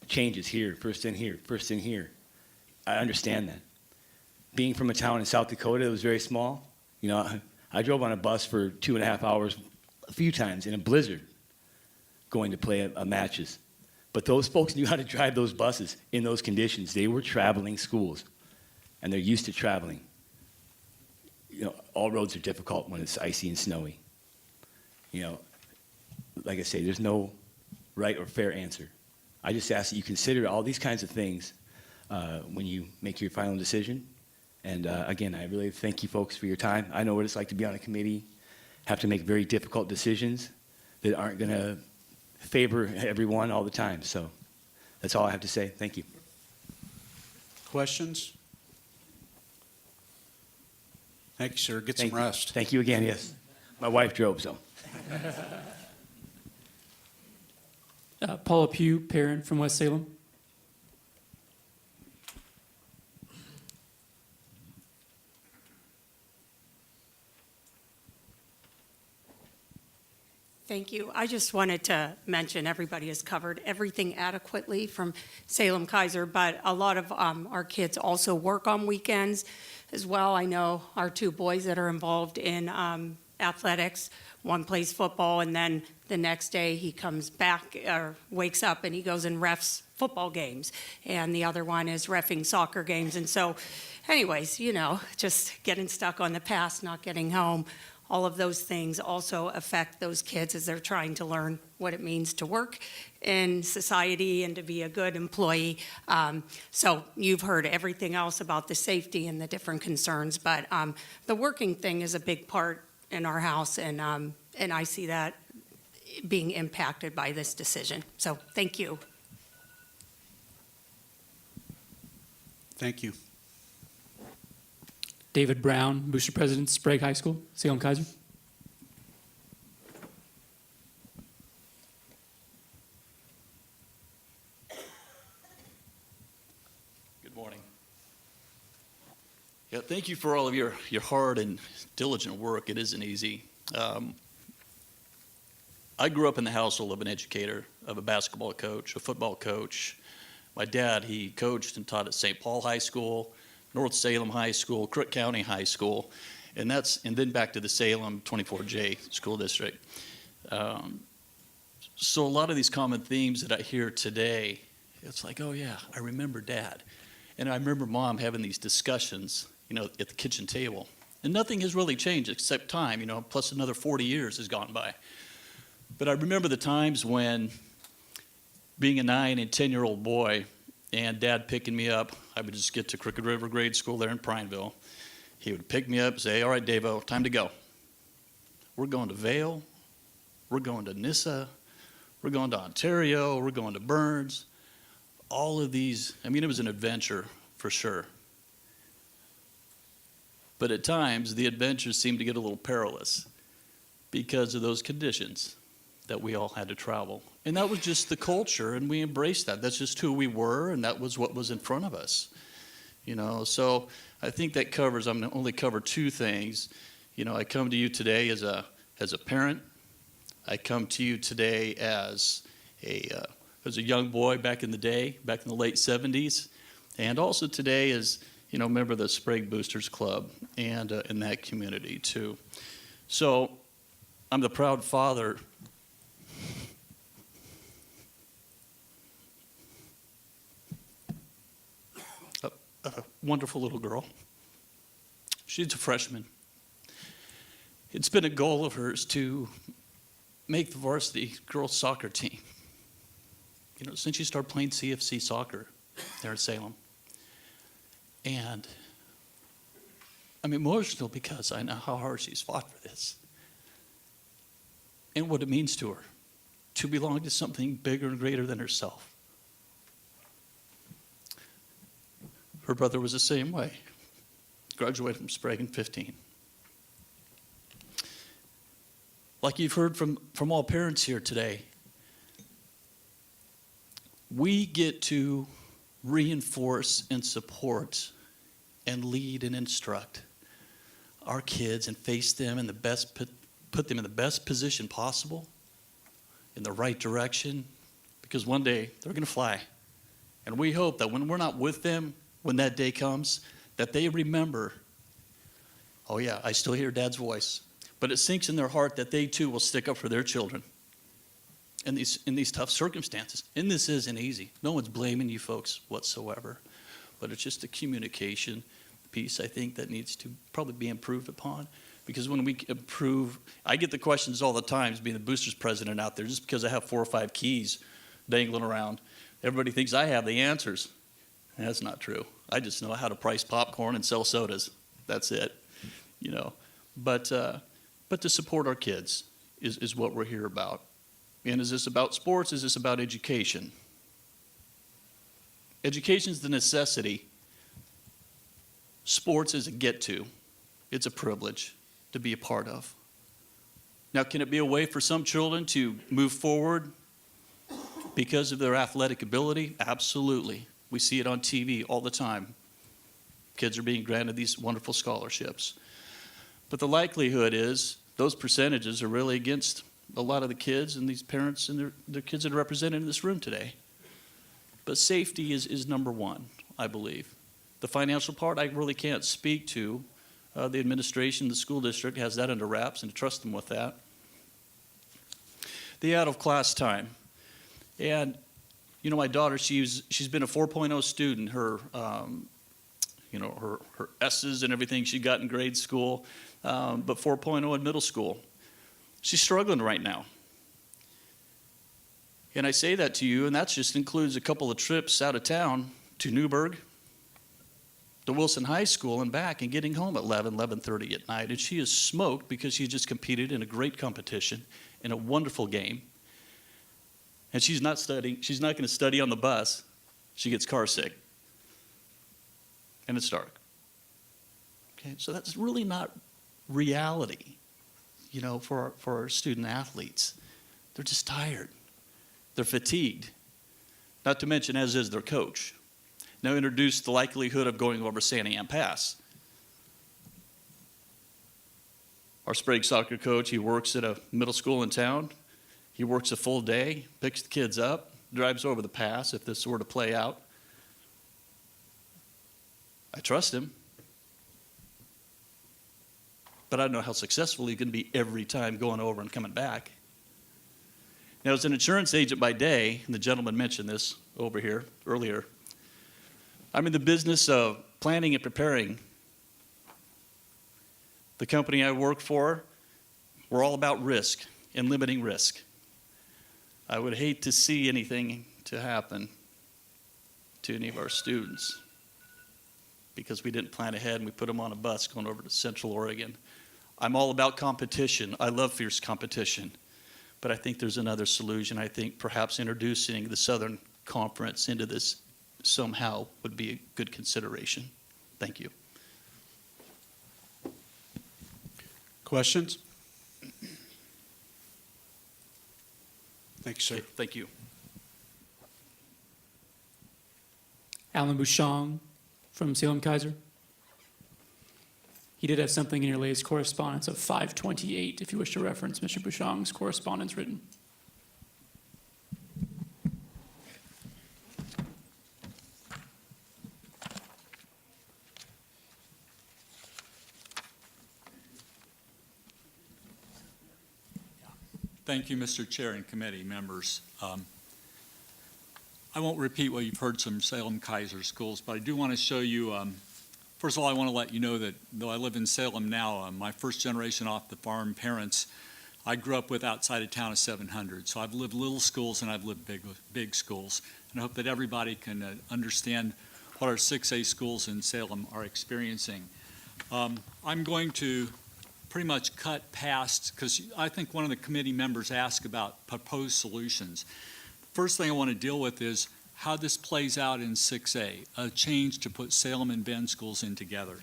changes here, first in here, first in here. I understand that. Being from a town in South Dakota that was very small, I drove on a bus for 2.5 hours a few times in a blizzard going to play matches. But those folks knew how to drive those buses in those conditions. They were traveling schools, and they're used to traveling. All roads are difficult when it's icy and snowy. Like I say, there's no right or fair answer. I just ask that you consider all these kinds of things when you make your final decision. And again, I really thank you folks for your time. I know what it's like to be on a committee, have to make very difficult decisions that aren't going to favor everyone all the time. So that's all I have to say. Thank you. Questions? Thank you, sir. Get some rest. Thank you again, yes. My wife drove, so. Paula Pugh, parent from West Salem. Thank you. I just wanted to mention everybody has covered everything adequately from Salem-Keizer, but a lot of our kids also work on weekends as well. I know our 2 boys that are involved in athletics. One plays football, and then the next day he comes back or wakes up and he goes and refs football games. And the other one is reffing soccer games. And so anyways, just getting stuck on the past, not getting home. All of those things also affect those kids as they're trying to learn what it means to work in society and to be a good employee. So you've heard everything else about the safety and the different concerns, but the working thing is a big part in our house, and I see that being impacted by this decision. So thank you. Thank you. David Brown, Booster President, Sprague High School, Salem Kaiser. Good morning. Yeah, thank you for all of your hard and diligent work. It isn't easy. I grew up in the household of an educator, of a basketball coach, a football coach. My dad, he coached and taught at St. Paul High School, North Salem High School, Crook County High School, and then back to the Salem 24J school district. So a lot of these common themes that I hear today, it's like, oh yeah, I remember Dad. And I remember Mom having these discussions, at the kitchen table. And nothing has really changed except time, plus another 40 years has gone by. But I remember the times when, being a 9 and 10-year-old boy, and Dad picking me up, I would just get to Crooked River Grade School there in Prineville. He would pick me up and say, all right, Davo, time to go. We're going to Vail. We're going to Nissa. We're going to Ontario. We're going to Burns. All of these, it was an adventure for sure. But at times, the adventures seemed to get a little perilous because of those conditions that we all had to travel. And that was just the culture, and we embraced that. That's just who we were, and that was what was in front of us. So I think that covers, I'm going to only cover two things. I come to you today as a parent. I come to you today as a young boy back in the day, back in the late 70s, and also today as, member of the Sprague Boosters Club and in that community too. So I'm the proud father of a wonderful little girl. She's a freshman. It's been a goal of hers to make the varsity girls soccer team. Since she started playing CFC soccer there in Salem. And I'm emotional because I know how hard she's fought for this. And what it means to her to belong to something bigger and greater than herself. Her brother was the same way. Graduated from Sprague in 15. Like you've heard from all parents here today, we get to reinforce and support and lead and instruct our kids and face them in the best, put them in the best position possible, in the right direction, because one day they're going to fly. And we hope that when we're not with them, when that day comes, that they remember, oh yeah, I still hear Dad's voice. But it sinks in their heart that they too will stick up for their children in these tough circumstances. And this isn't easy. No one's blaming you folks whatsoever. But it's just a communication piece, I think, that needs to probably be improved upon. Because when we improve, I get the questions all the time as being the Boosters president out there, just because I have 4 or 5 keys dangling around. Everybody thinks I have the answers. And that's not true. I just know how to price popcorn and sell sodas. That's it. But to support our kids is what we're here about. And is this about sports? Is this about education? Education is the necessity. Sports is a get-to. It's a privilege to be a part of. Now, can it be a way for some children to move forward because of their athletic ability? Absolutely. We see it on TV all the time. Kids are being granted these wonderful scholarships. But the likelihood is those percentages are really against a lot of the kids and these parents and their kids that are represented in this room today. But safety is number one, I believe. The financial part, I really can't speak to. The administration, the school district has that under wraps, and to trust them with that. The out-of-class time. And, my daughter, she's been a 4.0 student. Her, her S's and everything she got in grade school, but 4.0 in middle school. She's struggling right now. And I say that to you, and that just includes a couple of trips out of town to Newburgh, to Wilson High School and back and getting home at 11:30 at night. And she is smoked because she just competed in a great competition, in a wonderful game. And she's not studying. She's not going to study on the bus. She gets car sick. And it's dark. Okay, so that's really not reality, you know, for our student athletes. They're just tired. They're fatigued. Not to mention, as is their coach. Now introduce the likelihood of going over Santa Ann Pass. Our Sprague soccer coach, he works at a middle school in town. He works a full day, picks the kids up, drives over the pass if this were to play out. I trust him. But I don't know how successful he's going to be every time going over and coming back. Now, as an insurance agent by day, and the gentleman mentioned this over here earlier, I'm in the business of planning and preparing. The company I work for, we're all about risk and limiting risk. I would hate to see anything to happen to any of our students because we didn't plan ahead and we put them on a bus going over to Central Oregon. I'm all about competition. I love fierce competition. But I think there's another solution. I think perhaps introducing the Southern Conference into this somehow would be a good consideration. Thank you. Questions? Thank you, sir. Okay, thank you. Alan Bouchon from Salem Kaiser. He did have something in your latest correspondence of 528, if you wish to reference Mr. Bouchon's correspondence written. Thank you, Mr. Chair and committee members. I won't repeat what you've heard from Salem Kaiser schools, but I do want to show you, first of all, I want to let you know that though I live in Salem now, my first generation off the farm parents, I grew up with outside of town of 700. So I've lived little schools and I've lived big schools. And I hope that everybody can understand what our 6A schools in Salem are experiencing. I'm going to pretty much cut past, because I think one of the committee members asked about proposed solutions. First thing I want to deal with is how this plays out in 6A, a change to put Salem and Bend schools in together.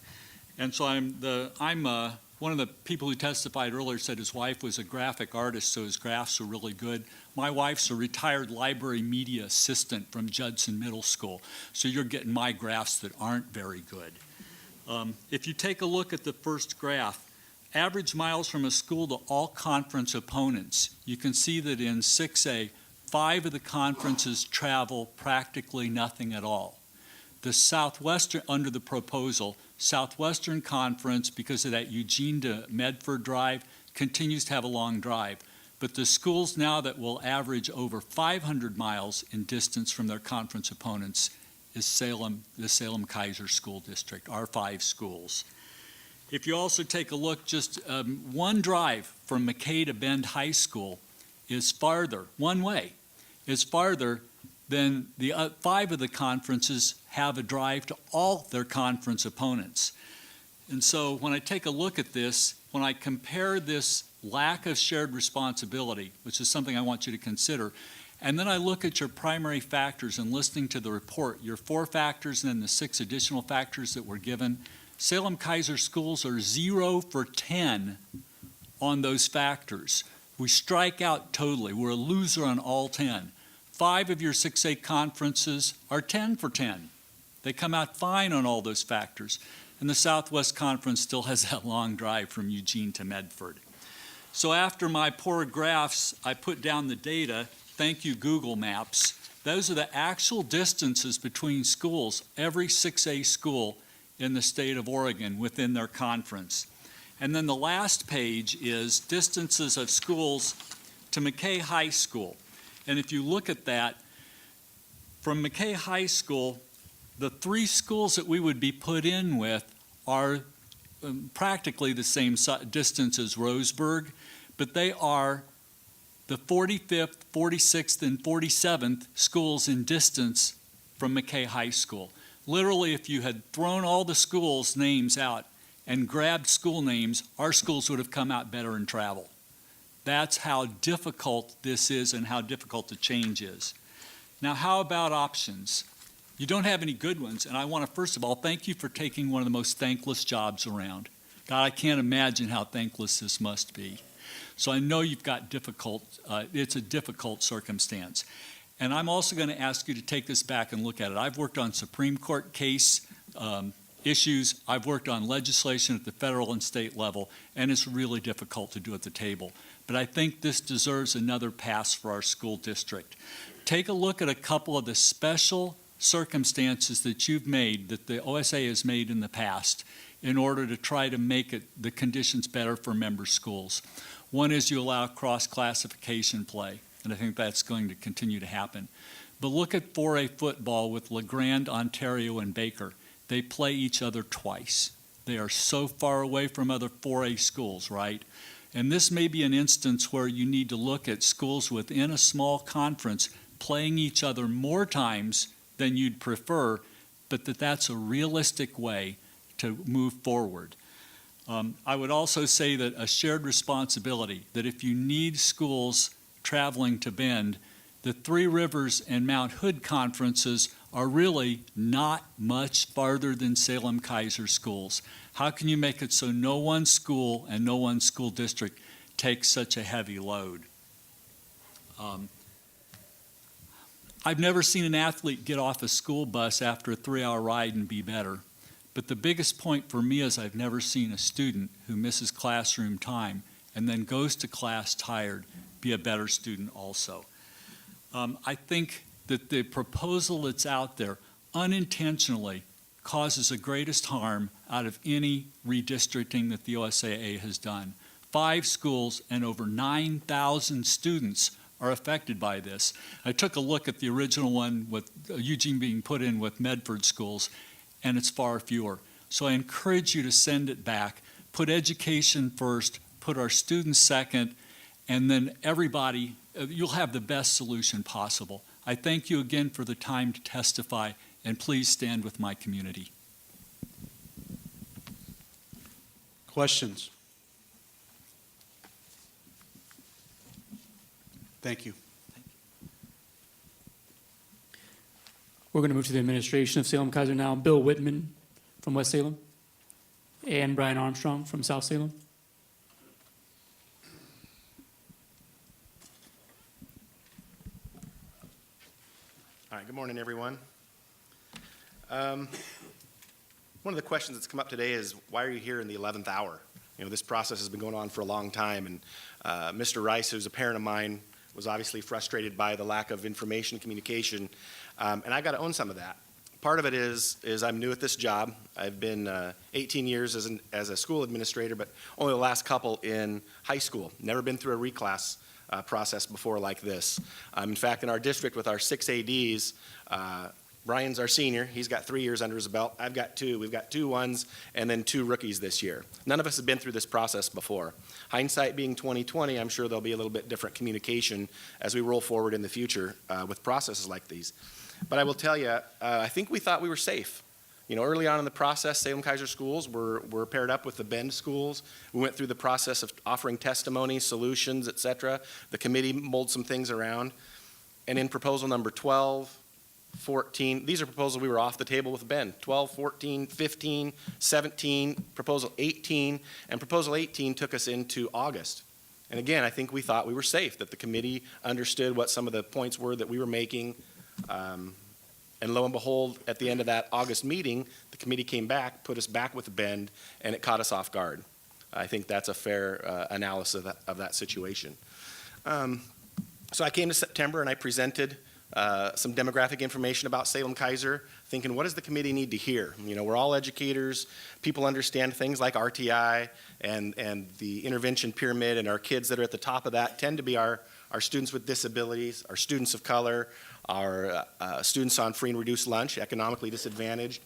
And so one of the people who testified earlier said his wife was a graphic artist, so his graphs are really good. My wife's a retired library media assistant from Judson Middle School, so you're getting my graphs that aren't very good. If you take a look at the first graph, average miles from a school to all conference opponents, you can see that in 6A, 5 of the conferences travel practically nothing at all. The Southwestern, under the proposal, Southwestern Conference, because of that Eugene to Medford drive, continues to have a long drive. But the schools now that will average over 500 miles in distance from their conference opponents is Salem, the Salem Kaiser School District, our 5 schools. If you also take a look, just one drive from McKay to Bend High School is farther, one way, is farther than the 5 of the conferences have a drive to all their conference opponents. And so when I take a look at this, when I compare this lack of shared responsibility, which is something I want you to consider, and then I look at your primary factors and listening to the report, your 4 factors and then the 6 additional factors that were given, Salem Kaiser schools are 0 for 10 on those factors. We strike out totally. We're a loser on all 10. 5 of your 6A conferences are 10 for 10. They come out fine on all those factors. And the Southwest Conference still has that long drive from Eugene to Medford. So after my poor graphs, I put down the data. Thank you, Google Maps. Those are the actual distances between schools, every 6A school in the state of Oregon within their conference. And then the last page is distances of schools to McKay High School. And if you look at that, from McKay High School, the 3 schools that we would be put in with are practically the same distance as Roseburg, but they are the 45th, 46th, and 47th schools in distance from McKay High School. Literally, if you had thrown all the schools' names out and grabbed school names, our schools would have come out better in travel. That's how difficult this is and how difficult the change is. Now, how about options? You don't have any good ones, and I want to, first of all, thank you for taking one of the most thankless jobs around. God, I can't imagine how thankless this must be. So I know you've got it's a difficult circumstance. And I'm also going to ask you to take this back and look at it. I've worked on Supreme Court case issues. I've worked on legislation at the federal and state level, and it's really difficult to do at the table. But I think this deserves another pass for our school district. Take a look at a couple of the special circumstances that you've made, that the OSAA has made in the past, in order to try to make the conditions better for member schools. One is you allow cross-classification play, and I think that's going to continue to happen. But look at 4A football with LeGrand, Ontario, and Baker. They play each other twice. They are so far away from other 4A schools, right? And this may be an instance where you need to look at schools within a small conference playing each other more times than you'd prefer, but that's a realistic way to move forward. I would also say that a shared responsibility, that if you need schools traveling to Bend, the Three Rivers and Mount Hood conferences are really not much farther than Salem-Keizer schools. How can you make it so no one school and no one school district takes such a heavy load? I've never seen an athlete get off a school bus after a 3-hour ride and be better. But the biggest point for me is I've never seen a student who misses classroom time and then goes to class tired be a better student also. I think that the proposal that's out there unintentionally causes the greatest harm out of any redistricting that the OSAA has done. 5 schools and over 9,000 students are affected by this. I took a look at the original one with Eugene being put in with Medford schools, and it's far fewer. So I encourage you to send it back, put education first, put our students second, and then everybody, you'll have the best solution possible. I thank you again for the time to testify, and please stand with my community. Questions? Thank you. We're going to move to the administration of Salem-Keizer now. Bill Whitman from West Salem and Brian Armstrong from South Salem. All right, good morning, everyone. One of the questions that's come up today is, why are you here in the 11th hour? You know, this process has been going on for a long time, and Mr. Rice, who's a parent of mine, was obviously frustrated by the lack of information communication, and I got to own some of that. Part of it is I'm new at this job. I've been 18 years as a school administrator, but only the last couple in high school. Never been through a reclass process before like this. In fact, in our district with our 6 ADs, Brian's our senior. He's got 3 years under his belt. I've got 2. We've got 2 ones and then 2 rookies this year. None of us have been through this process before. Hindsight being 20/20, I'm sure there'll be a little bit different communication as we roll forward in the future with processes like these. But I will tell you, I think we thought we were safe. You know, early on in the process, Salem-Keizer schools were paired up with the Bend schools. We went through the process of offering testimony, solutions, et cetera. The committee mulled some things around. And in proposal number 12, 14, these are proposals we were off the table with Bend. 12, 14, 15, 17, proposal 18, and proposal 18 took us into August. And again, I think we thought we were safe, that the committee understood what some of the points were that we were making. And lo and behold, at the end of that August meeting, the committee came back, put us back with Bend, and it caught us off guard. I think that's a fair analysis of that situation. So I came to September and I presented some demographic information about Salem-Keizer, thinking, what does the committee need to hear? You know, we're all educators. People understand things like RTI and the intervention pyramid, and our kids that are at the top of that tend to be our students with disabilities, our students of color, our students on free and reduced lunch, economically disadvantaged.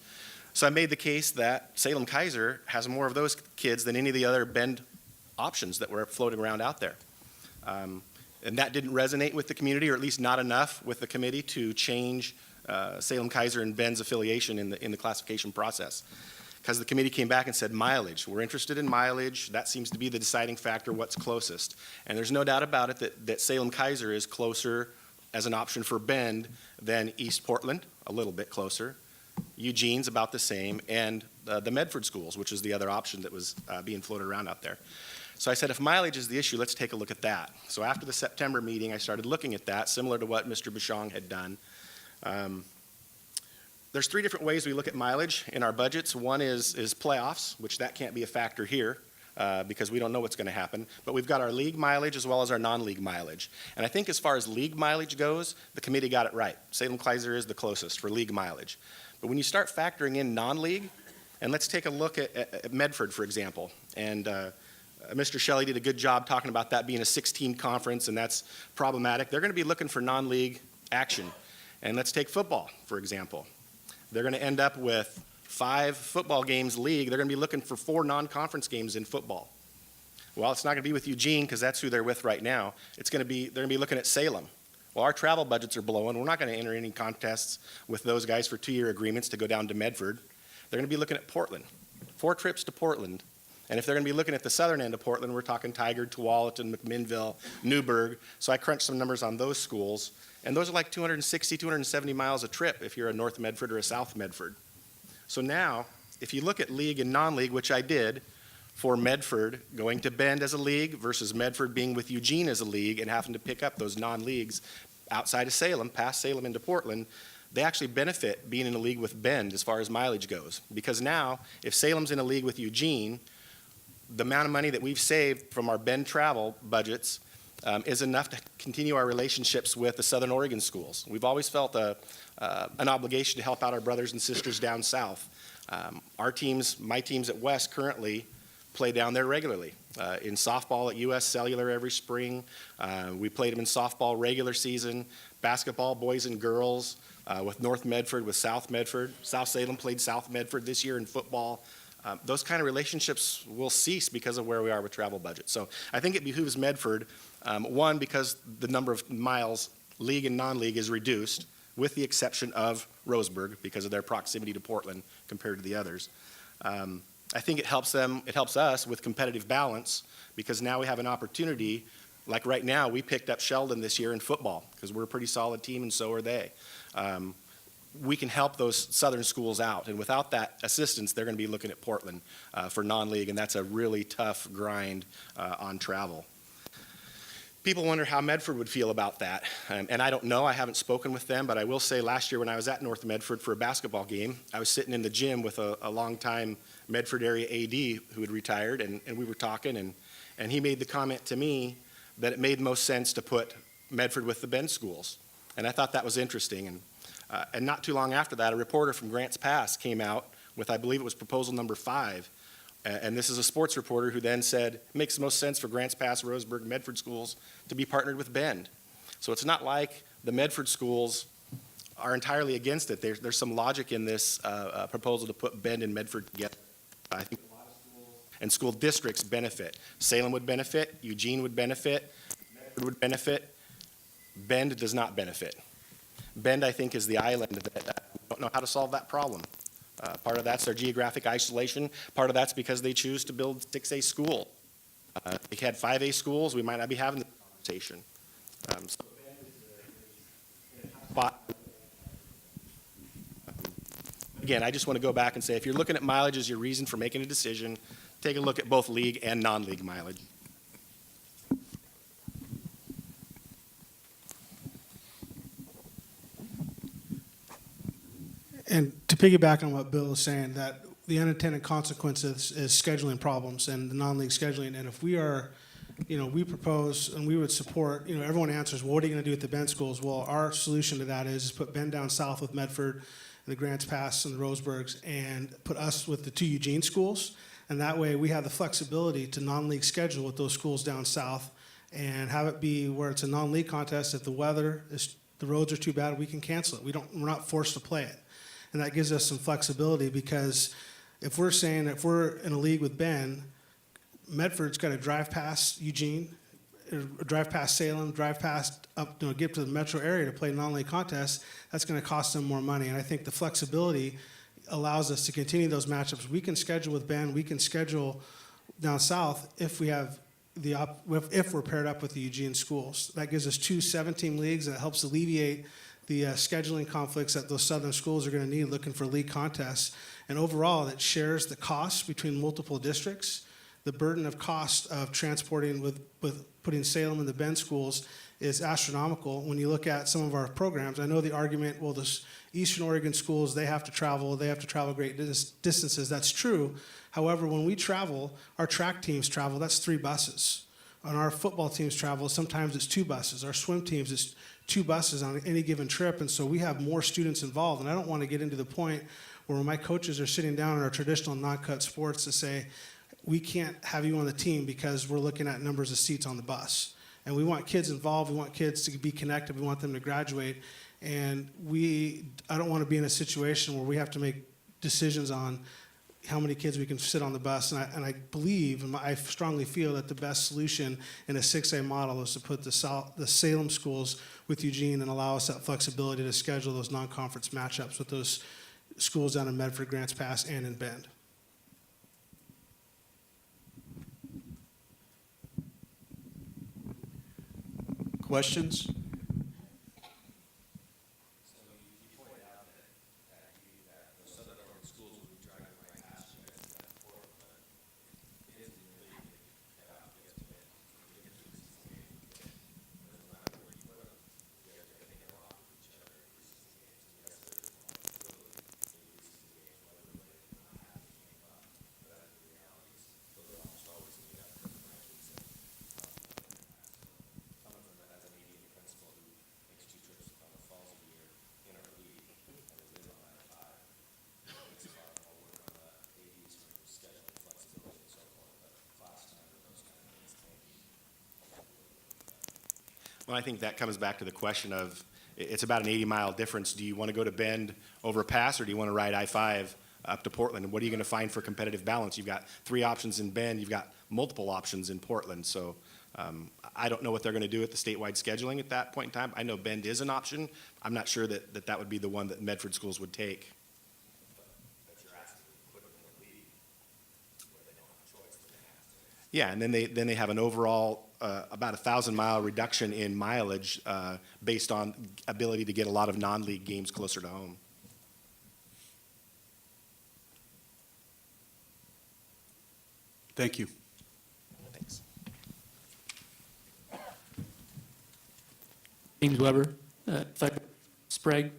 So I made the case that Salem-Keizer has more of those kids than any of the other Bend options that were floating around out there. And that didn't resonate with the community, or at least not enough with the committee to change Salem Kaiser and Bend's affiliation in the classification process. Because the committee came back and said mileage. We're interested in mileage. That seems to be the deciding factor, what's closest. And there's no doubt about it that Salem Kaiser is closer as an option for Bend than East Portland, a little bit closer. Eugene's about the same, and the Medford schools, which is the other option that was being floated around out there. So I said, if mileage is the issue, let's take a look at that. So after the September meeting, I started looking at that, similar to what Mr. Bashong had done. There's 3 different ways we look at mileage in our budgets. One is playoffs, which that can't be a factor here because we don't know what's going to happen. But we've got our league mileage as well as our non-league mileage. And I think as far as league mileage goes, the committee got it right. Salem Kaiser is the closest for league mileage. But when you start factoring in non-league, and let's take a look at Medford, for example. And Mr. Shelley did a good job talking about that being a 16 conference, and that's problematic. They're going to be looking for non-league action. And let's take football, for example. They're going to end up with 5 football games league. They're going to be looking for 4 non-conference games in football. Well, it's not going to be with Eugene because that's who they're with right now. They're going to be looking at Salem. Well, our travel budgets are blowing. We're not going to enter any contests with those guys for 2-year agreements to go down to Medford. They're going to be looking at Portland. 4 trips to Portland. And if they're going to be looking at the southern end of Portland, we're talking Tigard, Tualatin, McMinnville, Newburgh. So I crunched some numbers on those schools. And those are like 260, 270 miles a trip if you're a North Medford or a South Medford. So now, if you look at league and non-league, which I did, for Medford going to Bend as a league versus Medford being with Eugene as a league and having to pick up those non-leagues outside of Salem, past Salem into Portland, they actually benefit being in a league with Bend as far as mileage goes. Because now, if Salem's in a league with Eugene, the amount of money that we've saved from our Bend travel budgets is enough to continue our relationships with the Southern Oregon schools. We've always felt an obligation to help out our brothers and sisters down south. Our teams, my teams at West currently play down there regularly. In softball at US Cellular every spring. We played them in softball regular season, basketball, boys and girls, with North Medford, with South Medford. South Salem played South Medford this year in football. Those kind of relationships will cease because of where we are with travel budget. So I think it behooves Medford, one, because the number of miles league and non-league is reduced, with the exception of Roseburg because of their proximity to Portland compared to the others. I think it helps us with competitive balance because now we have an opportunity, like right now, we picked up Sheldon this year in football because we're a pretty solid team and so are they. We can help those southern schools out, and without that assistance, they're going to be looking at Portland for non-league, and that's a really tough grind on travel. People wonder how Medford would feel about that, and I don't know. I haven't spoken with them, but I will say last year when I was at North Medford for a basketball game, I was sitting in the gym with a longtime Medford area AD who had retired, and we were talking, and he made the comment to me that it made most sense to put Medford with the Bend schools, and I thought that was interesting. And not too long after that, a reporter from Grants Pass came out with, I believe it was proposal number 5, and this is a sports reporter who then said, it makes the most sense for Grants Pass, Roseburg, Medford schools to be partnered with Bend. So it's not like the Medford schools are entirely against it. There's some logic in this proposal to put Bend and Medford together. I think a lot of schools and school districts benefit. Salem would benefit, Eugene would benefit, Medford would benefit, Bend does not benefit. Bend, I think, is the island that don't know how to solve that problem. Part of that's their geographic isolation. Part of that's because they choose to build 6A school. If they had 5A schools, we might not be having this conversation. So again, I just want to go back and say, if you're looking at mileage as your reason for making a decision, take a look at both league and non-league mileage. And to piggyback on what Bill is saying, that the unintended consequences is scheduling problems and the non-league scheduling. And if we are, we propose and we would support, everyone answers, well, what are you going to do with the Bend schools? Well, our solution to that is put Bend down south with Medford and the Grants Pass and the Roseburgs and put us with the 2 Eugene schools. And that way we have the flexibility to non-league schedule with those schools down south and have it be where it's a non-league contest. If the the roads are too bad, we can cancel it. We're not forced to play it. And that gives us some flexibility because if we're saying if we're in a league with Ben, Medford's got to drive past Eugene drive past Salem, drive past up, get to the metro area to play non-league contests, that's going to cost them more money. And I think the flexibility allows us to continue those matchups. We can schedule with Bend, we can schedule down south if we have if we're paired up with the Eugene schools. That gives us 2 7-team leagues, and it helps alleviate the scheduling conflicts that those southern schools are going to need looking for league contests. And overall, it shares the costs between multiple districts. The burden of cost of transporting with putting Salem and the Bend schools is astronomical. When you look at some of our programs, I know the argument, well, the Eastern Oregon schools, they have to travel great distances. That's true. However, when we travel, our track teams travel, that's 3 buses. On our football teams travel, sometimes it's 2 buses. Our swim teams, it's 2 buses on any given trip, and so we have more students involved. And I don't want to get into the point where my coaches are sitting down in our traditional non-cut sports to say, we can't have you on the team because we're looking at numbers of seats on the bus. And we want kids involved, we want kids to be connected, we want them to graduate. And I don't want to be in a situation where we have to make decisions on how many kids we can sit on the bus. And I believe, and I strongly feel that the best solution in a 6A model is to put the Salem schools with Eugene and allow us that flexibility to schedule those non-conference matchups with those schools down in Medford, Grants Pass, and in Bend. Questions? Well, I think that comes back to the question of, it's about an 80-mile difference. Do you want to go to Bend over a pass, or do you want to ride I-5 up to Portland? And what are you going to find for competitive balance? You've got 3 options in Bend. You've got multiple options in Portland. So I don't know what they're going to do with the statewide scheduling at that point in time. I know Bend is an option. I'm not sure that would be the one that Medford schools would take. Yeah, and then they have an overall about 1,000-mile reduction in mileage based on ability to get a lot of non-league games closer to home. Thank you. Thanks. James Weber, Sprague.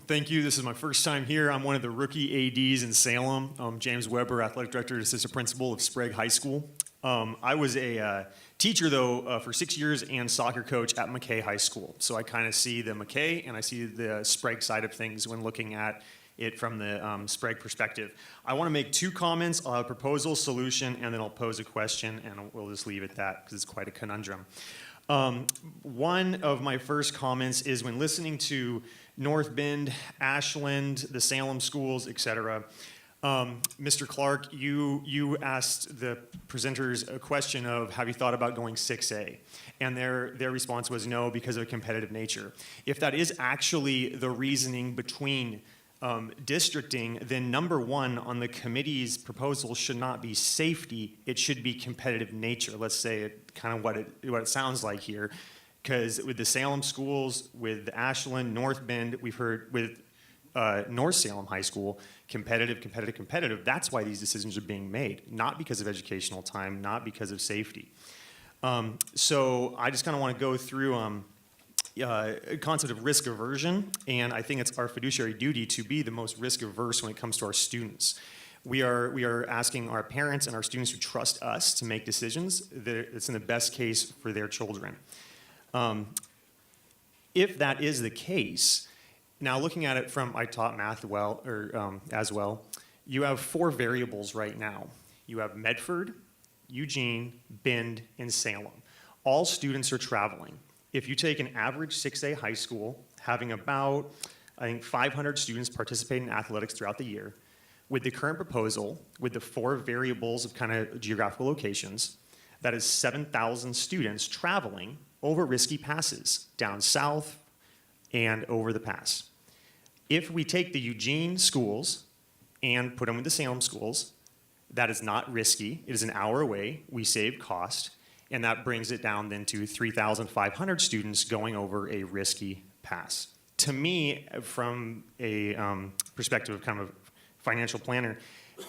Thank you. This is my first time here. I'm one of the rookie ADs in Salem. James Weber, Athletic Director and Assistant Principal of Sprague High School. I was a teacher, though, for 6 years and soccer coach at McKay High School. So I kind of see the McKay and I see the Sprague side of things when looking at it from the Sprague perspective. I want to make 2 comments. I'll have a proposal, solution, and then I'll pose a question, and we'll just leave it at that because it's quite a conundrum. One of my first comments is when listening to North Bend, Ashland, the Salem schools, etc. Mr. Clark, you asked the presenters a question of, have you thought about going 6A? And their response was no, because of a competitive nature. If that is actually the reasoning between districting, then number 1 on the committee's proposal should not be safety, it should be competitive nature. Let's say it kind of what it sounds like here. Because with the Salem schools, with Ashland, North Bend, we've heard with North Salem High School, competitive. That's why these decisions are being made, not because of educational time, not because of safety. So I just kind of want to go through a concept of risk aversion, and I think it's our fiduciary duty to be the most risk averse when it comes to our students. We are asking our parents and our students to trust us to make decisions that's in the best case for their children. If that is the case, now looking at it from, I taught math as well, you have 4 variables right now. You have Medford, Eugene, Bend, and Salem. All students are traveling. If you take an average 6A high school, having about, I think, 500 students participate in athletics throughout the year. With the current proposal, with the 4 variables of kind of geographical locations, that is 7,000 students traveling over risky passes down south and over the pass. If we take the Eugene schools and put them with the Salem schools, that is not risky. It is an hour away. We save cost, and that brings it down then to 3,500 students going over a risky pass. To me, from a perspective of kind of financial planner,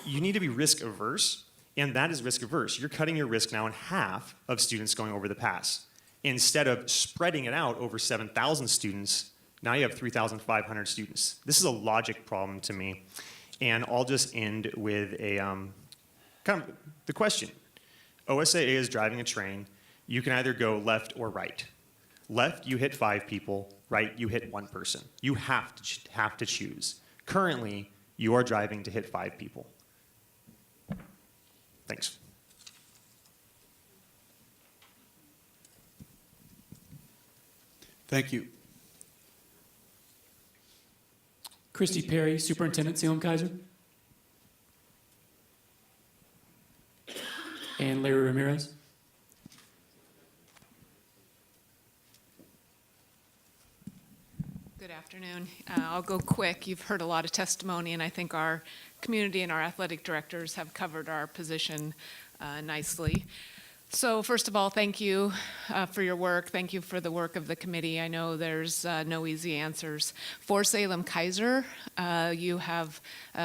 you need to be risk averse, and that is risk averse. You're cutting your risk now in half of students going over the pass. Instead of spreading it out over 7,000 students, now you have 3,500 students. This is a logic problem to me, and I'll just end with a kind of the question. OSAA is driving a train. You can either go left or right. Left, you hit 5 people. Right, you hit 1 person. You have to choose. Currently, you are driving to hit 5 people. Thanks. Thank you. Christy Perry, Superintendent, Salem Kaiser. And Larry Ramirez. Good afternoon. I'll go quick. You've heard a lot of testimony, and I think our community and our athletic directors have covered our position nicely. So first of all, thank you for your work. Thank you for the work of the committee. I know there's no easy answers. For Salem Kaiser, you have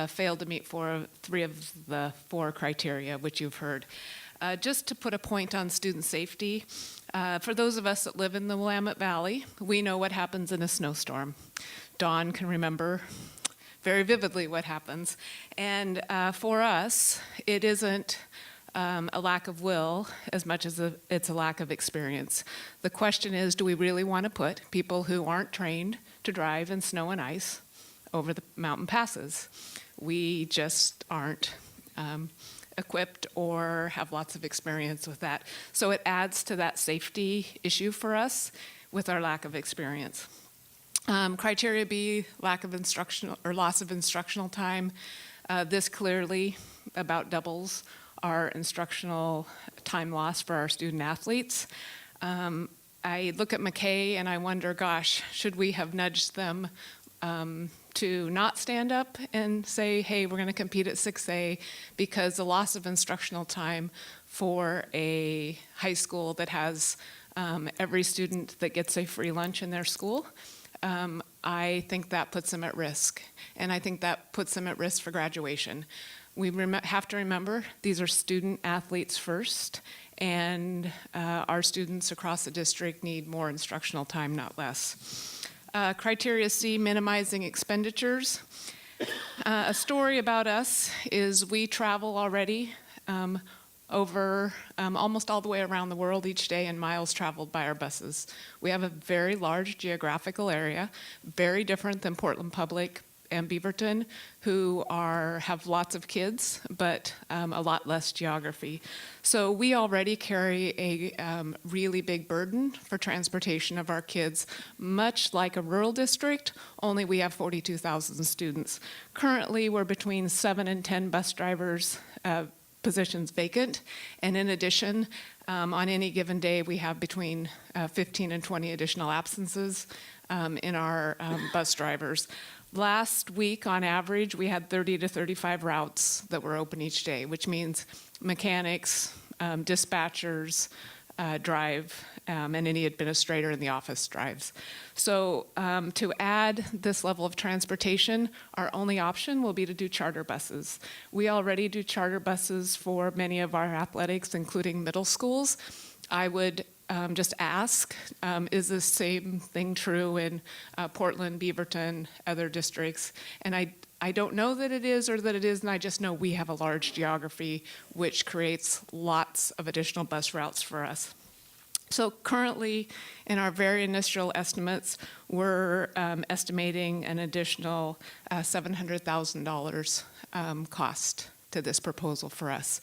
failed to meet 3 of the 4 criteria, which you've heard. Just to put a point on student safety, for those of us that live in the Willamette Valley, we know what happens in a snowstorm. Dawn can remember very vividly what happens. And for us, it isn't a lack of will as much as it's a lack of experience. The question is, do we really want to put people who aren't trained to drive in snow and ice over the mountain passes? We just aren't equipped or have lots of experience with that. So it adds to that safety issue for us with our lack of experience. Criteria B, lack of instructional or loss of instructional time. This clearly about doubles our instructional time loss for our student athletes. I look at McKay and I wonder, gosh, should we have nudged them to not stand up and say, hey, we're going to compete at 6A, because the loss of instructional time for a high school that has every student that gets a free lunch in their school, I think that puts them at risk. And I think that puts them at risk for graduation. We have to remember these are student athletes first, and our students across the district need more instructional time, not less. Criteria C, minimizing expenditures. A story about us is we travel already over almost all the way around the world each day in miles traveled by our buses. We have a very large geographical area, very different than Portland Public and Beaverton, who have lots of kids, but a lot less geography. So we already carry a really big burden for transportation of our kids, much like a rural district, only we have 42,000 students. Currently, we're between 7 and 10 bus drivers positions vacant, and in addition, on any given day, we have between 15 and 20 additional absences in our bus drivers. Last week, on average, we had 30 to 35 routes that were open each day, which means mechanics, dispatchers drive, and any administrator in the office drives. So to add this level of transportation, our only option will be to do charter buses. We already do charter buses for many of our athletics, including middle schools. I would just ask, is the same thing true in Portland, Beaverton, other districts? And I don't know that it is or that it isn't. I just know we have a large geography, which creates lots of additional bus routes for us. So currently, in our very initial estimates, we're estimating an additional $700,000 cost to this proposal for us.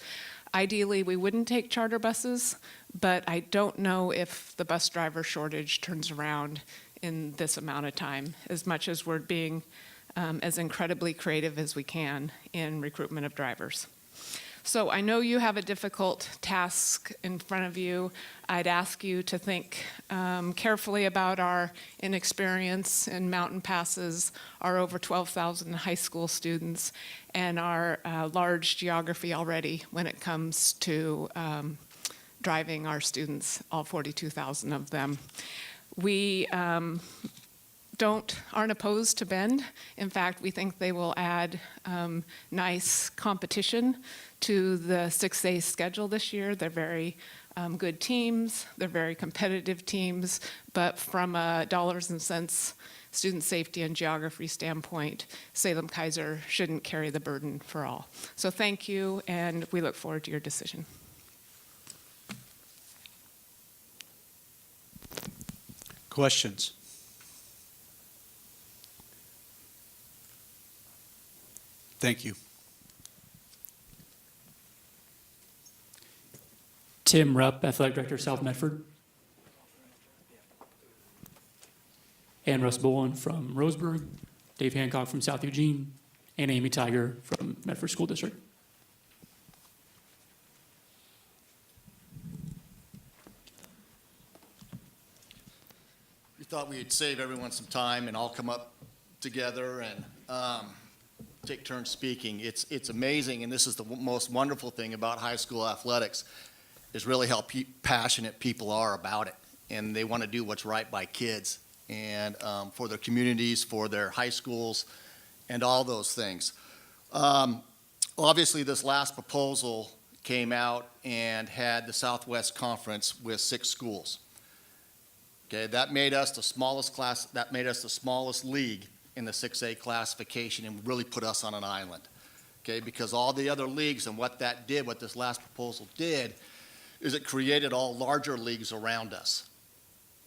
Ideally, we wouldn't take charter buses, but I don't know if the bus driver shortage turns around in this amount of time, as much as we're being as incredibly creative as we can in recruitment of drivers. So I know you have a difficult task in front of you. I'd ask you to think carefully about our inexperience in mountain passes, our over 12,000 high school students, and our large geography already when it comes to driving our students, all 42,000 of them. We aren't opposed to Bend. In fact, we think they will add nice competition to the 6A schedule this year. They're very good teams. They're very competitive teams. But from a dollars and cents student safety and geography standpoint, Salem-Keizer shouldn't carry the burden for all. So thank you, and we look forward to your decision. Questions? Thank you. Tim Rupp, Athletic Director, South Medford. And Russ Bowen from Roseburg, Dave Hancock from South Eugene, and Amy Tiger from Medford School District. We thought we'd save everyone some time and all come up together and take turns speaking. It's amazing, and this is the most wonderful thing about high school athletics, is really how passionate people are about it, and they want to do what's right by kids and for their communities, for their high schools, and all those things. Obviously, this last proposal came out and had the Southwest Conference with 6 schools. Okay, that made us the smallest class. That made us the smallest league in the 6A classification, and really put us on an island. Okay, because all the other leagues, and what that did, what this last proposal did, is it created all larger leagues around us.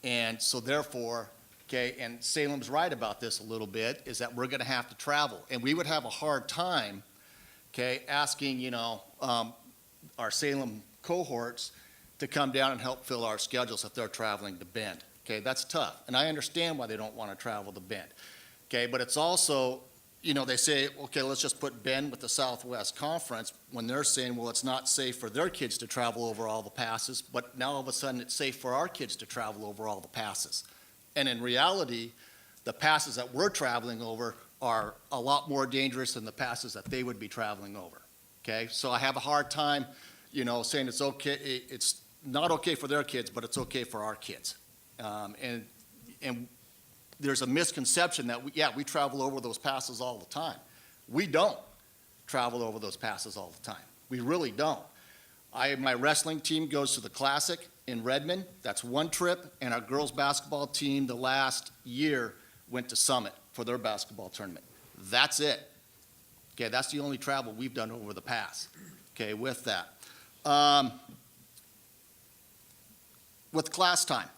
And so therefore, okay, and Salem's right about this a little bit, is that we're going to have to travel, and we would have a hard time, okay, asking, our Salem cohorts to come down and help fill our schedules if they're traveling to Bend. Okay, that's tough, and I understand why they don't want to travel to Bend. Okay, but it's also, they say, okay, let's just put Bend with the Southwest Conference, when they're saying, well, it's not safe for their kids to travel over all the passes, but now all of a sudden it's safe for our kids to travel over all the passes. And in reality, the passes that we're traveling over are a lot more dangerous than the passes that they would be traveling over. Okay, so I have a hard time, saying it's okay, it's not okay for their kids, but it's okay for our kids. And there's a misconception that we travel over those passes all the time. We don't travel over those passes all the time. We really don't. My wrestling team goes to the Classic in Redmond. That's one trip, and our girls basketball team the last year went to Summit for their basketball tournament. That's it. Okay, that's the only travel we've done over the pass. Okay, with that. With class time.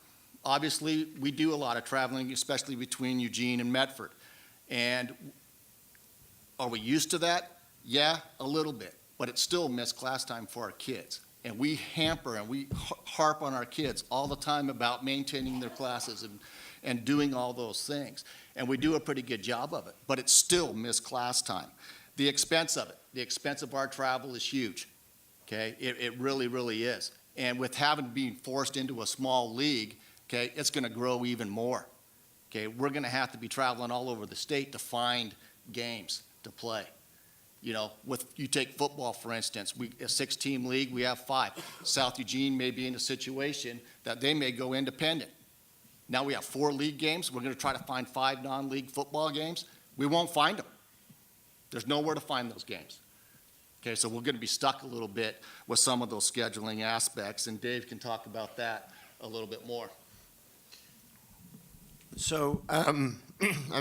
Obviously, we do a lot of traveling, especially between Eugene and Medford. And are we used to that? Yeah, a little bit. But it's still missed class time for our kids. And we hamper and we harp on our kids all the time about maintaining their classes and doing all those things. And we do a pretty good job of it. But it's still missed class time. The expense of it, the expense of our travel is huge. Okay, it really, really is. And with having been forced into a small league, okay, it's going to grow even more. Okay, we're going to have to be traveling all over the state to find games to play. You take football, for instance, a 6-team league, we have 5. South Eugene may be in a situation that they may go independent. Now we have 4 league games. We're going to try to find 5 non-league football games. We won't find them. There's nowhere to find those games. Okay, so we're going to be stuck a little bit with some of those scheduling aspects, and Dave can talk about that a little bit more. So I'm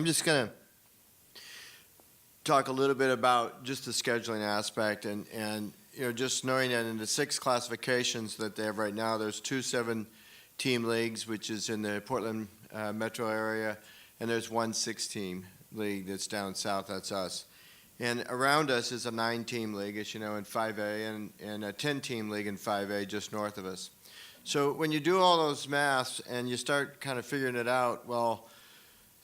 just going to talk a little bit about just the scheduling aspect, and just knowing that in the 6 classifications that they have right now, there's 2 7-team leagues, which is in the Portland metro area, and there's 1 6-team league that's down south. That's us. And around us is a 9-team league, as you know, in 5A, and a 10-team league in 5A just north of us. So when you do all those maths and you start kind of figuring it out, well,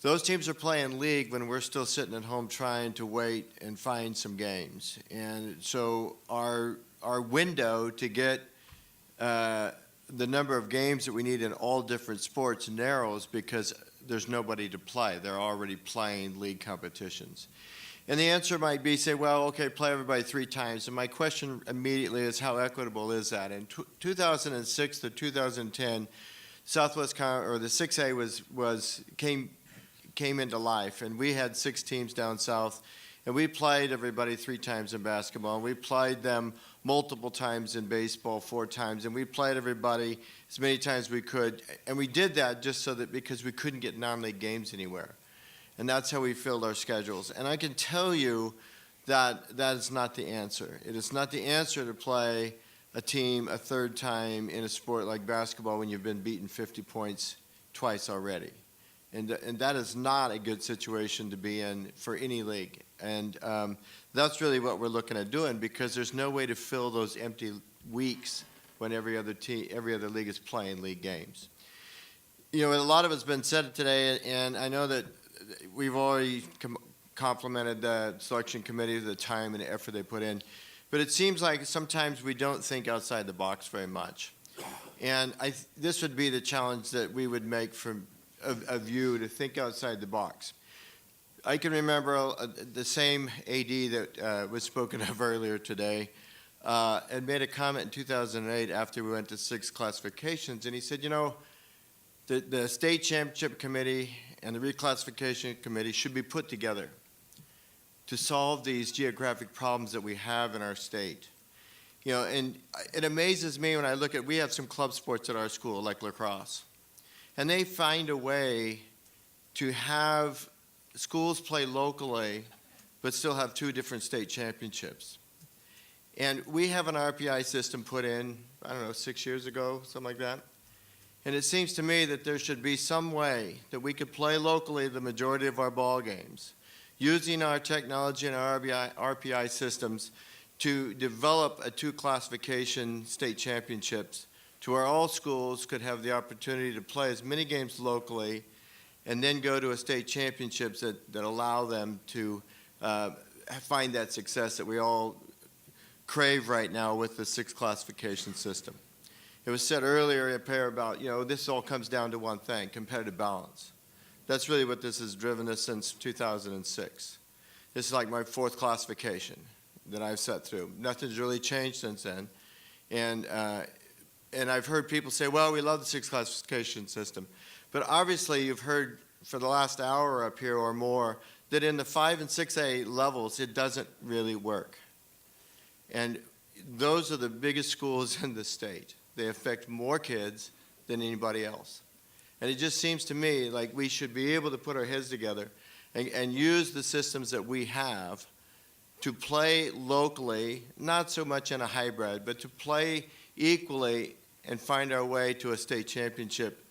those teams are playing league when we're still sitting at home trying to wait and find some games. And so our window to get the number of games that we need in all different sports narrows because there's nobody to play. They're already playing league competitions. And the answer might be, say, well, okay, play everybody 3 times. And my question immediately is, how equitable is that? In 2006 to 2010, Southwest or the 6A came into life, and we had 6 teams down south, and we played everybody 3 times in basketball, and we played them multiple times in baseball, 4 times, and we played everybody as many times as we could, and we did that just so that because we couldn't get non-league games anywhere. And that's how we filled our schedules. And I can tell you that that is not the answer. It is not the answer to play a team a 3rd time in a sport like basketball when you've been beaten 50 points twice already. And that is not a good situation to be in for any league. And that's really what we're looking at doing, because there's no way to fill those empty weeks when every other league is playing league games. You know, a lot of it's been said today, and I know that we've already complimented the selection committee, the time and the effort they put in, but it seems like sometimes we don't think outside the box very much. And this would be the challenge that we would make of you, to think outside the box. I can remember the same AD that was spoken of earlier today had made a comment in 2008 after we went to 6 classifications, and he said, you know, the state championship committee and the reclassification committee should be put together to solve these geographic problems that we have in our state. You know, and it amazes me when I look at, we have some club sports at our school, like lacrosse, and they find a way to have schools play locally, but still have 2 different state championships. And we have an RPI system put in, I don't know, 6 years ago, something like that. And it seems to me that there should be some way that we could play locally the majority of our ball games, using our technology and our RPI systems to develop a 2 classification state championships to where all schools could have the opportunity to play as many games locally and then go to a state championships that allow them to find that success that we all crave right now with the 6 classification system. It was said earlier up here about, you know, this all comes down to one thing, competitive balance. That's really what this has driven us since 2006. This is like my 4th classification that I've sat through. Nothing's really changed since then. And I've heard people say, well, we love the 6 classification system. But obviously you've heard for the last hour up here or more that in the 5 and 6A levels, it doesn't really work. And those are the biggest schools in the state. They affect more kids than anybody else. And it just seems to me like we should be able to put our heads together and use the systems that we have to play locally, not so much in a hybrid, but to play equally and find our way to a state championship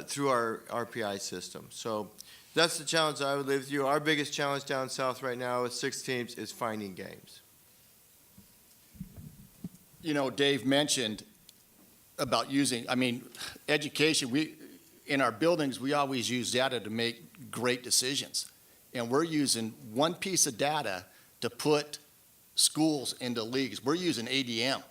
through our RPI system. So that's the challenge I would leave with you. Our biggest challenge down south right now with 6 teams is finding games. You know, Dave mentioned about using, I mean, education, in our buildings, we always use data to make great decisions. And we're using one piece of data to put schools into leagues. We're using ADM.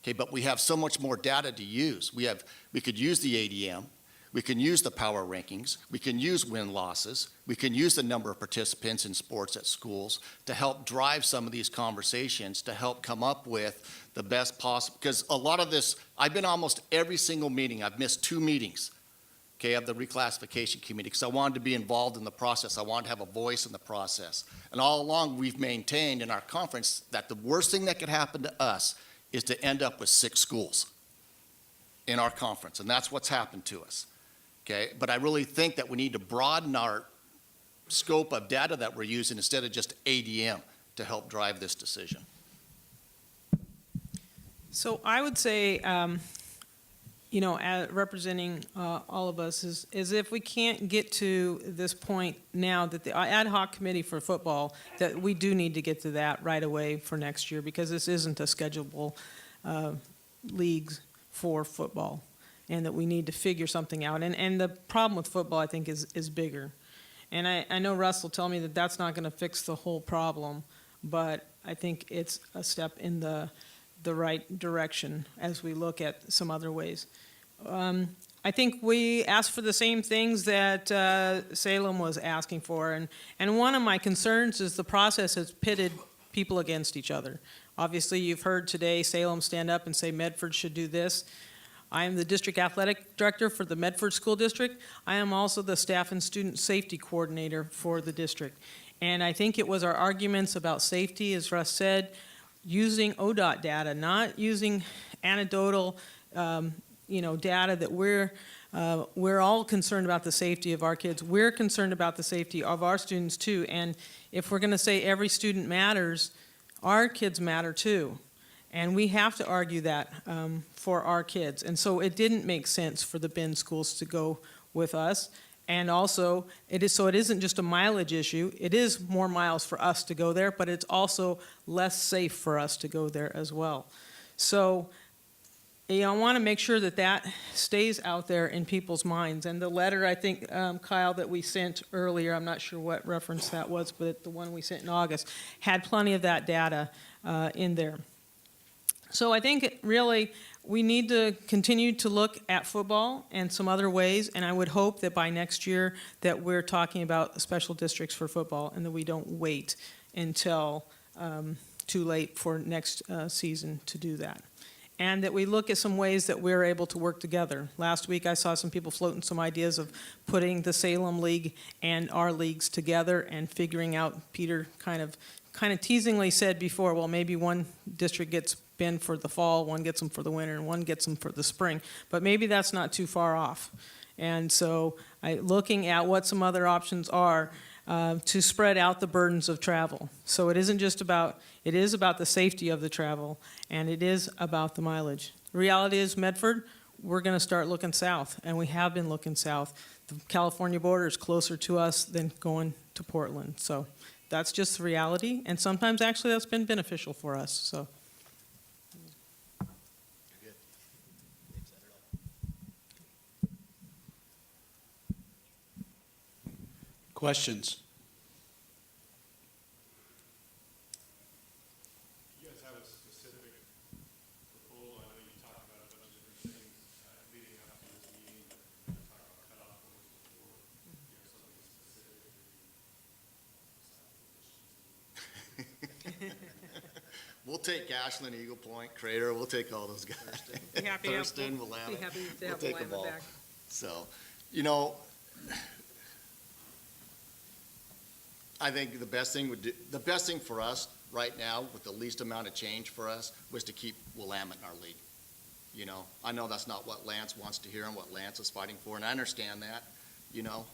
Okay, but we have so much more data to use. We could use the ADM. We can use the power rankings. We can use win-losses. We can use the number of participants in sports at schools to help drive some of these conversations, to help come up with the best possible. Because a lot of this, I've been almost every single meeting. I've missed 2 meetings, okay, of the reclassification committee because I wanted to be involved in the process. I wanted to have a voice in the process. And all along, we've maintained in our conference that the worst thing that could happen to us is to end up with 6 schools in our conference. And that's what's happened to us. Okay, but I really think that we need to broaden our scope of data that we're using instead of just ADM to help drive this decision. So I would say, you know, representing all of us is if we can't get to this point now that the ad hoc committee for football, that we do need to get to that right away for next year because this isn't a schedulable league for football, and that we need to figure something out. And the problem with football, I think, is bigger. And I know Russ will tell me that that's not going to fix the whole problem, but I think it's a step in the right direction as we look at some other ways. I think we asked for the same things that Salem was asking for, and one of my concerns is the process has pitted people against each other. Obviously, you've heard today Salem stand up and say Medford should do this. I am the district athletic director for the Medford School District. I am also the staff and student safety coordinator for the district. And I think it was our arguments about safety, as Russ said, using ODOT data, not using anecdotal data that we're all concerned about the safety of our kids. We're concerned about the safety of our students too. And if we're going to say every student matters, our kids matter too. And we have to argue that for our kids. And so it didn't make sense for the Bend schools to go with us. And also, it isn't just a mileage issue. It is more miles for us to go there, but it's also less safe for us to go there as well. So I want to make sure that that stays out there in people's minds. And the letter, I think, Kyle, that we sent earlier, I'm not sure what reference that was, but the one we sent in August, had plenty of that data in there. So I think really we need to continue to look at football and some other ways, and I would hope that by next year that we're talking about special districts for football and that we don't wait until too late for next season to do that. And that we look at some ways that we're able to work together. Last week I saw some people floating some ideas of putting the Salem League and our leagues together and figuring out, Peter kind of teasingly said before, well, maybe one district gets Bend for the fall, one gets them for the winter, and one gets them for the spring. But maybe that's not too far off. And so looking at what some other options are to spread out the burdens of travel. So it is about the safety of the travel, and it is about the mileage. The reality is, Medford, we're going to start looking south, and we have been looking south. The California border is closer to us than going to Portland. So that's just the reality, and sometimes actually that's been beneficial for us. So. Questions? You guys have a specific proposal? I know you talked about a bunch of different things leading up to this meeting, but talk about cutoff points before. Do you have something specific? We'll take Ashland, Eagle Point, Crater, we'll take all those guys. Thurston, Willamette, we'll take them all. So, I think the best thing for us right now, with the least amount of change for us, was to keep Willamette in our league. I know that's not what Lance wants to hear and what Lance is fighting for, and I understand that.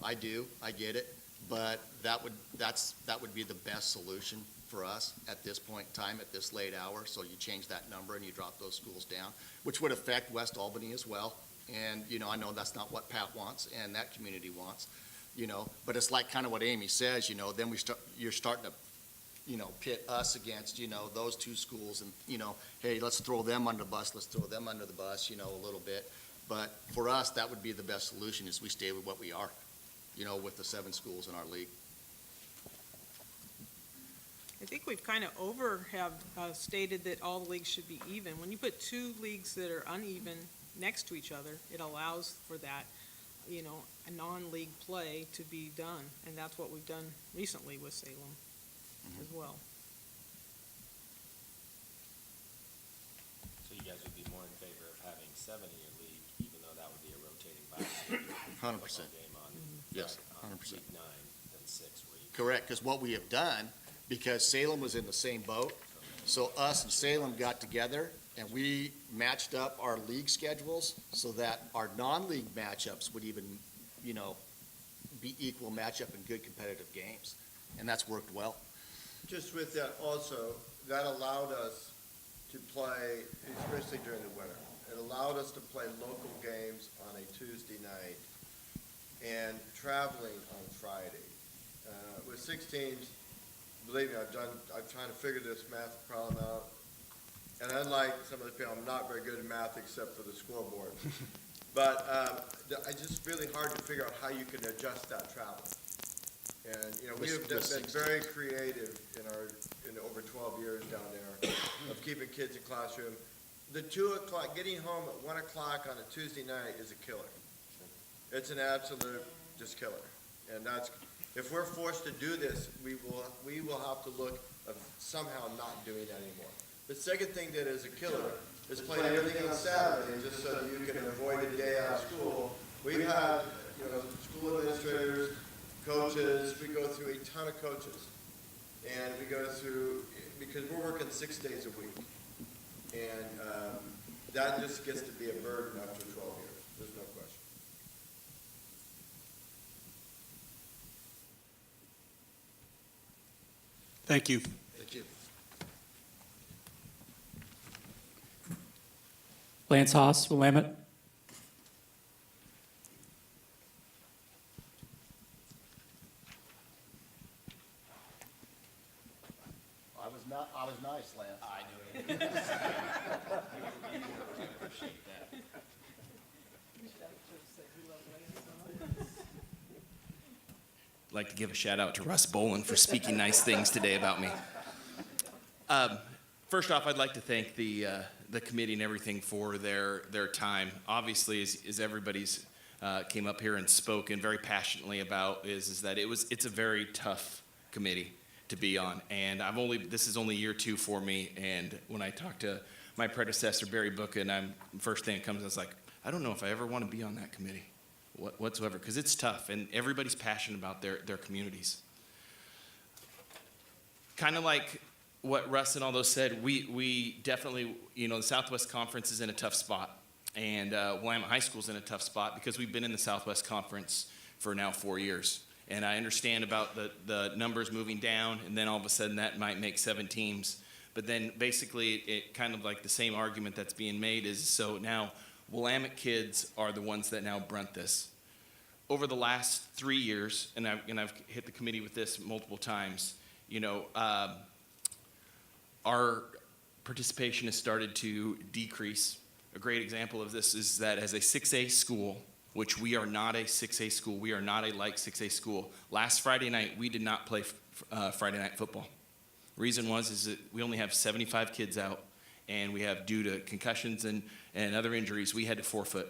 I do, I get it, but that would be the best solution for us at this point in time, at this late hour. So you change that number and you drop those schools down, which would affect West Albany as well. And, I know that's not what Pat wants and that community wants. But it's like kind of what Amy says, then you're starting to, pit us against, those two schools and, hey, let's throw them under the bus, a little bit. But for us, that would be the best solution is we stay with what we are, with the 7 schools in our league. I think we've kind of stated that all the leagues should be even. When you put 2 leagues that are uneven next to each other, it allows for that, a non-league play to be done. And that's what we've done recently with Salem as well. So you guys would be more in favor of having 7 in your league, even though that would be a rotating bias 100%. game on, Yes, on 100%. week 9 than 6 where you. Correct, because what we have done, because Salem was in the same boat, so us and Salem got together and we matched up our league schedules so that our non-league matchups would even, be equal matchup in good competitive games. And that's worked well. Just with that also, that allowed us to play, especially during the winter, it allowed us to play local games on a Tuesday night and traveling on Friday. With 6 teams, believe me, I'm trying to figure this math problem out And unlike some of the people, I'm not very good at math except for the scoreboard. But it's just really hard to figure out how you can adjust that travel. And, we have been very creative in over 12 years down there of keeping kids in classroom. The 2 o'clock, getting home at 1 o'clock on a Tuesday night is a killer. It's an absolute just killer. And if we're forced to do this, we will have to look of somehow not doing that anymore. The second thing that is a killer is playing everything on Saturday just so that you can avoid a day out of school. We've had, school administrators, coaches, we go through a ton of coaches. And we go through, because we're working 6 days a week. And that just gets to be a burden after 12 years. There's no question. Thank you. Thank you. Lance Haas, Willamette. I was nice, Lance. I knew it. Appreciate that. I'd like to give a shout out to Russ Bolin for speaking nice things today about me. First off, I'd like to thank the committee and everything for their time. Obviously, as everybody's came up here and spoken very passionately about, is that it's a very tough committee to be on, and this is only year 2 for me. And when I talked to my predecessor Barry Booka, and first thing that comes, I was like, I don't know if I ever want to be on that committee whatsoever, because it's tough, and everybody's passionate about their communities. Kind of like what Russ and all those said, we definitely, the Southwest Conference is in a tough spot, and Willamette High School is in a tough spot because we've been in the Southwest Conference for now 4 years. And I understand about the numbers moving down, and then all of a sudden that might make 7 teams. But then basically it kind of like the same argument that's being made is, so now Willamette kids are the ones that now brunt this. Over the last 3 years, and I've hit the committee with this multiple times, our participation has started to decrease. A great example of this is that as a 6A school, which we are not a 6A school, we are not a like 6A school. Last Friday night, we did not play Friday night football. Reason is that we only have 75 kids out, and we have, due to concussions and other injuries, we had to forfeit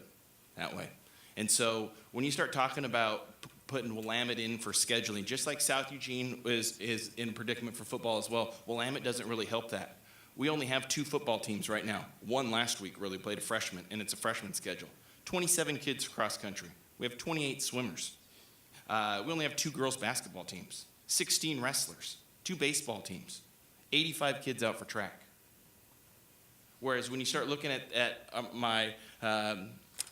that way. And so when you start talking about putting Willamette in for scheduling, just like South Eugene is in a predicament for football as well, Willamette doesn't really help that. We only have 2 football teams right now. One last week really played a freshman, and it's a freshman schedule. 27 kids cross country. We have 28 swimmers. We only have 2 girls basketball teams, 16 wrestlers, 2 baseball teams, 85 kids out for track. Whereas when you start looking at my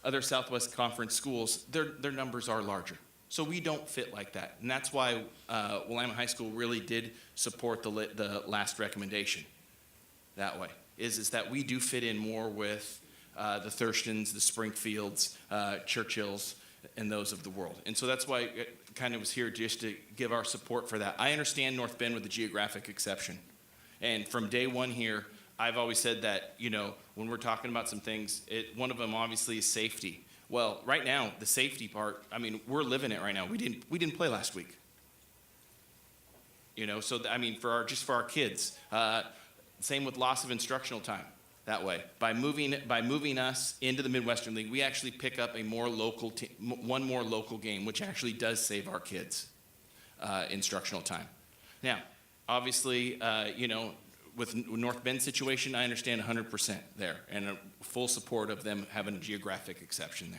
other Southwest Conference schools, their numbers are larger. So we don't fit like that. And that's why Willamette High School really did support the last recommendation that way, is that we do fit in more with the Thurstons, the Springfields, Churchills, and those of the world. And so that's why it kind of was here just to give our support for that. I understand North Bend with the geographic exception. And from day one here, I've always said that, when we're talking about some things, one of them obviously is safety. Well, right now, the safety part, we're living it right now. We didn't play last week. So for our kids, same with loss of instructional time. That way, by moving us into the Midwestern League, we actually pick up one more local game, which actually does save our kids instructional time. Now, obviously, with North Bend situation, I understand 100% there, and a full support of them having a geographic exception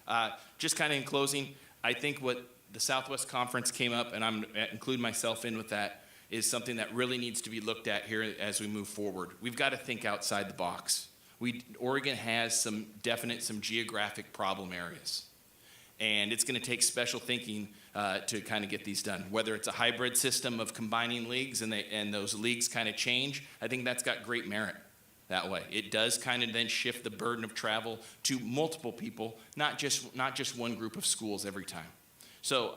there. Just kind of in closing, I think what the Southwest Conference came up, and I'm include myself in with that, is something that really needs to be looked at here as we move forward. We've got to think outside the box. Oregon has some geographic problem areas. And it's going to take special thinking to kind of get these done. Whether it's a hybrid system of combining leagues and those leagues kind of change, I think that's got great merit that way. It does kind of then shift the burden of travel to multiple people, not just one group of schools every time. So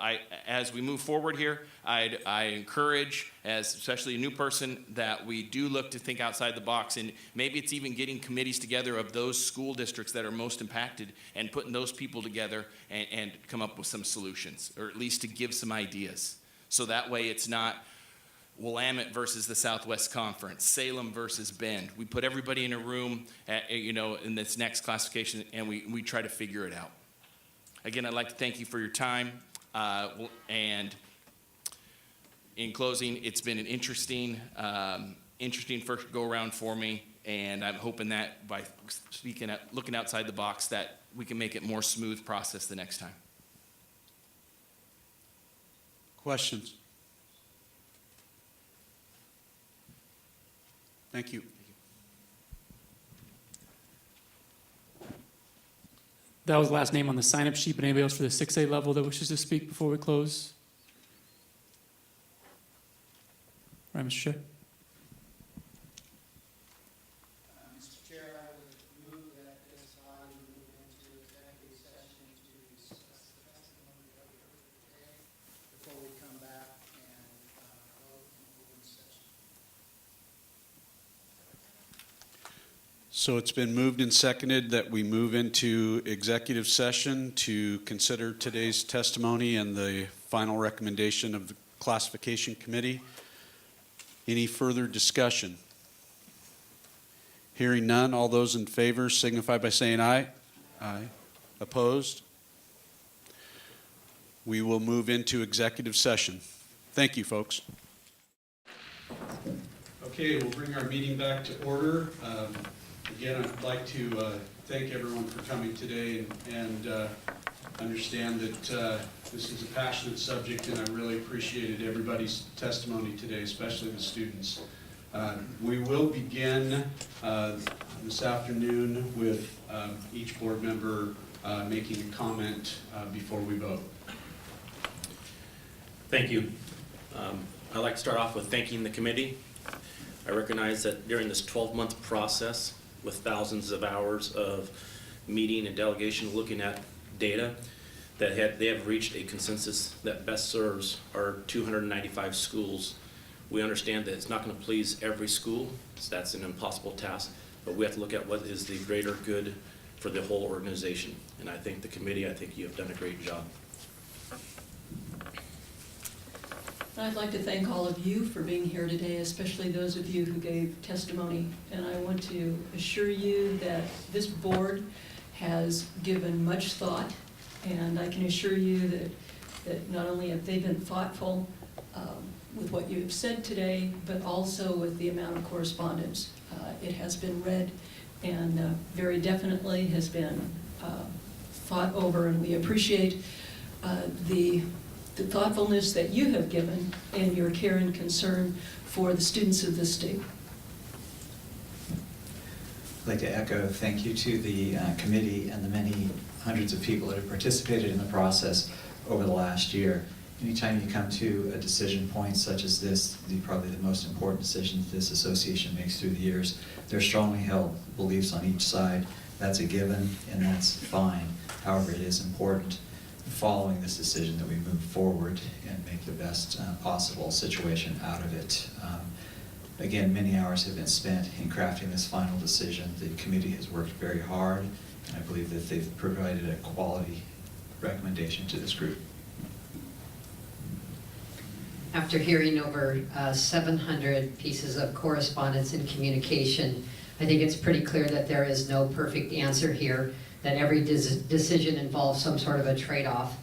as we move forward here, I encourage, as especially a new person, that we do look to think outside the box, and maybe it's even getting committees together of those school districts that are most impacted and putting those people together and come up with some solutions, or at least to give some ideas. So that way it's not Willamette versus the Southwest Conference, Salem versus Bend. We put everybody in a room, in this next classification, and we try to figure it out. Again, I'd like to thank you for your time. And in closing, it's been an interesting first go-around for me, and I'm hoping that by looking outside the box, that we can make it more smooth process the next time. Questions? Thank you. That was the last name on the sign-up sheet, but anybody else for the 6A level that wishes to speak before we close? All right, Mr. Chair. Mr. Chair, I would move that this body move into executive session to discuss the testimony that we heard today before we come back and vote in open session. So it's been moved and seconded that we move into executive session to consider today's testimony and the final recommendation of the classification committee. Any further discussion? Hearing none, all those in favor signify by saying aye. Aye. Opposed? We will move into executive session. Thank you, folks. Okay, we'll bring our meeting back to order. Again, I'd like to thank everyone for coming today and understand that this is a passionate subject, and I really appreciated everybody's testimony today, especially the students. We will begin this afternoon with each board member making a comment before we vote. Thank you. I'd like to start off with thanking the committee. I recognize that during this 12-month process, with thousands of hours of meeting and delegation looking at data, that they have reached a consensus that best serves our 295 schools. We understand that it's not going to please every school, so that's an impossible task, but we have to look at what is the greater good for the whole organization. And I think the committee, I think you have done a great job. I'd like to thank all of you for being here today, especially those of you who gave testimony. And I want to assure you that this board has given much thought, and I can assure you that not only have they been thoughtful with what you've said today, but also with the amount of correspondence. It has been read and very definitely has been thought over, and we appreciate the thoughtfulness that you have given and your care and concern for the students of this state. I'd like to echo thank you to the committee and the many hundreds of people that have participated in the process over the last year. Anytime you come to a decision point such as this, probably the most important decisions this association makes through the years, there are strongly held beliefs on each side. That's a given, and that's fine. However, it is important following this decision that we move forward and make the best possible situation out of it. Again, many hours have been spent in crafting this final decision. The committee has worked very hard, and I believe that they've provided a quality recommendation to this group. After hearing over 700 pieces of correspondence and communication, I think it's pretty clear that there is no perfect answer here, that every decision involves some sort of a trade-off.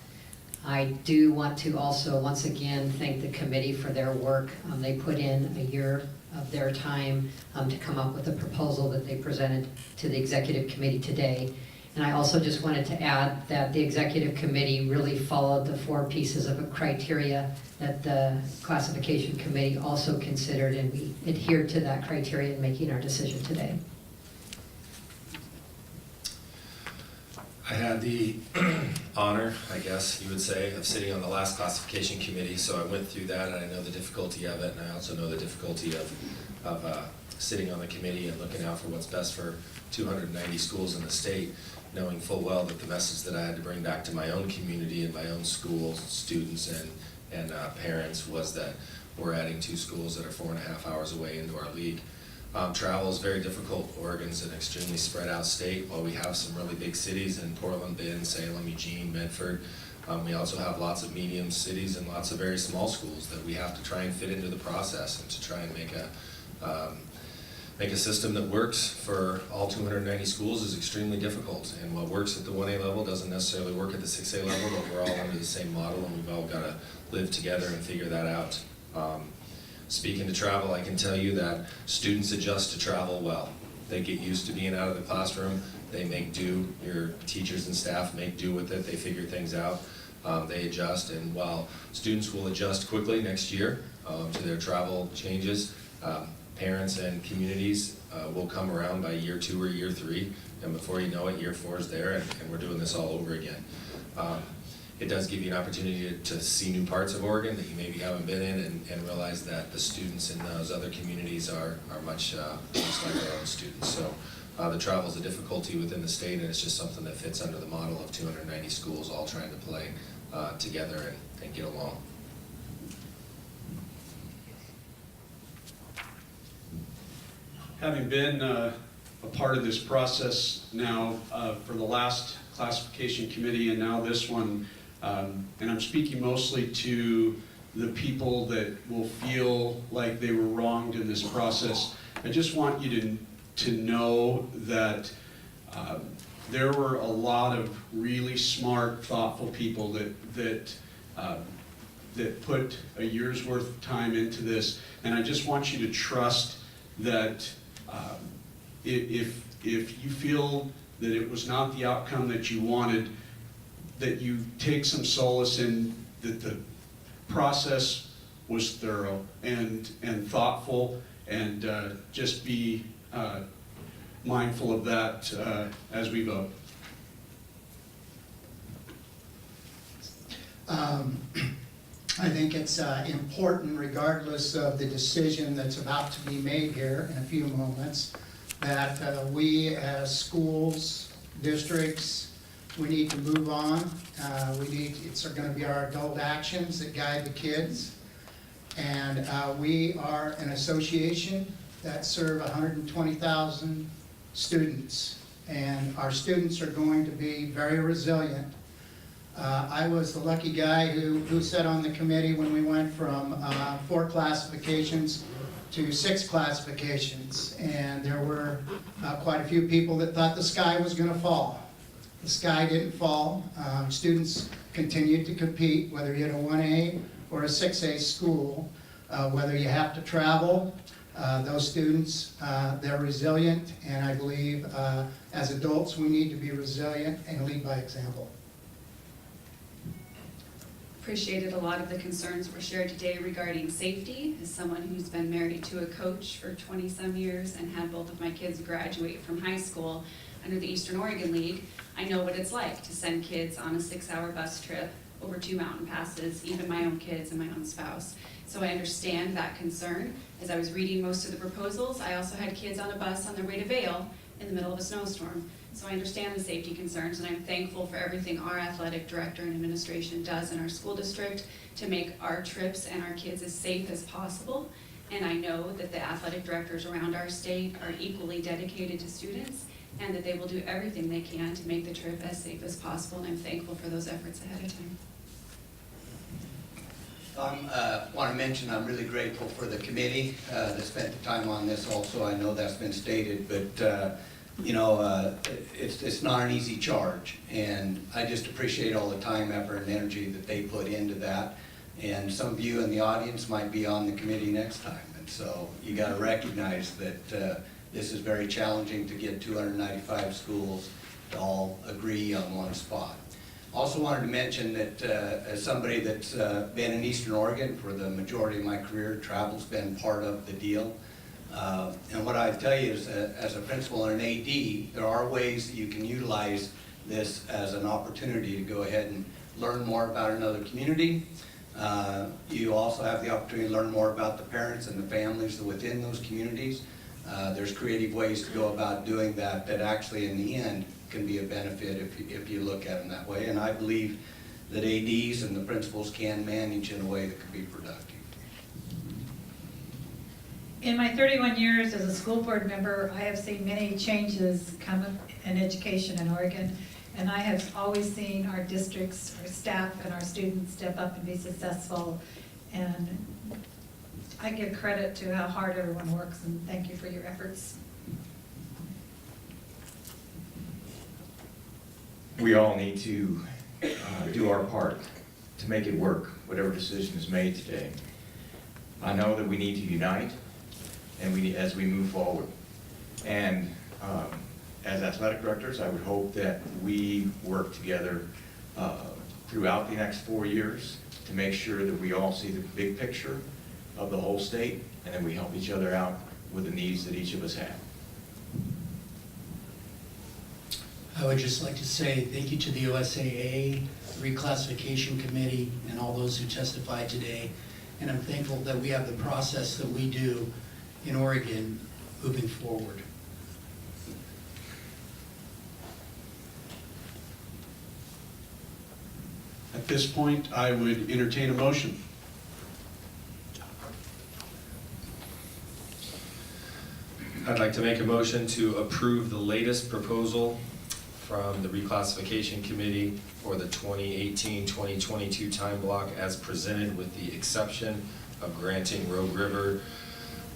I do want to also once again thank the committee for their work. They put in a year of their time to come up with a proposal that they presented to the executive committee today. And I also just wanted to add that the executive committee really followed the 4 pieces of a criteria that the classification committee also considered, and we adhered to that criteria in making our decision today. I had the honor, I guess you would say, of sitting on the last classification committee, so I went through that and I know the difficulty of it, and I also know the difficulty of sitting on the committee and looking out for what's best for 290 schools in the state. knowing full well that the message that I had to bring back to my own community and my own school, students and parents, was that we're adding 2 schools that are 4.5 hours away into our league. Travel is very difficult. Oregon's an extremely spread out state. While we have some really big cities in Portland, Bend, Salem, Eugene, Medford, we also have lots of medium cities and lots of very small schools that we have to try and fit into the process, and to try and make a system that works for all 290 schools is extremely difficult. And what works at the 1A level doesn't necessarily work at the 6A level, but we're all under the same model, and we've all got to live together and figure that out. Speaking to travel, I can tell you that students adjust to travel well. They get used to being out of the classroom. They make do. Your teachers and staff make do with it. They figure things out. They adjust, and while students will adjust quickly next year to their travel changes, parents and communities will come around by year 2 or year 3, and before you know it, year 4 is there, and we're doing this all over again. It does give you an opportunity to see new parts of Oregon that you maybe haven't been in, and realize that the students in those other communities are much like our own students. So the travel is a difficulty within the state, and it's just something that fits under the model of 290 schools all trying to play together and get along. Having been a part of this process now for the last classification committee and now this one, and I'm speaking mostly to the people that will feel like they were wronged in this process, I just want you to know that there were a lot of really smart, thoughtful people that put a year's worth of time into this, and I just want you to trust that if you feel that it was not the outcome that you wanted, that you take some solace in that the process was thorough and thoughtful, and just be mindful of that as we vote. I think it's important, regardless of the decision that's about to be made here in a few moments, that we as schools, districts, we need to move on. It's going to be our adult actions that guide the kids. And we are an association that serve 120,000 students. And our students are going to be very resilient. I was the lucky guy who sat on the committee when we went from 4 classifications to 6 classifications. And there were quite a few people that thought the sky was going to fall. The sky didn't fall. Students continued to compete, whether you're at a 1A or a 6A school, whether you have to travel. Those students, they're resilient, and I believe as adults we need to be resilient and lead by example. Appreciated a lot of the concerns that were shared today regarding safety. As someone who's been married to a coach for 20-some years and had both of my kids graduate from high school under the Eastern Oregon League, I know what it's like to send kids on a 6-hour bus trip over 2 mountain passes, even my own kids and my own spouse. So I understand that concern. As I was reading most of the proposals, I also had kids on a bus on their way to Vail in the middle of a snowstorm. So I understand the safety concerns, and I'm thankful for everything our athletic director and administration does in our school district to make our trips and our kids as safe as possible. And I know that the athletic directors around our state are equally dedicated to students, and that they will do everything they can to make the trip as safe as possible, and I'm thankful for those efforts ahead of time. I want to mention I'm really grateful for the committee that spent the time on this also. I know that's been stated, but you know, it's not an easy charge, and I just appreciate all the time, effort, and energy that they put into that. And some of you in the audience might be on the committee next time, and so you got to recognize that this is very challenging to get 295 schools to all agree on one spot. Also wanted to mention that as somebody that's been in Eastern Oregon for the majority of my career, travel's been part of the deal. And what I tell you is that as a principal and an AD, there are ways that you can utilize this as an opportunity to go ahead and learn more about another community. You also have the opportunity to learn more about the parents and the families within those communities. There's creative ways to go about doing that that actually in the end can be a benefit if you look at them that way. And I believe that ADs and the principals can manage in a way that can be productive. In my 31 years as a school board member, I have seen many changes come in education in Oregon, and I have always seen our districts, our staff, and our students step up and be successful. And I give credit to how hard everyone works, and thank you for your efforts. We all need to do our part to make it work, whatever decision is made today. I know that we need to unite and as we move forward. And as athletic directors, I would hope that we work together throughout the next 4 years to make sure that we all see the big picture of the whole state, and then we help each other out with the needs that each of us have. I would just like to say thank you to the OSAA, Reclassification Committee, and all those who testified today. And I'm thankful that we have the process that we do in Oregon moving forward. At this point, I would entertain a motion. I'd like to make a motion to approve the latest proposal from the Reclassification Committee for the 2018-2022 time block as presented, with the exception of granting Rogue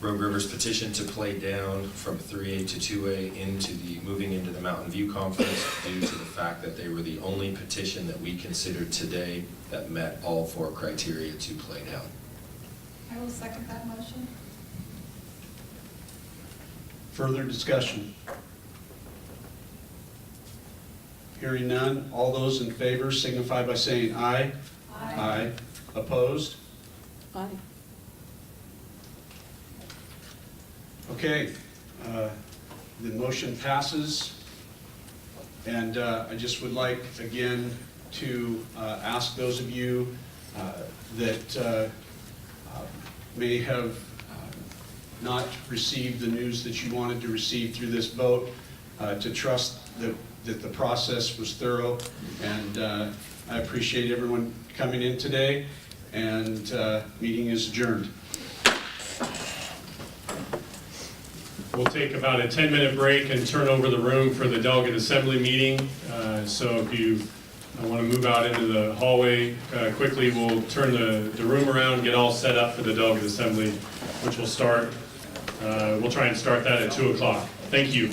River's petition to play down from 3A to 2A moving into the Mountain View Conference, due to the fact that they were the only petition that we considered today that met all 4 criteria to play down. I will second that motion. Further discussion? Hearing none, all those in favor signify by saying aye. Aye. Aye. Opposed? Aye. Okay, the motion passes. And I just would like, again, to ask those of you that may have not received the news that you wanted to receive through this vote, to trust that the process was thorough. And I appreciate everyone coming in today, and meeting is adjourned. We'll take about a 10-minute break and turn over the room for the delegate assembly meeting. So if you want to move out into the hallway quickly, we'll turn the room around, get all set up for the delegate assembly, which will start, we'll try and start that at 2 o'clock. Thank you.